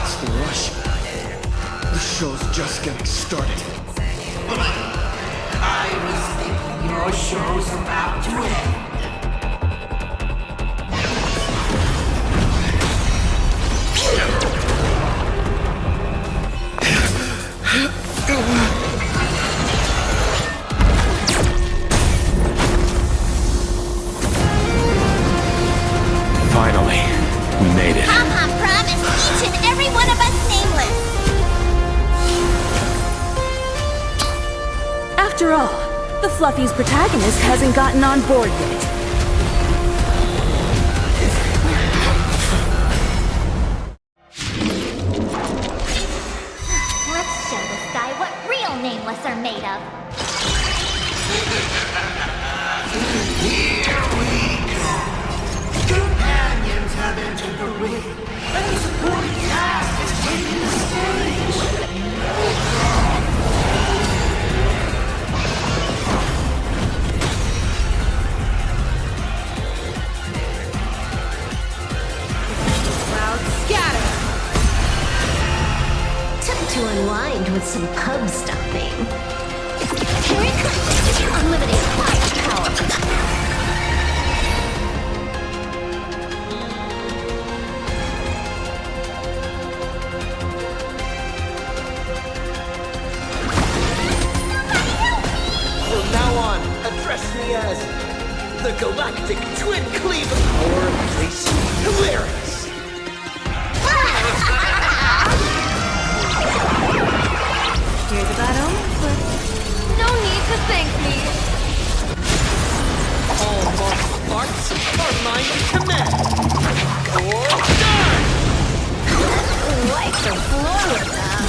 It's the rush. The show's just getting started. I was thinking your show's about to end. Finally, we made it. Pom-Pom promised each and every one of us nameless. After all, the Fluffy's protagonist hasn't gotten on board yet. Let's show this guy what real nameless are made of. Here we go. Companions have entered the ring, and the supporting cast is taking the stage. Crowd scatter. Time to unwind with some pub stomping. Here it comes. Unlimited firepower. From now on, address me as the Galactic Twin Cleaver, or please, hilarious. Here's a bad omen, but no need to thank me. All martial arts are mine to command. Or done! Wipe the floor with them.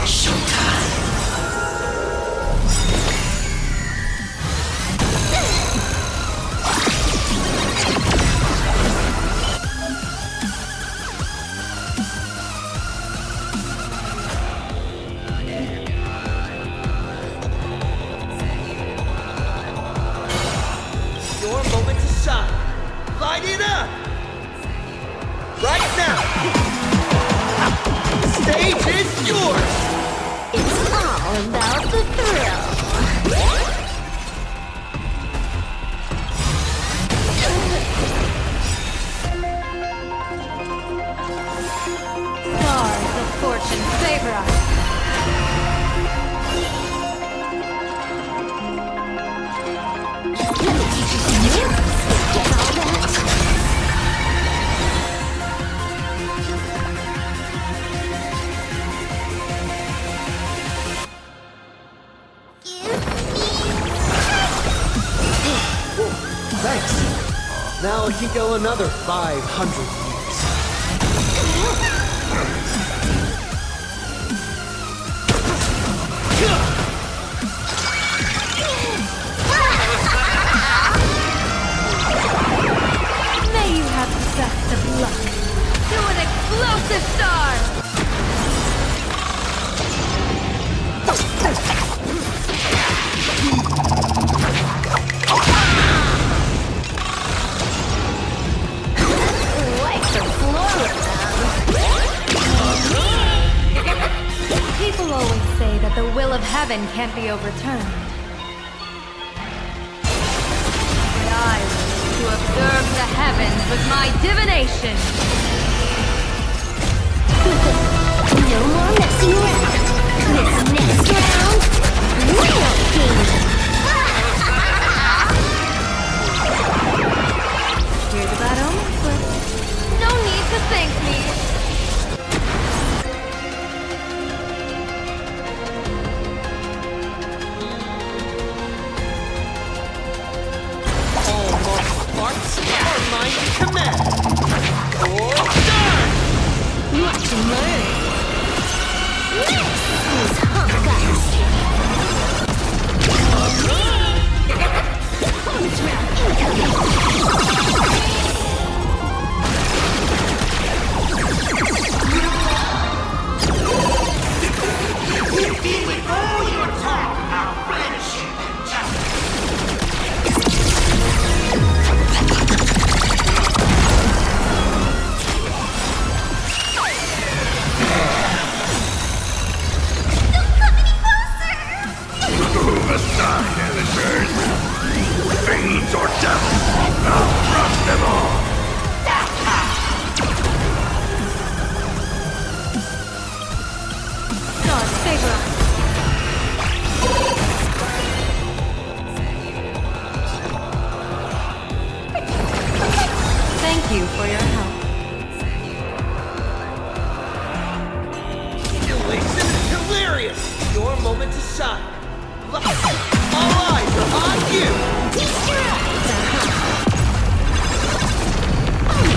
Showtime! Your moment to shine. Light it up! Right now! The stage is yours! It's all about the thrill. Stars of fortune favor us. Let me teach you some moves. Get all that? Whoa, thanks. Now I can go another 500 years. May you have the best of luck. To an explosive star! Wipe the floor with them. People always say that the will of heaven can't be overturned. But I wish to observe the heavens with my divination. No more messing around. This next round, real danger. Here's a bad omen, but no need to thank me. All martial arts are mine to command. Or done! What to learn? This is Honkai. Bonus round incoming. With all your talk about friendship and justice. Aside, amateurs. Fiends or devils, I'll crush them all. Stars favor us. Thank you for your help. Elation is hilarious! Your moment to shine. Look, all eyes are on you! Destroy the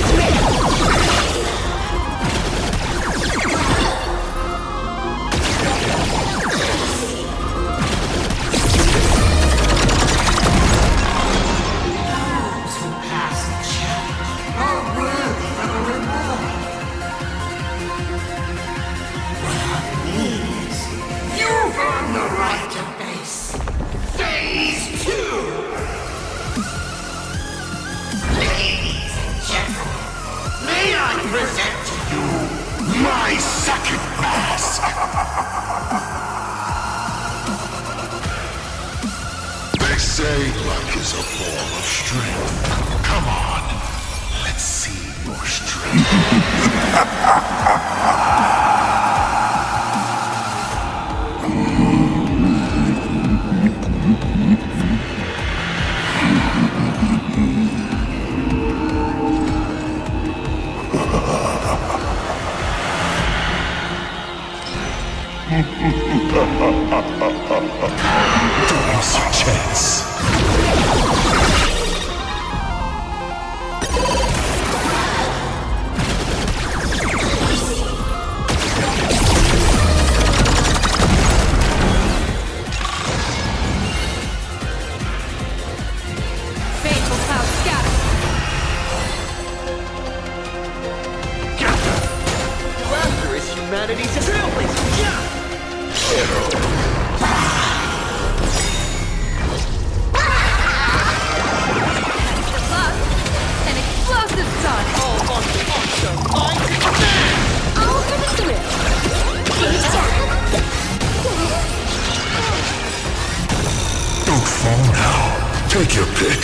mask. They say luck is a form of strength. Come on, let's see your strength. Don't miss your chance. Fateful cloud scatter. Laughter is humanity's trailblazer. Yeah! An explosive sun. All on the awesome mind to command! All for the thrill. Gauge down. Don't fall now. Take your pick.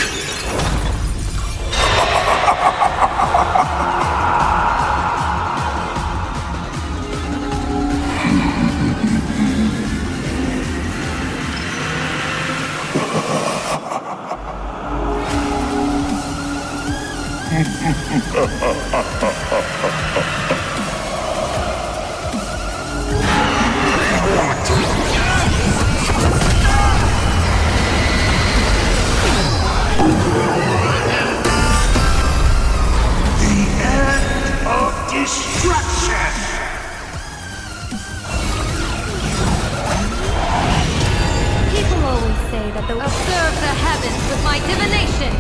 People always say that the observe the heavens with my divination.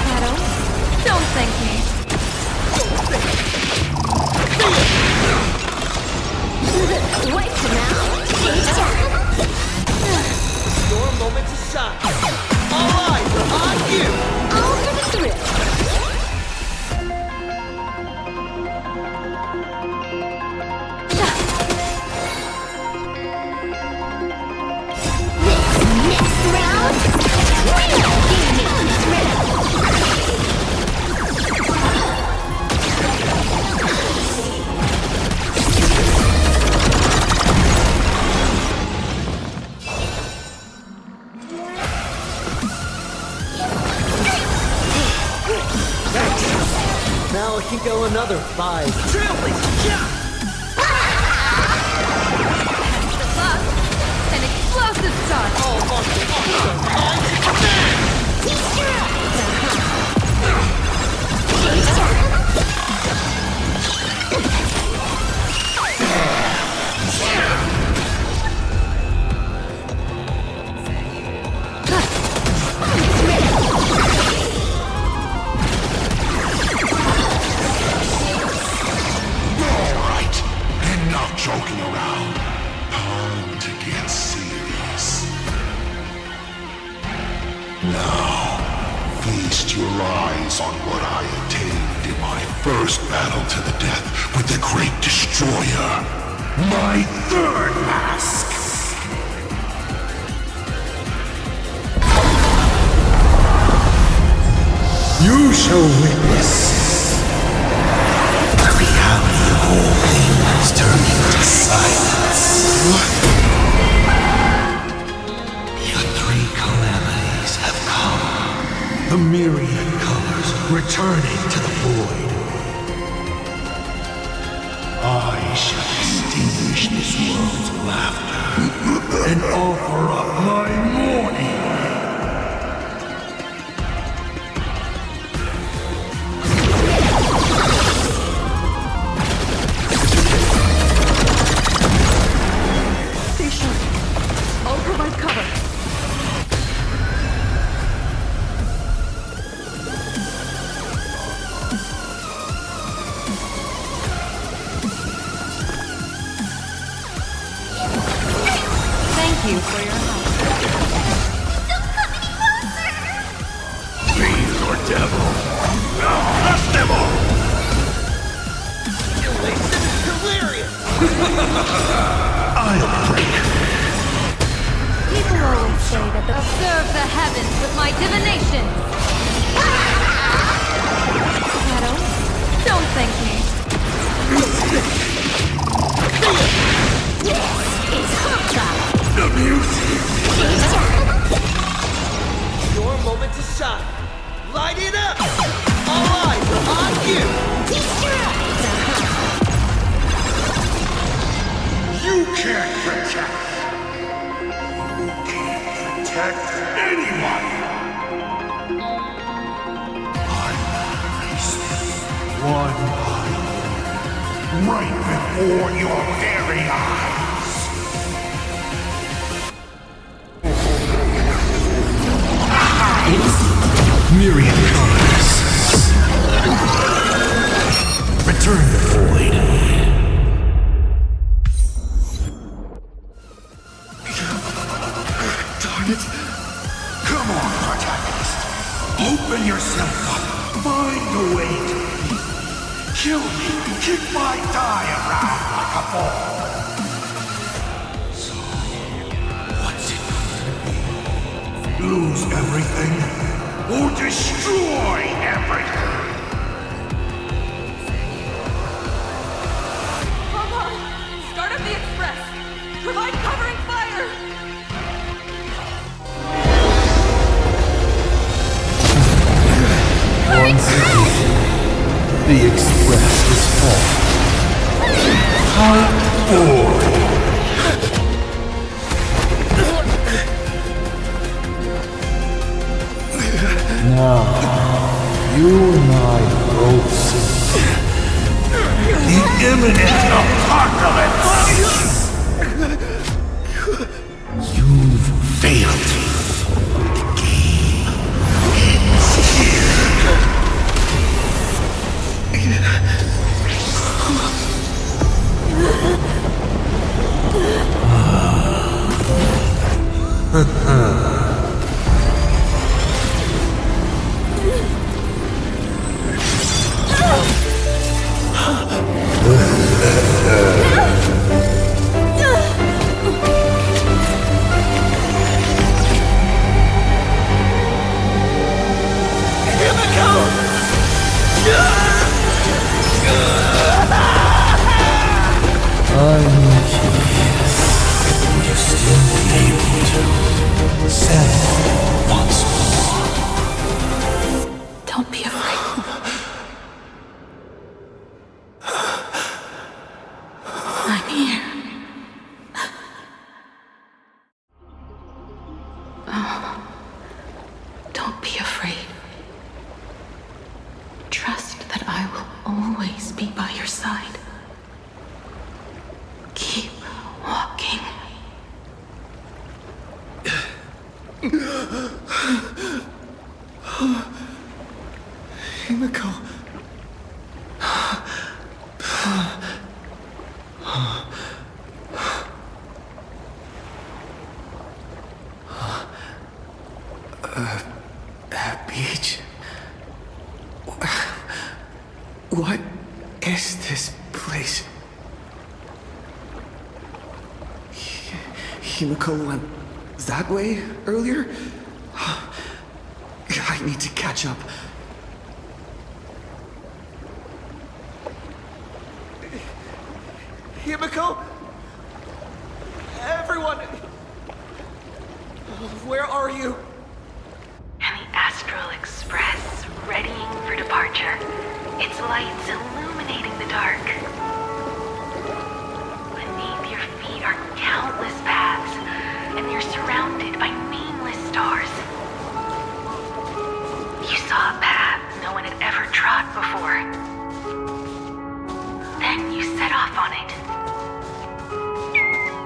Shadow, don't thank me. Wait for now. Gauge down. Your moment to shine. All eyes are on you. All for the thrill. Next round. Now I can go another 5. Trailblazer. Yeah! The clock. An explosive sun. All on the awesome mind to command! Alright, enough joking around. Time to get serious. Now, feast your eyes on what I attained in my first battle to the death with the Great Destroyer. My third mask! You shall witness the reality of all things turning to silence. The 3 calamities have come. The myriad colors returning to the void. I shall extinguish this world's laughter and offer up my mourning. I'll provide cover. Thank you for your help. Fiend or devil? Now, bless them all! You lazy I'll break. People always say that observe the heavens with my divination. Shadow, don't thank me. It's Honkai. The music. Your moment to shine. Light it up! All eyes are on you! You can't protect. You can't protect anyone. I placed one by you, right before your very eyes. Myriad colors. Return the void. Darn it. Come on, protagonist. Open yourself up. Find a way to me. Kill me. Kick my die around like a ball. So, what's it going to be? Lose everything? Or destroy everything? Honkai, start up the express. Provide covering fire. Once again, the express is full. How boring. Now, you and I both see The imminent apocalypse! You've failed. The game ends here. I'm curious. Will you still be able to settle once more? Don't be afraid. I'm here. Oh, don't be afraid. Trust that I will always be by your side. Keep walking. Himiko. Beach? What is this place? Himiko went that way earlier? I need to catch up. Himiko? Everyone! Where are you? And the Astral Express, readying for departure. Its lights illuminating the dark. Beneath your feet are countless paths, and you're surrounded by nameless stars. You saw a path no one had ever trod before. Then you set off on it.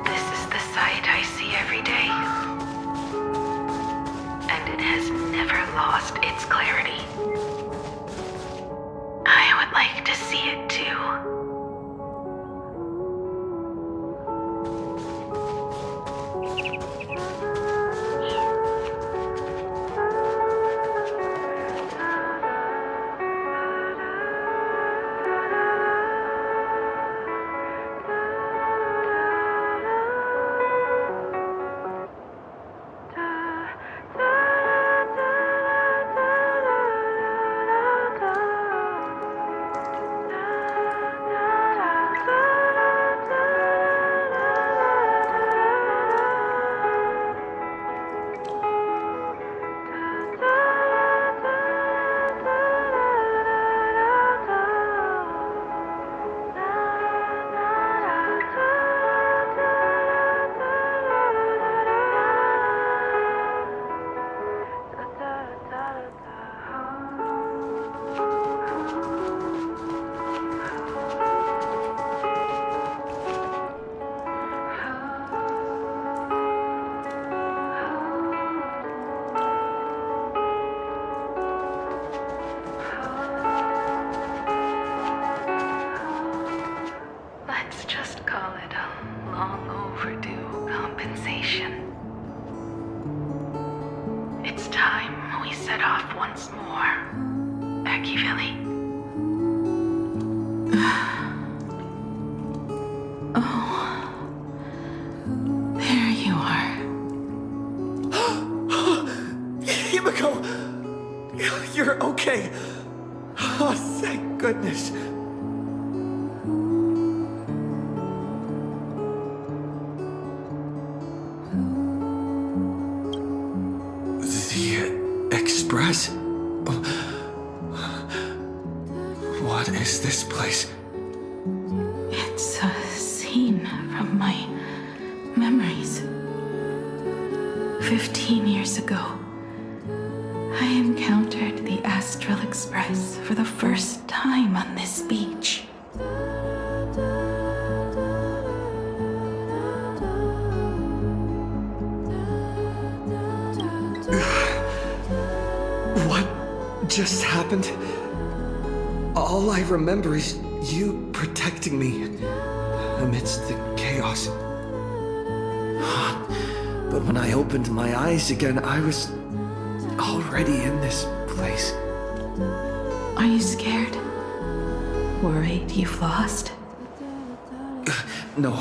This is the sight I see every day. And it has never lost its clarity. I would like to see it too. once more, Machiavelli. Oh, there you are. Himiko! You're okay. Oh, thank goodness. The Express? What is this place? It's a scene from my memories. 15 years ago, I encountered the Astral Express for the first time on this beach. What just happened? All I remember is you protecting me amidst the chaos. But when I opened my eyes again, I was already in this place. Are you scared? Worried you've lost? No.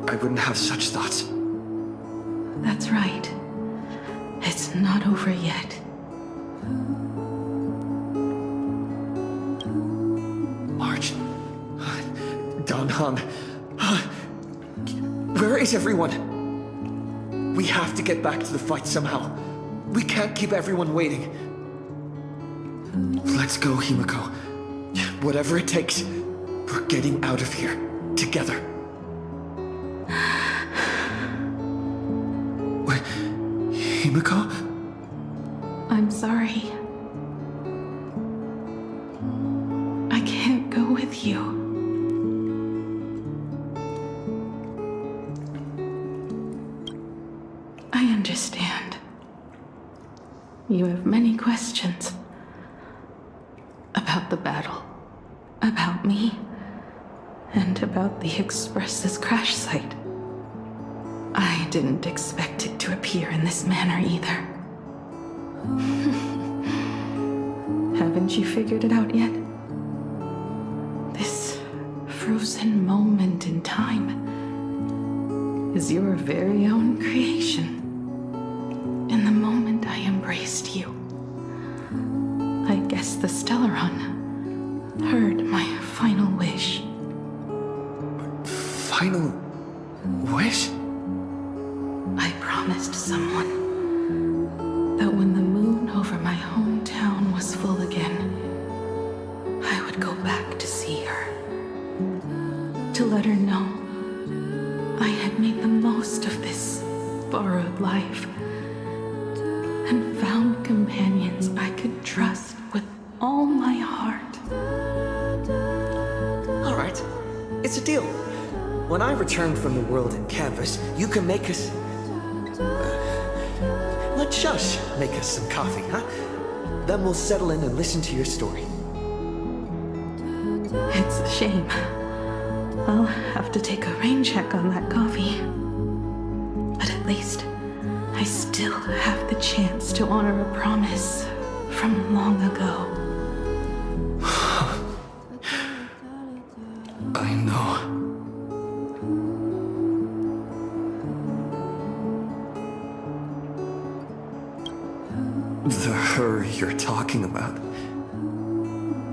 I wouldn't have such thoughts. That's right. It's not over yet. March. Don Han. Where is everyone? We have to get back to the fight somehow. We can't keep everyone waiting. Let's go, Himiko. Whatever it takes, we're getting out of here. Together. Wait, Himiko? I'm sorry. I can't go with you. I understand. You have many questions. About the battle. About me. And about the Express's crash site. I didn't expect it to appear in this manner either. Haven't you figured it out yet? This frozen moment in time is your very own creation. In the moment I embraced you, I guess the Stellaron heard my final wish. Final wish? I promised someone that when the moon over my hometown was full again, I would go back to see her. To let her know I had made the most of this borrowed life and found companions I could trust with all my heart. All right. It's a deal. When I return from the world in canvas, you can make us... let Shush make us some coffee, huh? Then we'll settle in and listen to your story. It's a shame. I'll have to take a rain check on that coffee. But at least I still have the chance to honor a promise from long ago. I know. The her you're talking about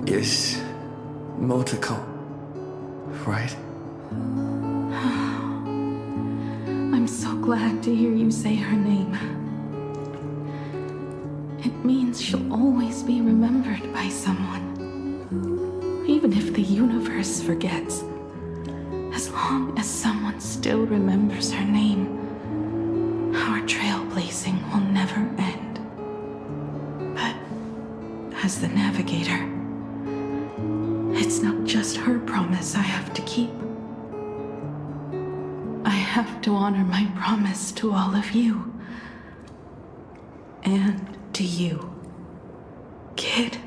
is Motoko, right? I'm so glad to hear you say her name. It means she'll always be remembered by someone. Even if the universe forgets, as long as someone still remembers her name, our trailblazing will never end. But as the navigator, it's not just her promise I have to keep. I have to honor my promise to all of you. And to you, kid.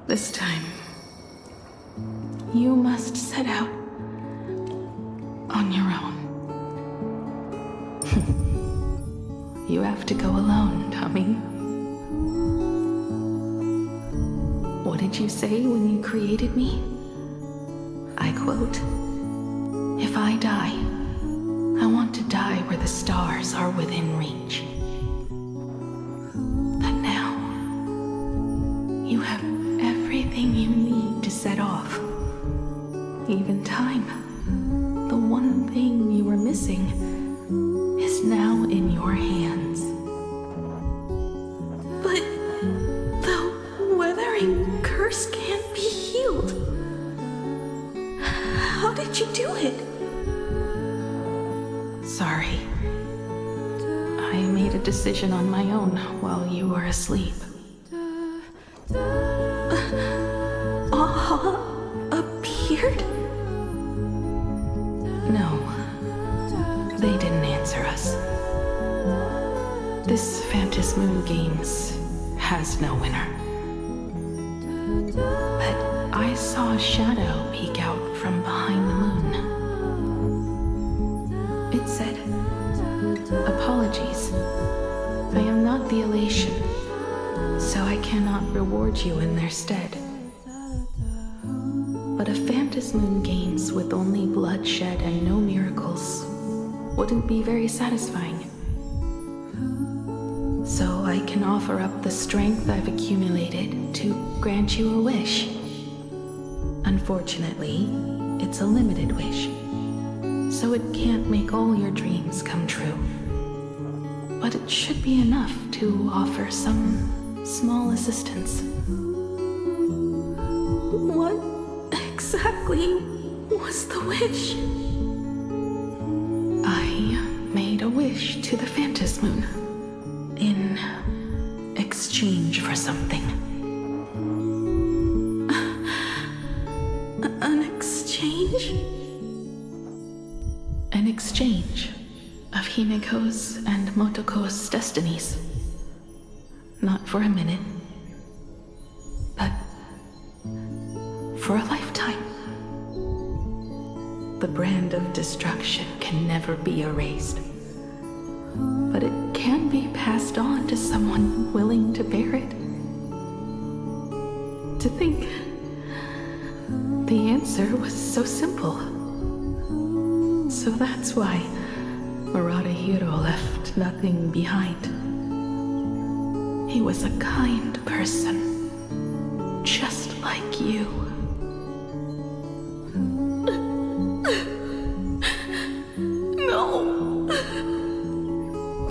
This time, you must set out on your own. You have to go alone, Tommy. What did you say when you created me? I quote, "If I die, I want to die where the stars are within reach." But now, you have everything you need to set off. Even time. The one thing you were missing is now in your hands. But the weathering curse can't be healed. How did you do it? Sorry. I made a decision on my own while you were asleep. Appeared? No. They didn't answer us. This Phantom Moon Games has no winner. But I saw a shadow peek out from behind the moon. It said, "Apologies. I am not the elation, so I cannot reward you in their stead. But a Phantom Moon Games with only bloodshed and no miracles wouldn't be very satisfying. So I can offer up the strength I've accumulated to grant you a wish. Unfortunately, it's a limited wish, so it can't make all your dreams come true. But it should be enough to offer some small assistance." What exactly was the wish? I made a wish to the Phantom Moon in exchange for something. An exchange? An exchange of Himiko's and Motoko's destinies. Not for a minute, but for a lifetime. The brand of destruction can never be erased, but it can be passed on to someone willing to bear it. To think the answer was so simple. So that's why Murata-hiro left nothing behind. He was a kind person, just like you. No!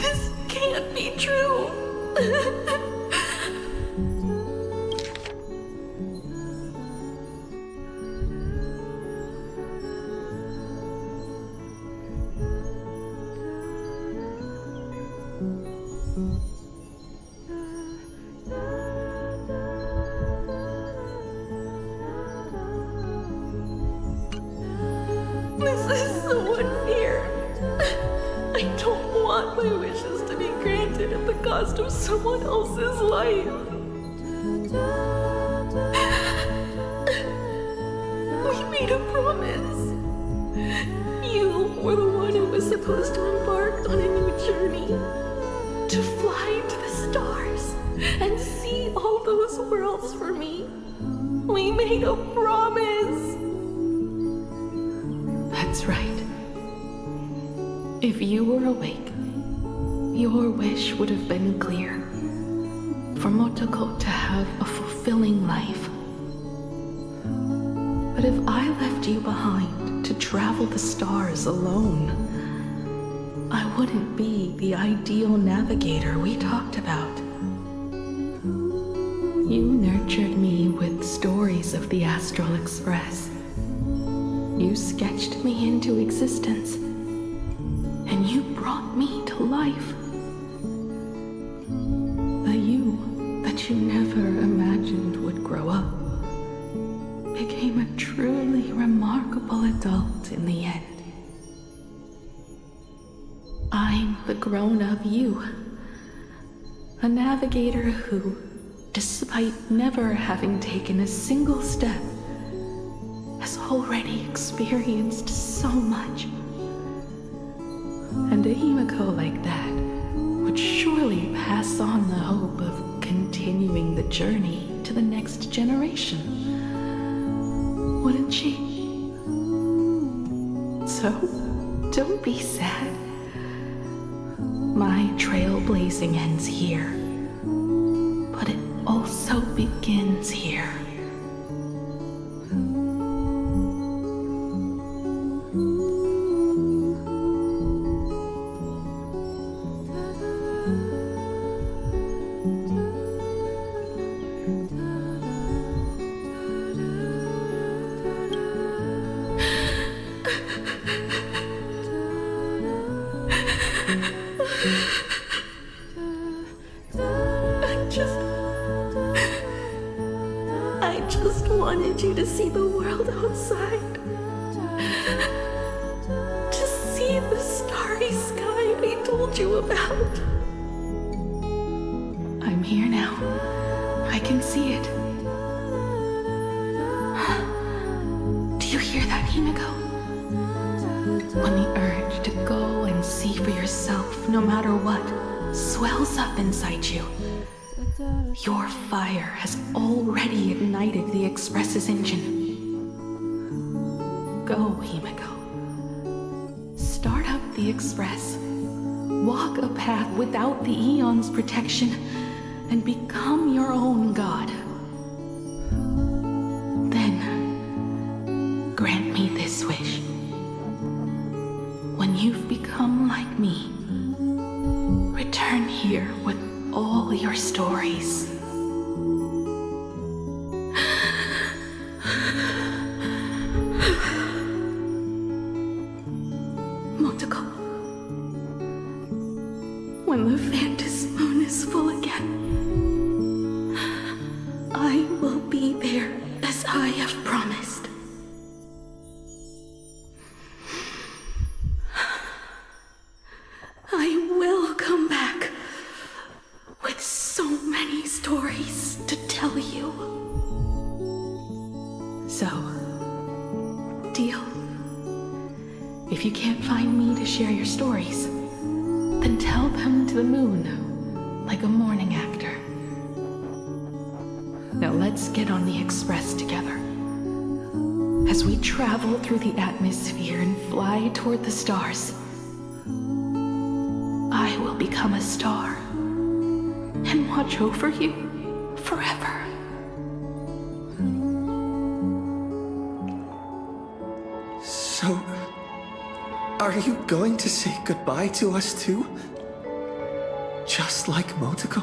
This can't be true! This is so unfair. I don't want my wishes to be granted at the cost of someone else's life. We made a promise. You were the one who was supposed to embark on a new journey. To fly to the stars and see all those worlds for me. We made a promise. That's right. If you were awake, your wish would have been clear. For Motoko to have a fulfilling life. But if I left you behind to travel the stars alone, I wouldn't be the ideal navigator we talked about. You nurtured me with stories of the Astral Express. You sketched me into existence, and you brought me to life. The you that you never imagined would grow up became a truly remarkable adult in the end. I'm the grown-up you, a navigator who, despite never having taken a single step, has already experienced so much. And a Himiko like that would surely pass on the hope of continuing the journey to the next generation. Wouldn't she? So, don't be sad. My trailblazing ends here, but it also begins here. I just wanted you to see the world outside. To see the starry sky I told you about. I'm here now. I can see it. Do you hear that, Himiko? When the urge to go and see for yourself, no matter what, swells up inside you, your fire has already ignited the Express's engine. Go, Himiko. Start up the Express. Walk a path without the Eon's protection, and become your own god. Then, grant me this wish. When you've become like me, return here with all your stories. Motoko, when the Phantom Moon is full again, I will be there as I have promised. I will come back with so many stories to tell you. So, deal? If you can't find me to share your stories, then tell them to the moon, like a morning actor. Now let's get on the Express together. As we travel through the atmosphere and fly toward the stars, I will become a star and watch over you forever. So, are you going to say goodbye to us too? Just like Motoko?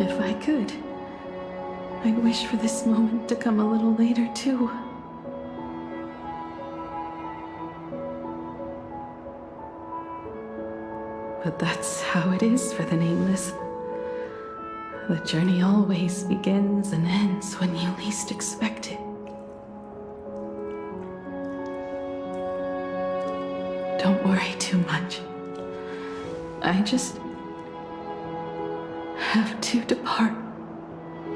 If I could, I'd wish for this moment to come a little later too. But that's how it is for the Nameless. The journey always begins and ends when you least expect it. Don't worry too much. I just have to depart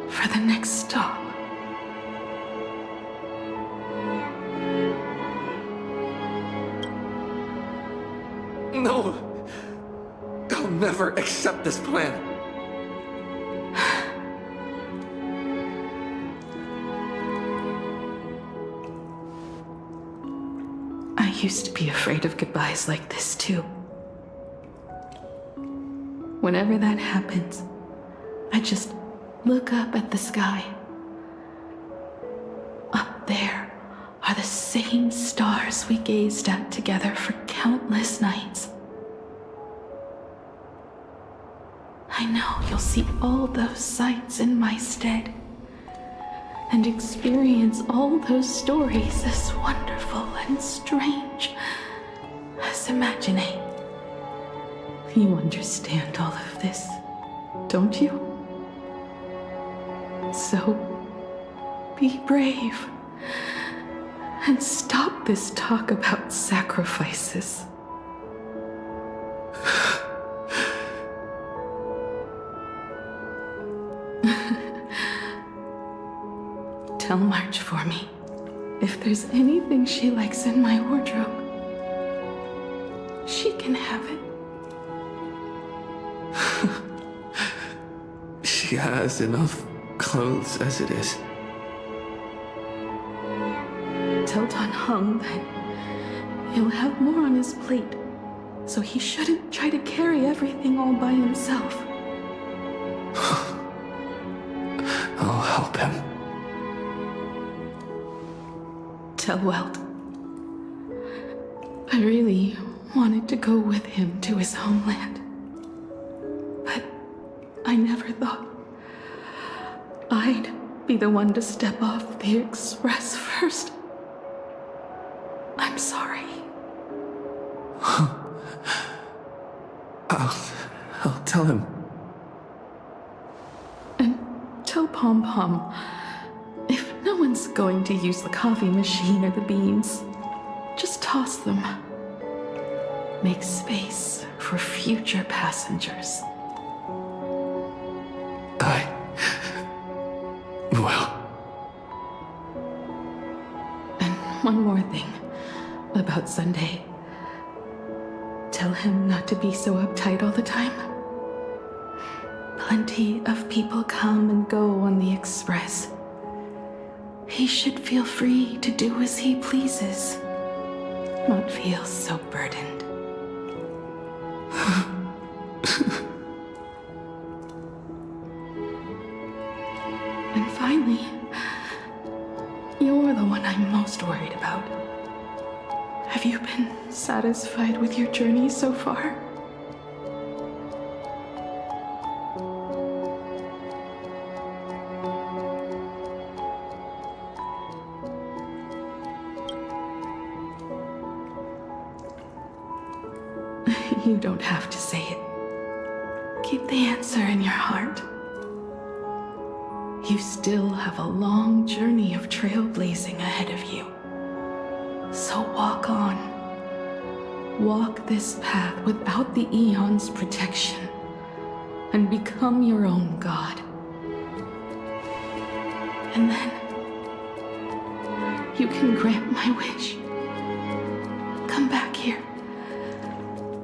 for the next stop. No! I'll never accept this plan. I used to be afraid of goodbyes like this too. Whenever that happens, I just look up at the sky. Up there are the same stars we gazed at together for countless nights. I know you'll see all those sights in my stead, and experience all those stories as wonderful and strange as imagining. You understand all of this, don't you? So, be brave, and stop this talk about sacrifices. Tell March for me if there's anything she likes in my wardrobe. She can have it. She He has enough clothes as it is. Tell Don Hung that he'll have more on his plate, so he shouldn't try to carry everything all by himself. I'll help him. Tell Welt I really wanted to go with him to his homeland, but I never thought I'd be the one to step off the express first. I'm sorry. I'll tell him. And tell Pom Pom, if no one's going to use the coffee machine or the beans, just toss them. Make space for future passengers. Well. And one more thing about Sunday. Tell him not to be so uptight all the time. Plenty of people come and go on the express. He should feel free to do as he pleases, not feel so burdened. And finally, you're the one I'm most worried about. Have you been satisfied with your journey so far? You don't have to say it. Keep the answer in your heart. You still have a long journey of trailblazing ahead of you. So walk on. Walk this path without the Eon's protection, and become your own god. And then you can grant my wish. Come back here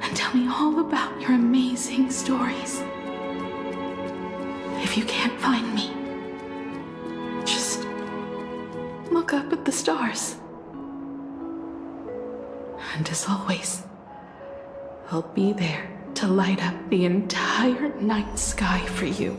and tell me all about your amazing stories. If you can't find me, just look up at the stars. And as always, I'll be there to light up the entire night sky for you.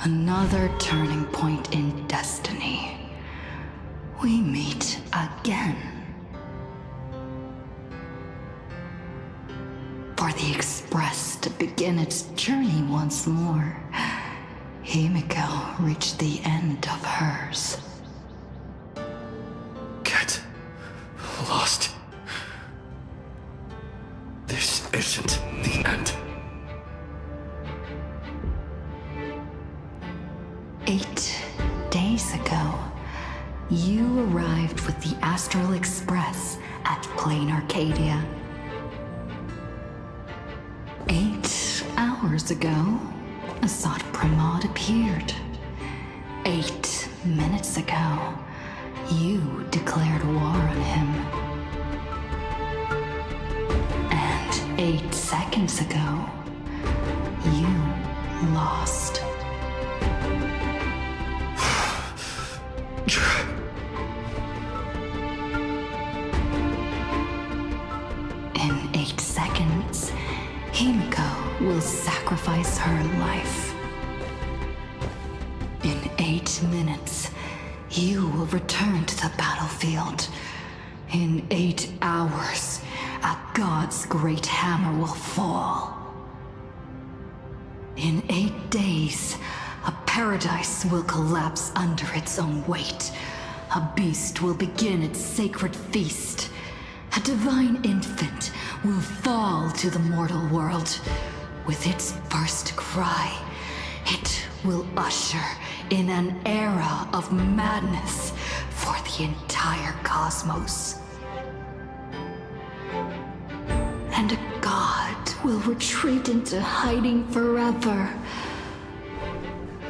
Another turning point in destiny. We meet again. For the Express to begin its journey once more, Himiko reached the end of hers. Get lost. This isn't the end. 8 days ago, you arrived with the Astral Express at Plain Arcadia. 8 hours ago, Assad Pramod appeared. 8 minutes ago, you declared war on him. And 8 seconds ago, you lost. In 8 seconds, Himiko will sacrifice her life. In 8 minutes, you will return to the battlefield. In 8 hours, a god's great hammer will fall. In 8 days, a paradise will collapse under its own weight. A beast will begin its sacred feast. A divine infant will fall to the mortal world. With its first cry, it will usher in an era of madness for the entire cosmos. and a god will retreat into hiding forever.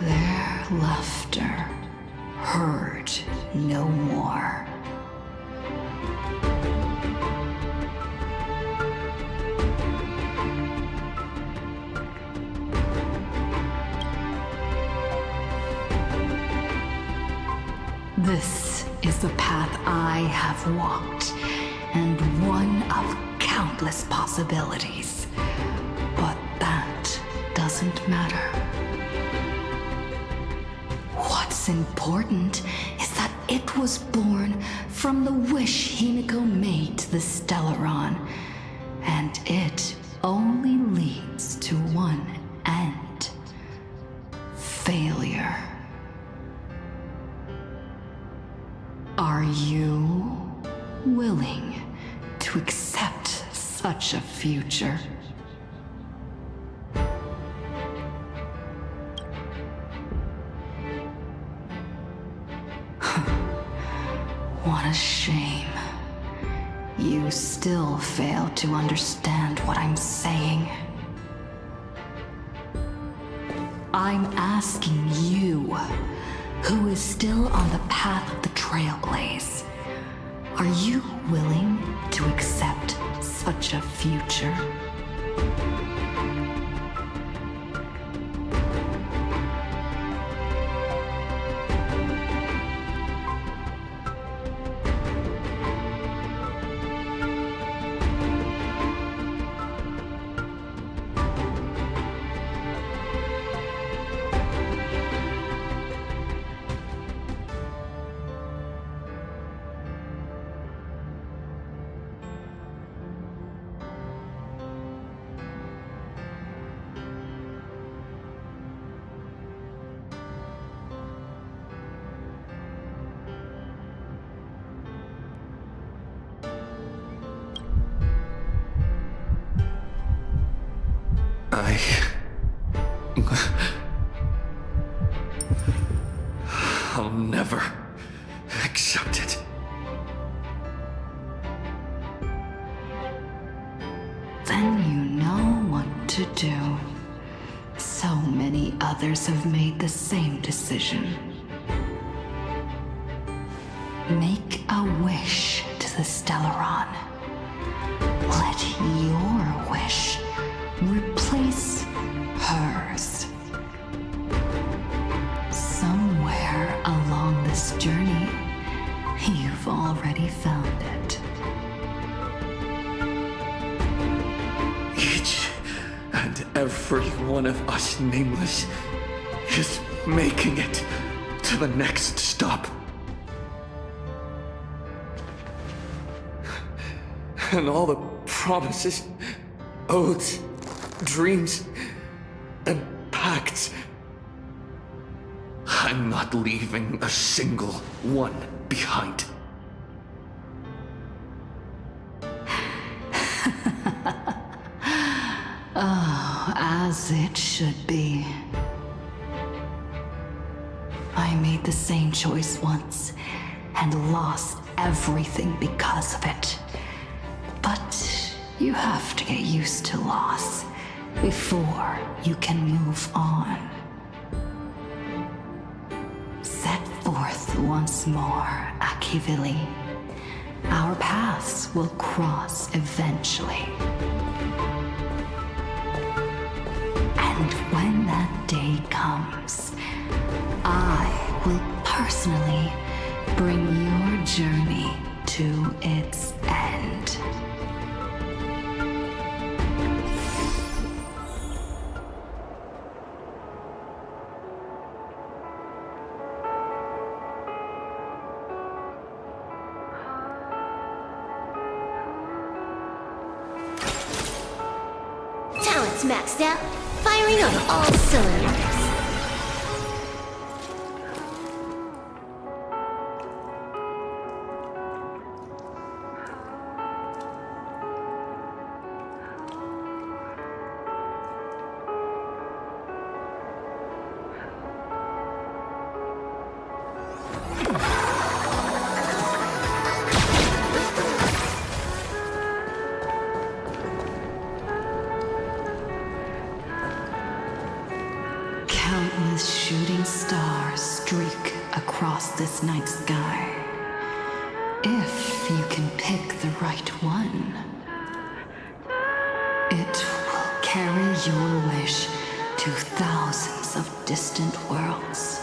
Their laughter heard no more. This is the path I have walked, and one of countless possibilities. But that doesn't matter. What's important is that it was born from the wish Himiko made to the Stellaron, and it only leads to one end: failure. Are you willing to accept such a future? What a shame. You still fail to understand what I'm saying. I'm asking you, who is still on the path of the Trailblaze, are you willing to accept such a future? I'll never accept it. Then you know what to do. So many others have made the same decision. Make a wish to the Stellaron. Let your wish replace hers. Somewhere along this journey, you've already found it. Each and every one of us nameless is making it to the next stop. And all the promises, oaths, dreams, and pacts, I'm not leaving a single one behind. Oh, as it should be. I made the same choice once and lost everything because of it. But you have to get used to loss before you can move on. Set forth once more, Akivili. Our paths will cross eventually. And when that day comes, I will personally bring your journey to its end. Talent's maxed out, firing on all cylinders. this night sky. If you can pick the right one, it will carry your wish to thousands of distant worlds.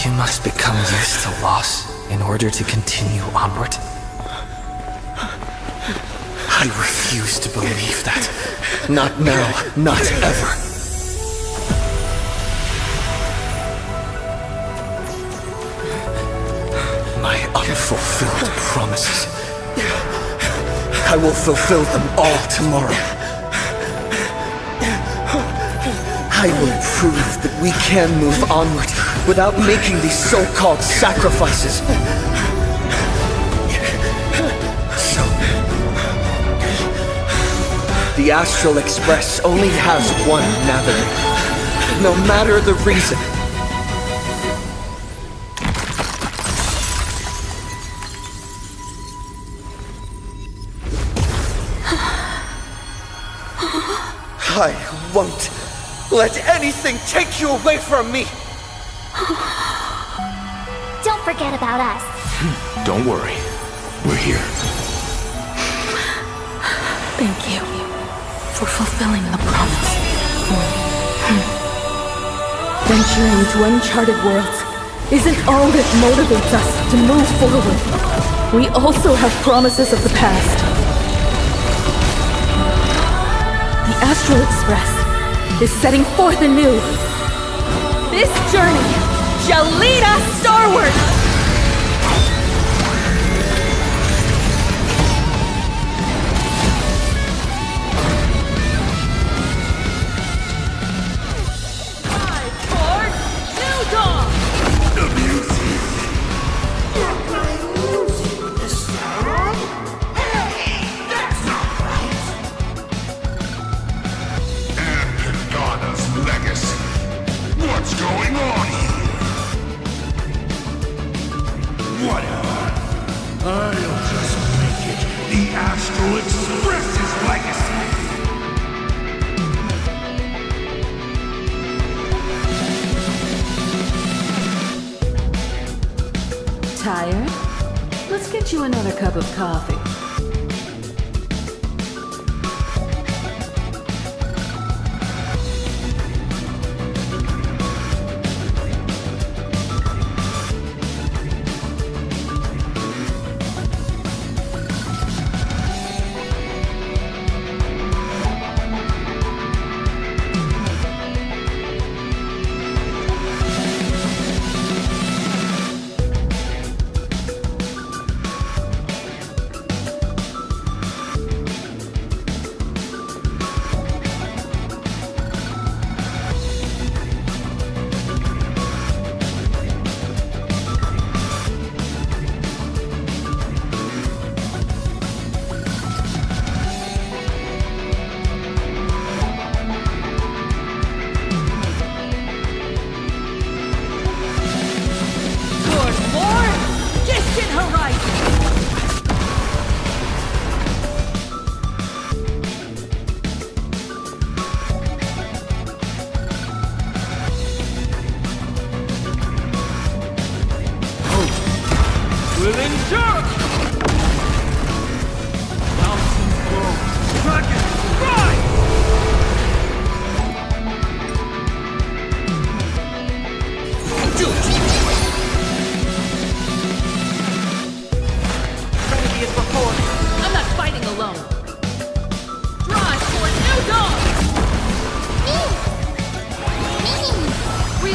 You must become used to loss in order to continue onward. I refuse to believe that. Not now, not ever. My unfulfilled promises. I will fulfill them all tomorrow. I will prove that we can move onward without making these so-called sacrifices. So, the Astral Express only has one navigator, no matter the reason. I won't let anything take you away from me! Don't forget about us. Don't worry. We're here. Thank you for fulfilling the promise. Venturing into uncharted worlds isn't all that motivates us to move forward. We also have promises of the past. The Astral Express is setting forth anew. This journey shall lead us starward! Tired? Let's get you another cup of coffee.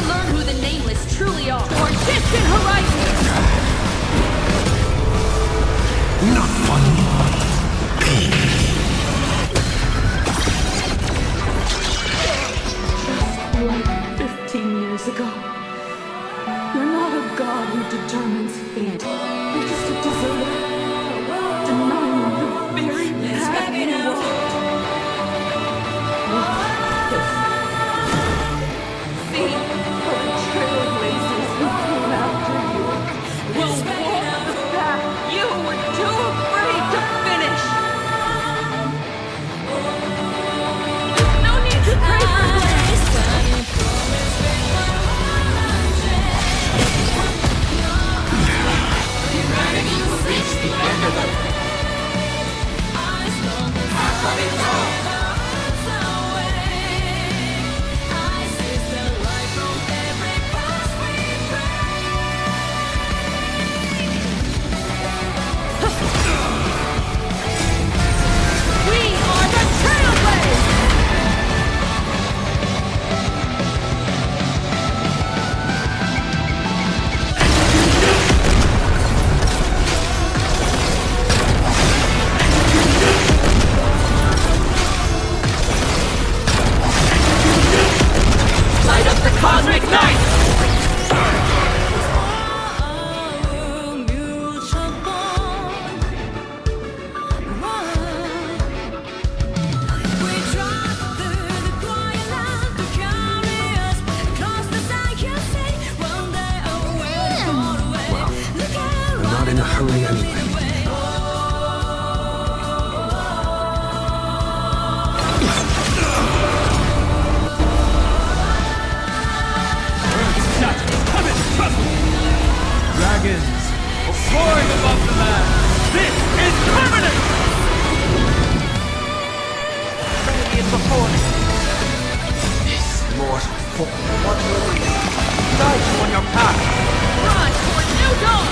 Relearn who the Nameless truly are. For distant horizons! Not funny. Like 15 years ago. You're not a god who determines fate. You're just a deserter, denying the very path you walk. See, for the trailblazers who came after you will walk the path you were too afraid to finish. No need to pray for grace. In a hurry anyway. Dragons, soaring above the land. This is permanent! Radiant before me. This mortal form, what will we do? Guide you on your path. Rise for new dawn!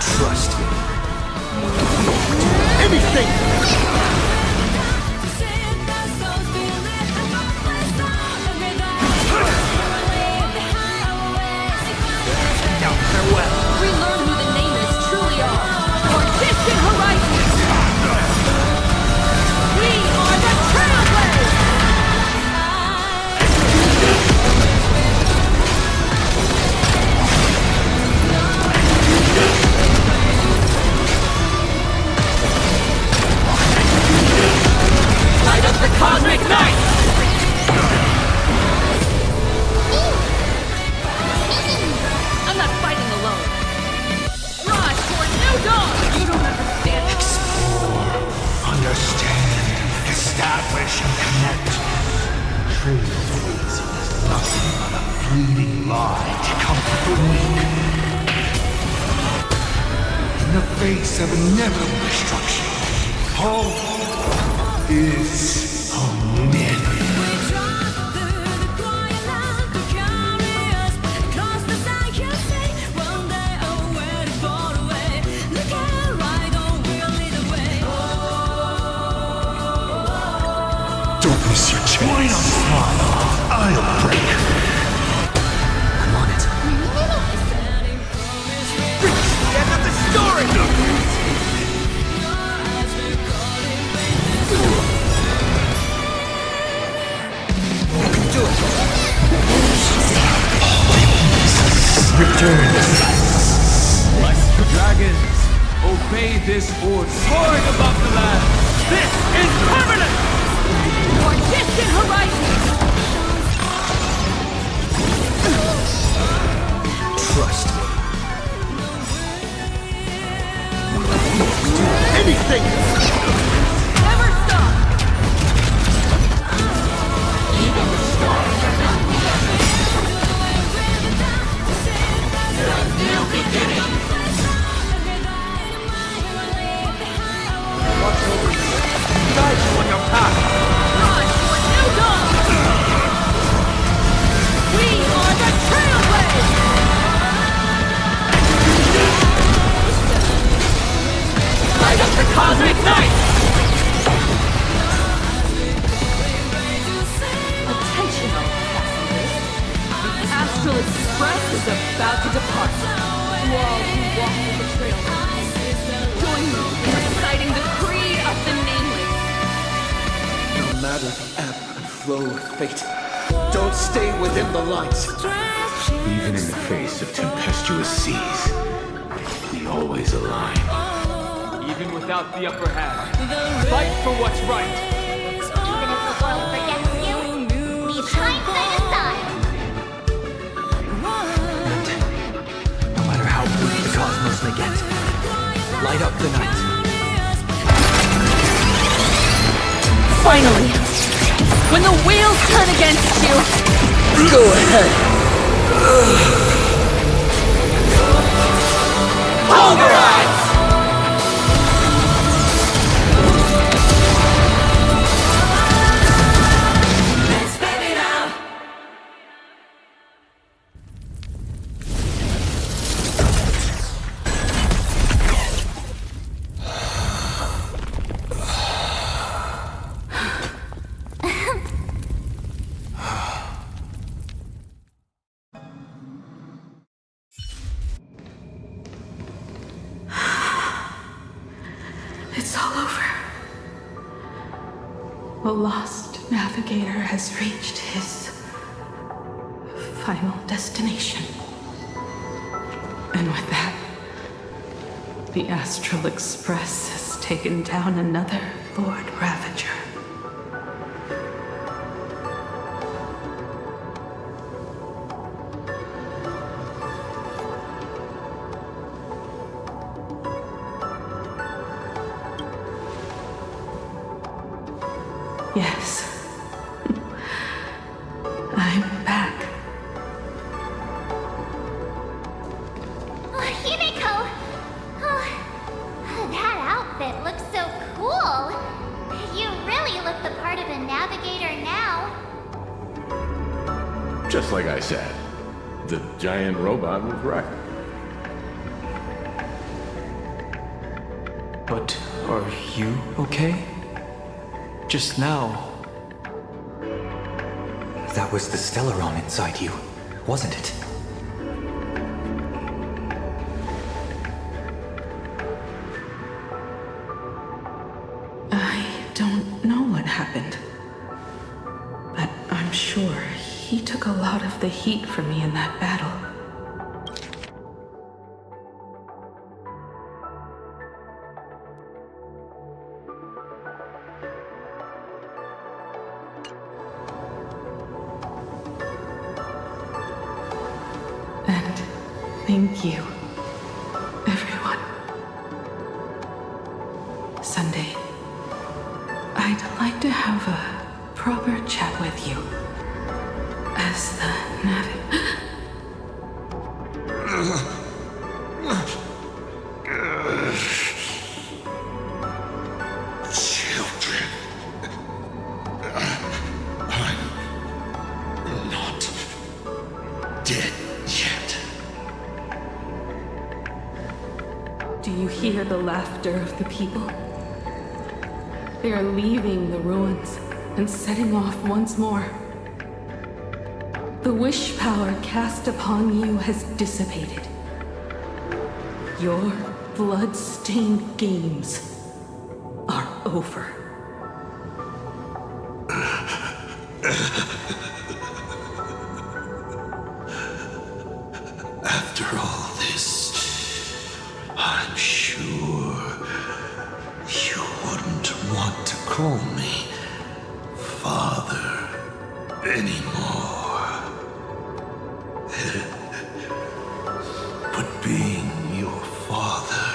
Trust me. Anything! Now farewell. Relearn who the Nameless truly are. For distant horizons! We are the Trailblazers! Light up the cosmic night! I'm not fighting alone. Rise for new dawn! You don't understand. Explore, understand, establish, and connect. Trailblazing is nothing but a fleeting lie to comfort the weak. In the face of inevitable destruction, hope is a myth. Don't miss your chance. Why not smile? I'll break. I'm on it. End of the story! You can do it! Return. Dragons, obey this order. Soaring above the land. This is permanent! For distant horizons! Trust me. Anything! Never stop! Even the stars are not There are new beginnings. Watch over you. Guide you on your path. flow of fate. Don't stay within the lights. Even in the face of tempestuous seas, we always align. Even without the upper hand, fight for what's right. Even if the world forgets you, leave hindsight aside. No matter how bleak the cosmos may get, light up the night. Finally! When the wheels turn against you! Go ahead! Pulverize! It's all over. The lost navigator has reached his final destination. And with that, the Astral Express has taken down another Lord Ravager. Yes. I'm back. Oh, Himiko! Oh, that outfit looks so cool. You really look the part of a navigator now. Just like I said, the giant robot was right. But are you okay? Just now. That was the Stellaron inside you, wasn't it? I don't know what happened. But I'm sure he took a lot of the heat from me in that battle. Thank you, everyone. Sunday, I'd like to have a proper chat with you as the Children. I'm not dead yet. Do you hear the laughter of the people? They are leaving the ruins and setting off once more. The wish power cast upon you has dissipated. Your blood-stained games are over. After all this, I'm sure you wouldn't want to call me Father anymore. But being your father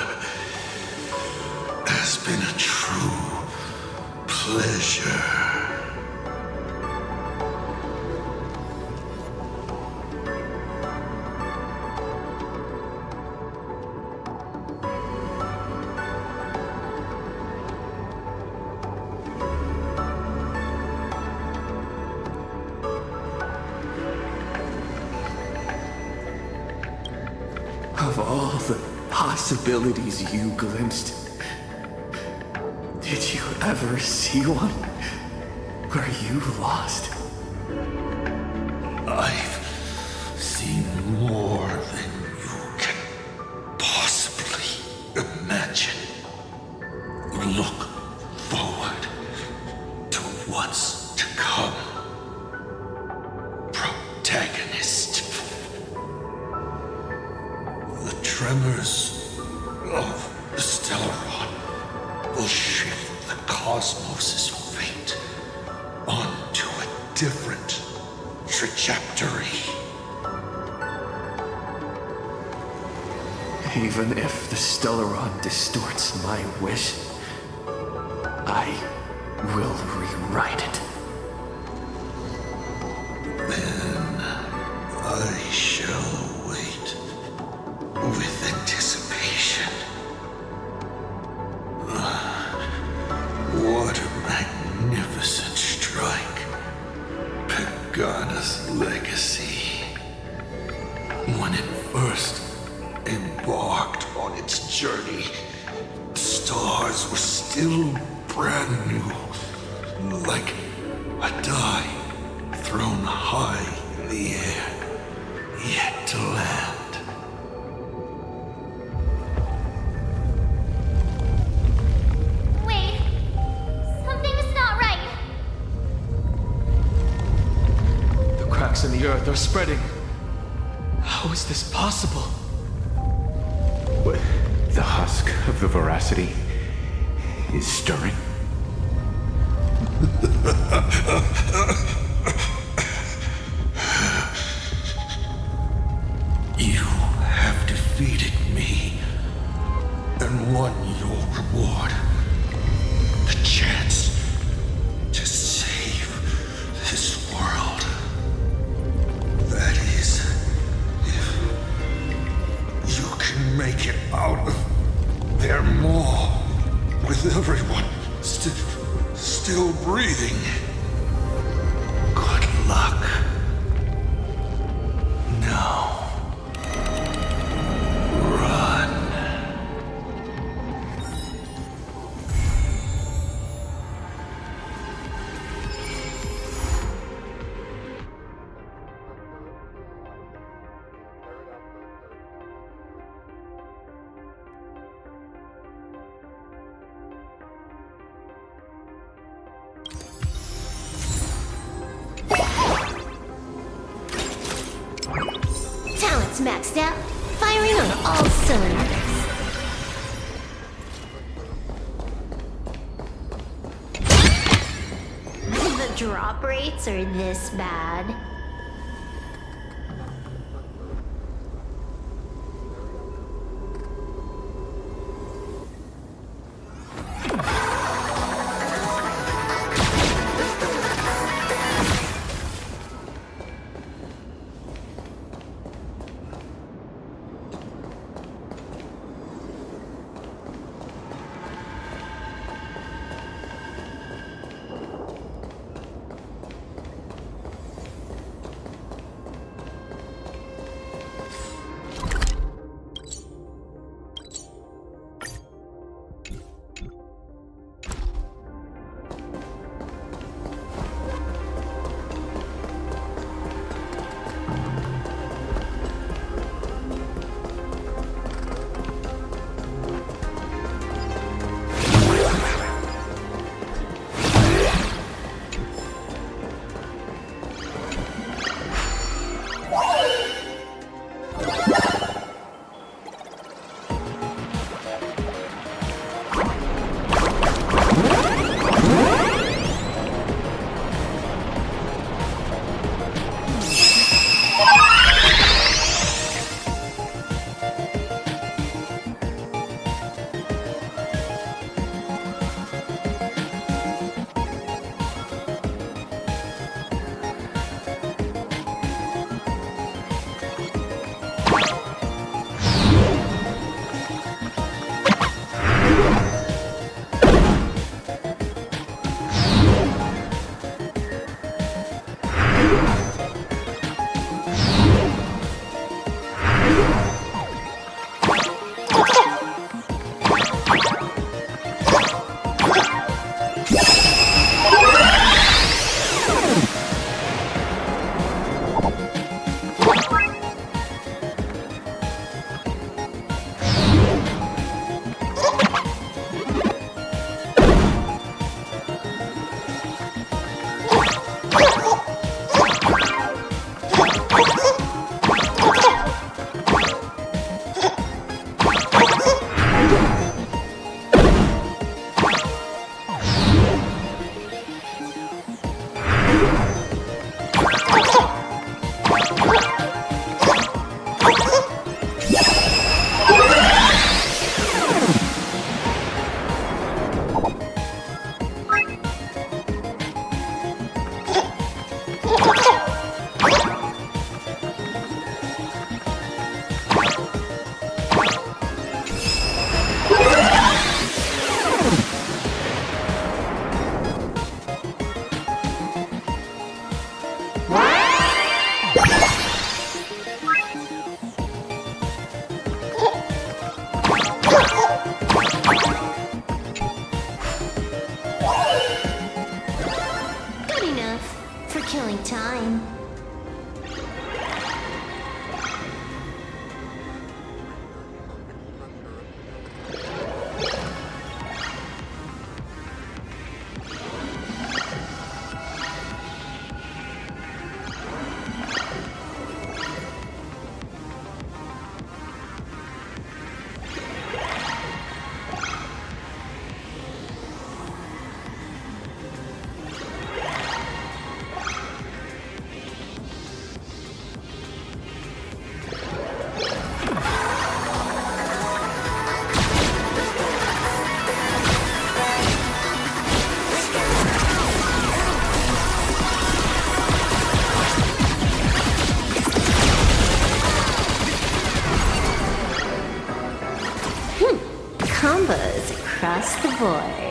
has been a true pleasure. Of all the possibilities you glimpsed, did you ever see one where you lost? I've seen more than you can possibly imagine. Look forward to what's to come. of the Stellaron will shift the cosmos' fate onto a different trajectory. Even if the Stellaron distorts my wish, I will rewrite it. Then I shall wait with anticipation. What a magnificent strike. Pagana's legacy. When it first embarked on its journey, the stars were still brand new, like a die thrown high in the air, yet to land. Wait, something's not right. The cracks in the earth are spreading. How is this possible? What? The husk of the veracity is stirring. You have defeated me and won your reward. The chance to save this world. That is, if you can make it out of there more with everyone still breathing. Good luck. Now, run. Talent's maxed out, firing on all cylinders. The drop rates are this bad. Good enough for killing time. Combos across the board.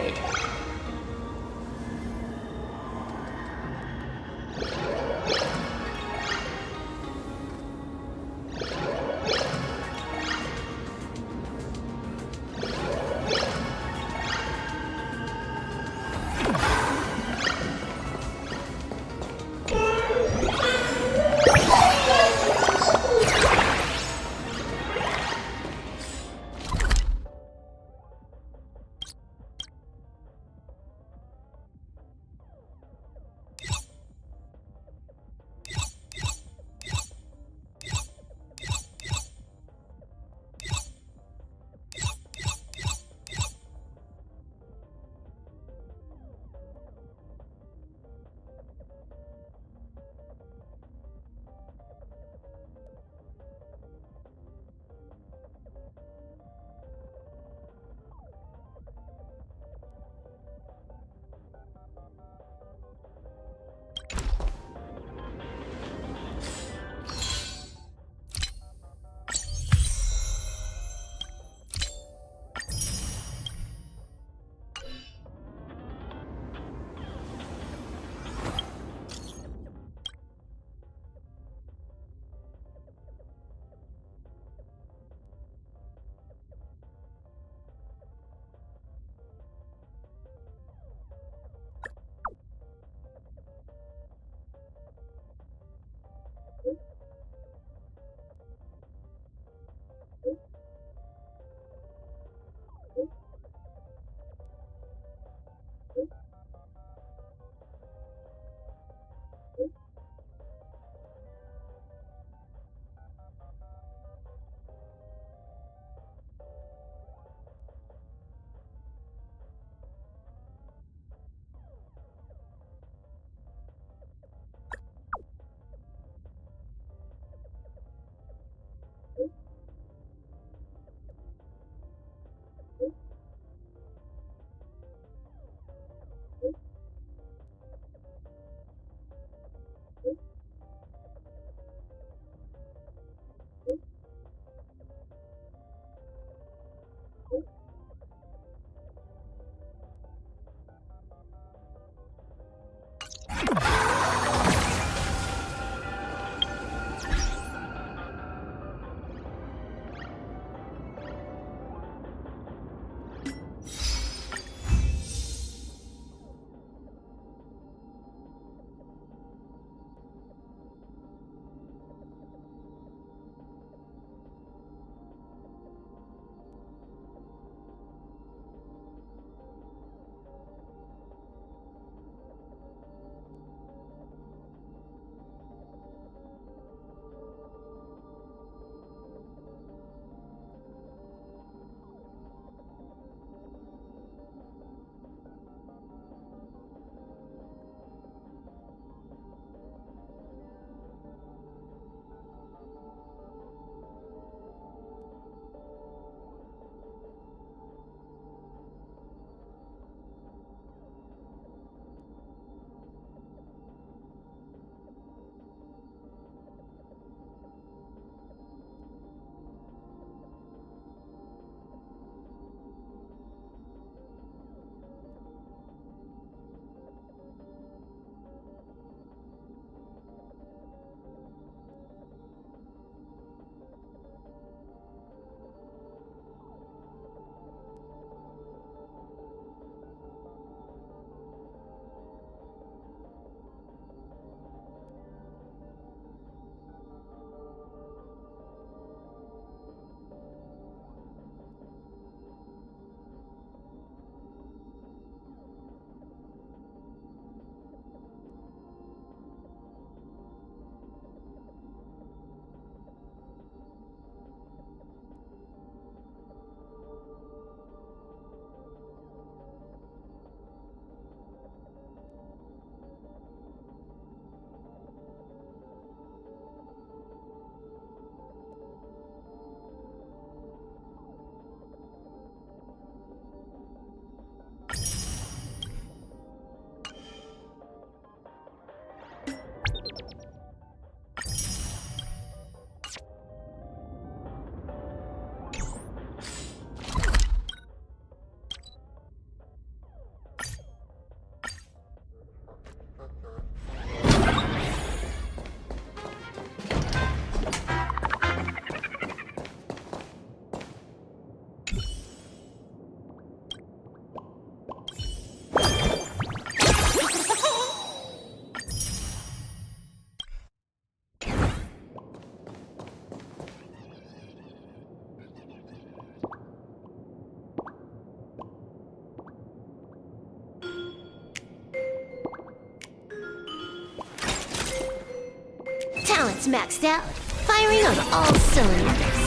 is maxed out, firing on all cylinders.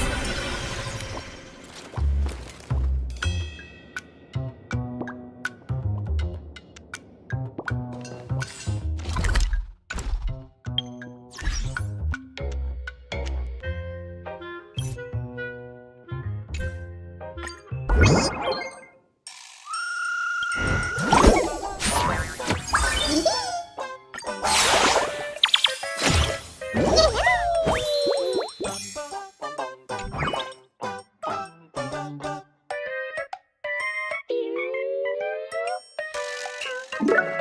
You